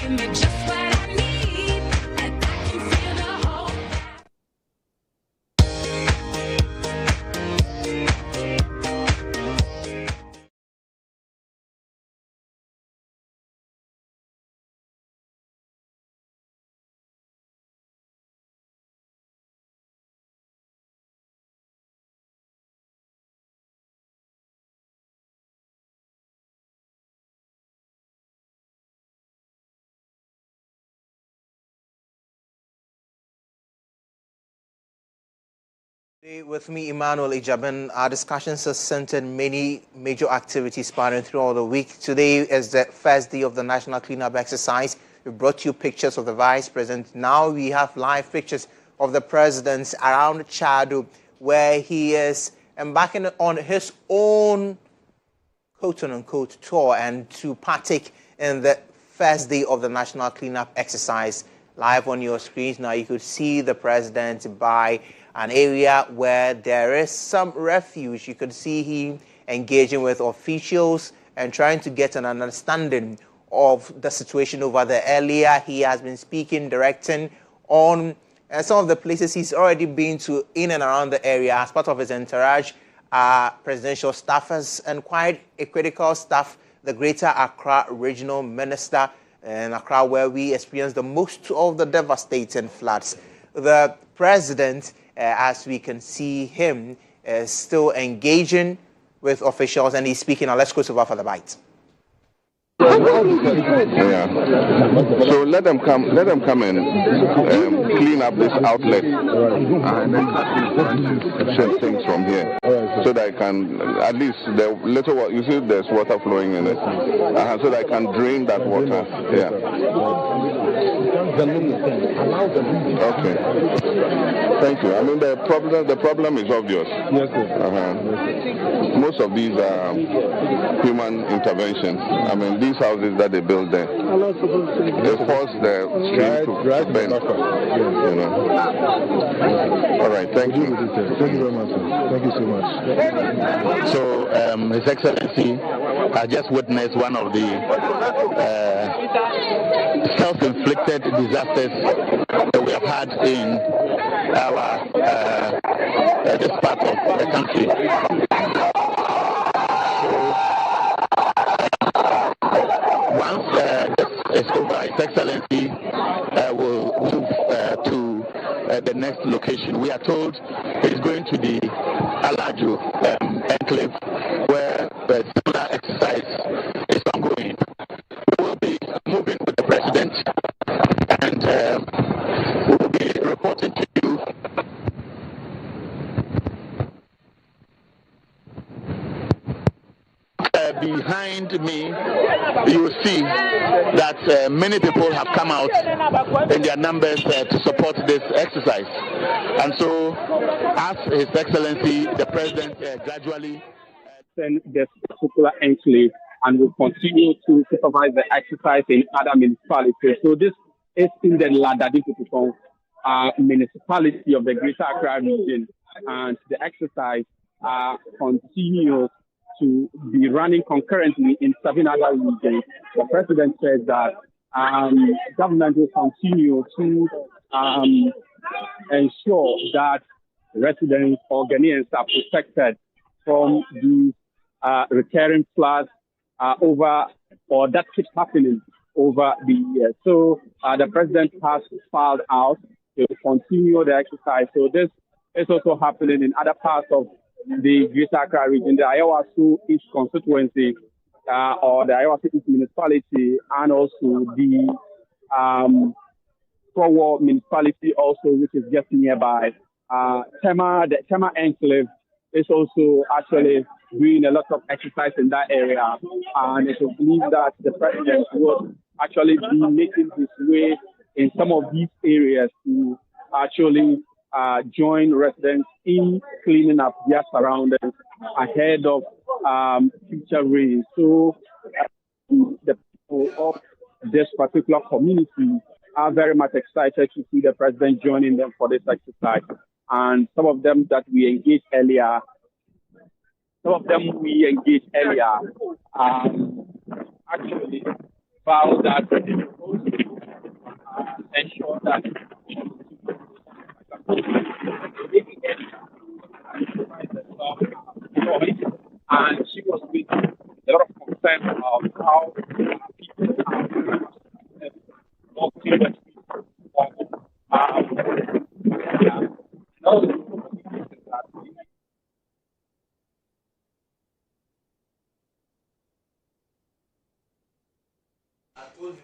Speaker 16: give me just what I need, and I can feel the whole.
Speaker 2: Today with me, Emmanuel Agyabeng. Our discussions have centered many major activities spanning throughout the week. Today is the first day of the National Cleanup Exercise. We brought you pictures of the Vice President. Now we have live pictures of the President around Chado, where he is embarking on his own quote-unquote tour and to partake in the first day of the National Cleanup Exercise. Live on your screens now, you could see the President by an area where there is some refuge. You could see him engaging with officials and trying to get an understanding of the situation over there. Earlier, he has been speaking, directing on some of the places he's already been to in and around the area as part of his entourage, presidential staffers, and quite a critical staff, the Greater Accra Regional Minister in Accra, where we experienced the most of the devastating floods. The President, as we can see him, is still engaging with officials, and he's speaking. Now let's go over for the bite.
Speaker 17: Yeah. So let them come and clean up this outlet and then share things from here, so that I can at least the little water. You see, there's water flowing in it, so that I can drain that water. Yeah. Okay. Thank you. I mean, the problem is obvious. Yes, sir. Most of these are human interventions. I mean, these houses that they build there, they force the stream to bend. You know. All right. Thank you.
Speaker 14: Thank you very much, sir. Thank you so much.
Speaker 18: So, His Excellency has just witnessed one of the self-inflicted disasters that we have had in our this part of the country. Once this is over, His Excellency will move to the next location. We are told it is going to the Alaju enclave, where the similar exercise is ongoing. We will be moving with the President, and we will be reporting to you. Behind me, you will see that many people have come out in their numbers to support this exercise. And so, as His Excellency, the President gradually
Speaker 19: send this particular enclave and will continue to supervise the exercise in other municipalities. So this is in the Ladadi municipality of the Greater Accra region, and the exercise continues to be running concurrently in 7 other regions. The President says that government will continue to ensure that residents or Ghanaians are protected from these recurring floods that keep happening over the years. So the President has filed out to continue the exercise. So this is also happening in other parts of the Greater Accra region, the Ayawaso East constituency, or the Ayawaso East municipality, and also the Forward municipality also, which is just nearby. The Tema enclave is also actually doing a lot of exercise in that area, and it is believed that the President will actually be making his way in some of these areas to actually join residents in cleaning up their surroundings ahead of future rains. So the people of this particular community are very much excited to see the President joining them for this exercise. And some of them we engaged earlier actually found that that and she was with a lot of concern about how people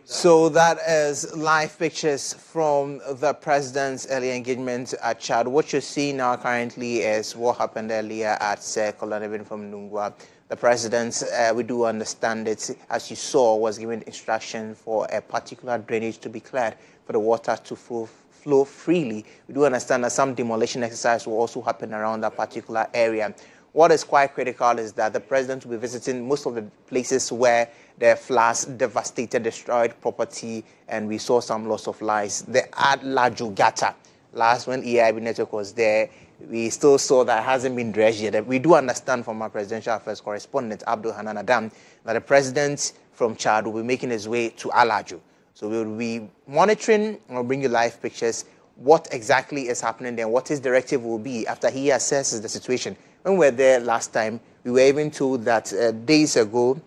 Speaker 2: So that is live pictures from the president's early engagement at Chad. What you're seeing now currently is what happened earlier at Agyabeng from Nungua. The president, we do understand it, as you saw, was given instruction for a particular drainage to be cleared for the water to flow freely. We do understand that some demolition exercise will also happen around that particular area. What is quite critical is that the president will be visiting most of the places where the floods devastated, destroyed property, and we saw some loss of lives. The Agyabeng, last when EIB network was there, we still saw that it hasn't been dredged yet. We do understand from our presidential affairs correspondent, Abdul Hanan Adam, that the president from Chad will be making his way to Agyabeng. So we will be monitoring and we'll bring you live pictures, what exactly is happening there, what his directive will be after he assesses the situation. When we were there last time, we were even told that days ago,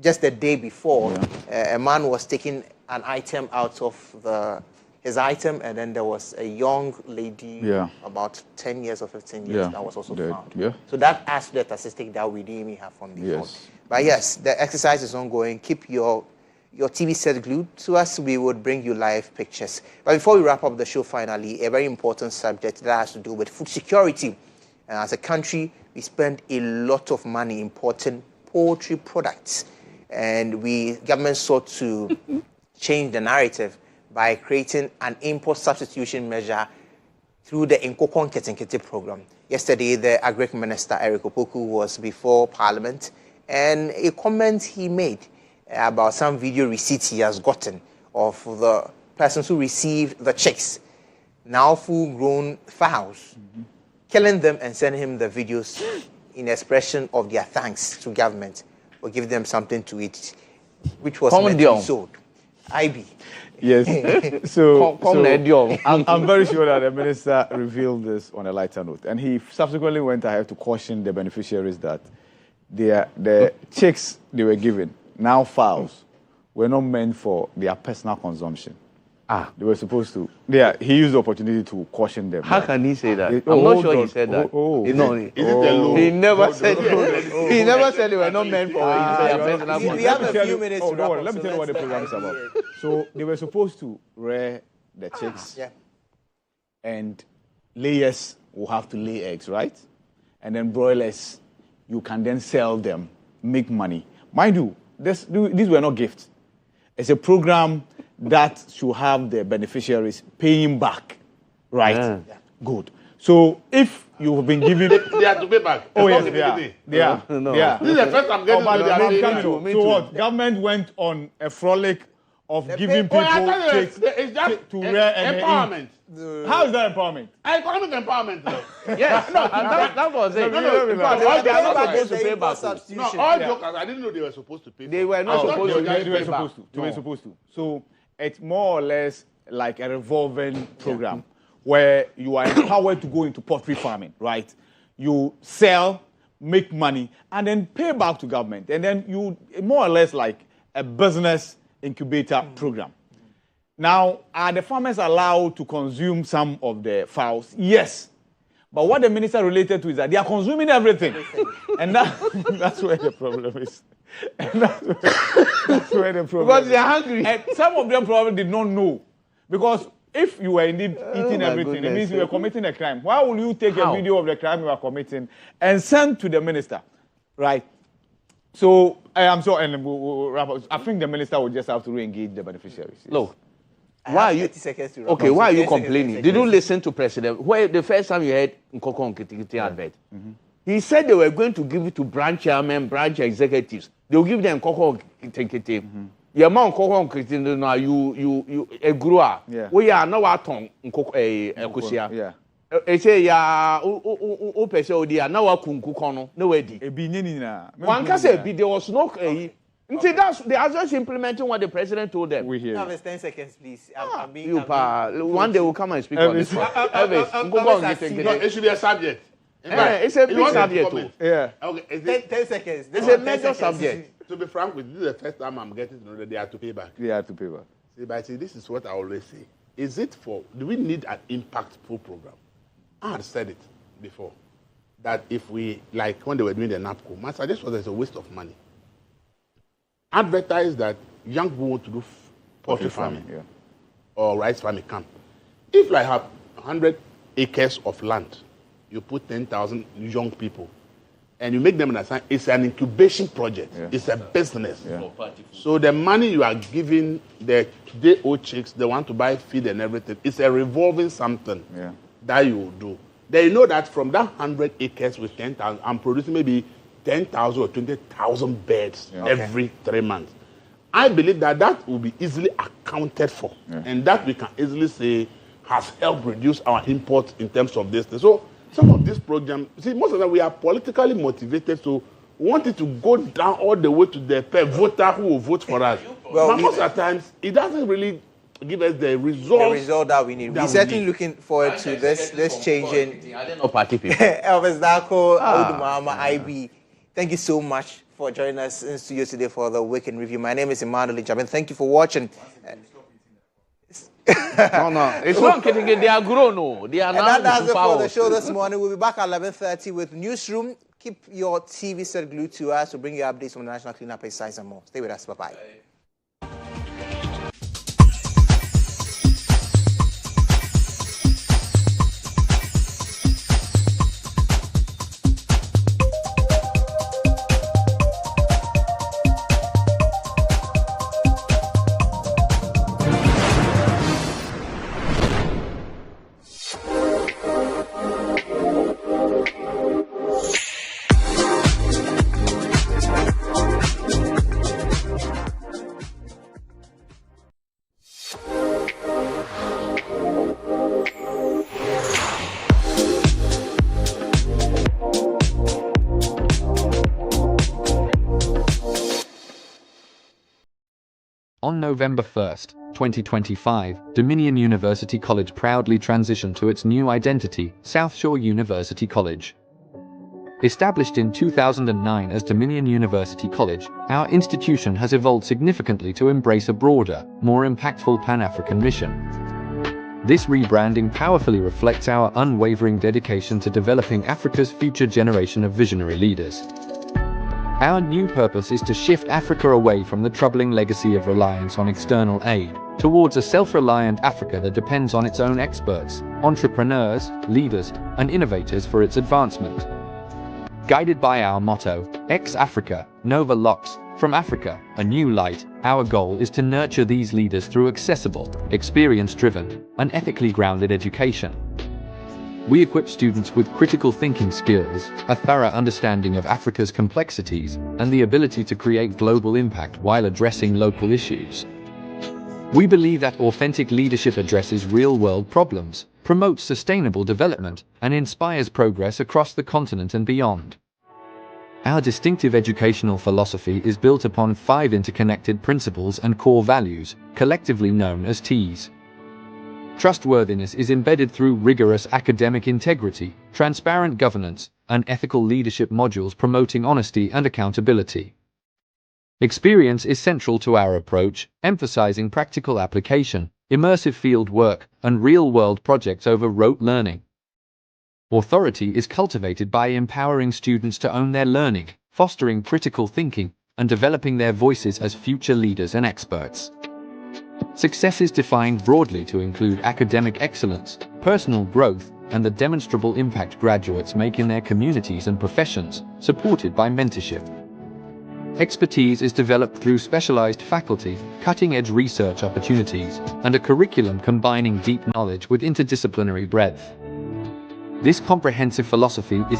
Speaker 2: just the day before, a man was taking an item out of his item, and then there was a young lady, about 10 years or 15 years, that was also found. So that adds to the statistic that we didn't even have from before. But yes, the exercise is ongoing. Keep your TV set glued to us. We would bring you live pictures. But before we wrap up the show finally, a very important subject that has to do with food security. And as a country, we spend a lot of money importing poultry products. And government sought to change the narrative by creating an import substitution measure through the Nkoko Nketenkete program. Yesterday, the Agri Minister, Eric Opoku, was before Parliament, and a comment he made about some video receipts he has gotten of the persons who received the chicks, now full-grown fowls, killing them and sending him the videos in expression of their thanks to government for giving them something to eat, which was meant to be sold. IB.
Speaker 1: Yes. So I'm very sure that the minister revealed this on a lighter note. And he subsequently went ahead to caution the beneficiaries that the chicks they were given, now fowls, were not meant for their personal consumption. They were supposed to. He used the opportunity to caution them.
Speaker 8: How can he say that? I'm not sure he said that. He never said it. He never said they were not meant for their personal consumption.
Speaker 2: We have a few minutes.
Speaker 1: Let me tell you what the program is about. So they were supposed to rear the chicks, and layers will have to lay eggs, right? And then broilers, you can then sell them, make money. Mind you, these were not gifts. It's a program that should have the beneficiaries paying back, right? Good. So if you have been given...
Speaker 9: They have to pay back.
Speaker 1: Oh, yes, they are.
Speaker 9: This is the first I'm getting
Speaker 1: So what? Government went on a frolic of giving people chicks to rear empowerment. How is that empowerment?
Speaker 9: Economic empowerment.
Speaker 8: Yes, that was it.
Speaker 9: No,
Speaker 8: they are not supposed to pay back.
Speaker 9: No, all jokers, I didn't know they were supposed to pay.
Speaker 8: They were not supposed to pay.
Speaker 1: They were supposed to. So it's more or less like a revolving program where you are empowered to go into poultry farming, right? You sell, make money, and then pay back to government. And then you more or less like a business incubator program. Now, are the farmers allowed to consume some of the fowls? Yes. But what the minister related to is that they are consuming everything. And that's where the problem is. And that's where the problem
Speaker 8: because they are hungry.
Speaker 1: And some of them probably did not know. Because if you were indeed eating everything, it means you were committing a crime. Why will you take a video of the crime you are committing and send to the minister? Right? So, I'm sorry, and we'll wrap up. I think the minister will just have to re-engage the beneficiaries. Yes.
Speaker 8: Look, why are you... Okay, why are you complaining? Did you listen to President? Where the first time you heard Nkoko Nketenkete advert, he said they were going to give it to branch chairmen, branch executives. They will give them Nkoko Nketenkete. Your man Nkoko Nketenkete now you a grower. We are now at Nkoko Ekosia. Yeah. Say ya o pese odi ya na wa kunku kono na wadi.
Speaker 1: Ebi nyini na.
Speaker 8: One can say there was no
Speaker 9: they are just implementing what the president told them.
Speaker 1: We hear
Speaker 2: Have 10 seconds, please.
Speaker 9: One day we'll come and speak on this.
Speaker 2: It
Speaker 9: should be a subject.
Speaker 1: It's a big subject too. Yeah.
Speaker 9: Okay.
Speaker 2: 10 seconds.
Speaker 9: It's a major subject. To be frank with you, this is the first time I'm getting to know that they have to pay back.
Speaker 1: They have to pay back.
Speaker 9: See, this is what I always say. Do we need an impactful program? I had said it before. That if we, like when they were doing the NAPCO, my suggestion was it's a waste of money. Advertise that young people want to do poultry farming or rice farming camp. If I have 100 acres of land, you put 10,000 young people, and you make them understand it's an incubation project. Yeah. It's a business. Yeah. So the money you are giving the day-old chicks, they want to buy feed and everything, it's a revolving something that you will do. Then you know that from that 100 acres with 10,000, I'm producing maybe 10,000 or 20,000 birds every 3 months. I believe that will be easily accounted for, and that we can easily say has helped reduce our imports in terms of this. So some of this program, see, most of them we are politically motivated, so we want it to go down all the way to the per voter who will vote for us. But most of the times, it doesn't really give us the result
Speaker 2: that we need. We're certainly looking forward to this changing.
Speaker 9: Party people.
Speaker 2: Elvis Darko, Mahama, IB. Thank you so much for joining us in studio today for the Weekend Review. My name is Emmanuel Agyabeng. Thank you for watching.
Speaker 9: No, it's not kidding. They are grown. No, they are now.
Speaker 2: And that's it for the show this morning. We'll be back at 11:30 with Newsroom. Keep your TV set glued to us. We'll bring you updates from the National Cleanup Exercise and more. Stay with us. Bye-bye.
Speaker 20: On November 1st, 2025, Dominion University College proudly transitioned to its new identity, South Shore University College. Established in 2009 as Dominion University College, our institution has evolved significantly to embrace a broader, more impactful Pan-African mission. This rebranding powerfully reflects our unwavering dedication to developing Africa's future generation of visionary leaders. Our new purpose is to shift Africa away from the troubling legacy of reliance on external aid, towards a self-reliant Africa that depends on its own experts, entrepreneurs, leaders, and innovators for its advancement. Guided by our motto, Ex Africa, Nova Lux, from Africa, a new light, our goal is to nurture these leaders through accessible, experience-driven, and ethically grounded education. We equip students with critical thinking skills, a thorough understanding of Africa's complexities, and the ability to create global impact while addressing local issues. We believe that authentic leadership addresses real-world problems, promotes sustainable development, and inspires progress across the continent and beyond. Our distinctive educational philosophy is built upon 5 interconnected principles and core values, collectively known as T's. Trustworthiness is embedded through rigorous academic integrity, transparent governance, and ethical leadership modules promoting honesty and accountability. Experience is central to our approach, emphasizing practical application, immersive field work, and real-world projects over rote learning. Authority is cultivated by empowering students to own their learning, fostering critical thinking, and developing their voices as future leaders and experts. Success is defined broadly to include academic excellence, personal growth, and the demonstrable impact graduates make in their communities and professions, supported by mentorship. Expertise is developed through specialized faculty, cutting-edge research opportunities, and a curriculum combining deep knowledge with interdisciplinary breadth. This comprehensive philosophy is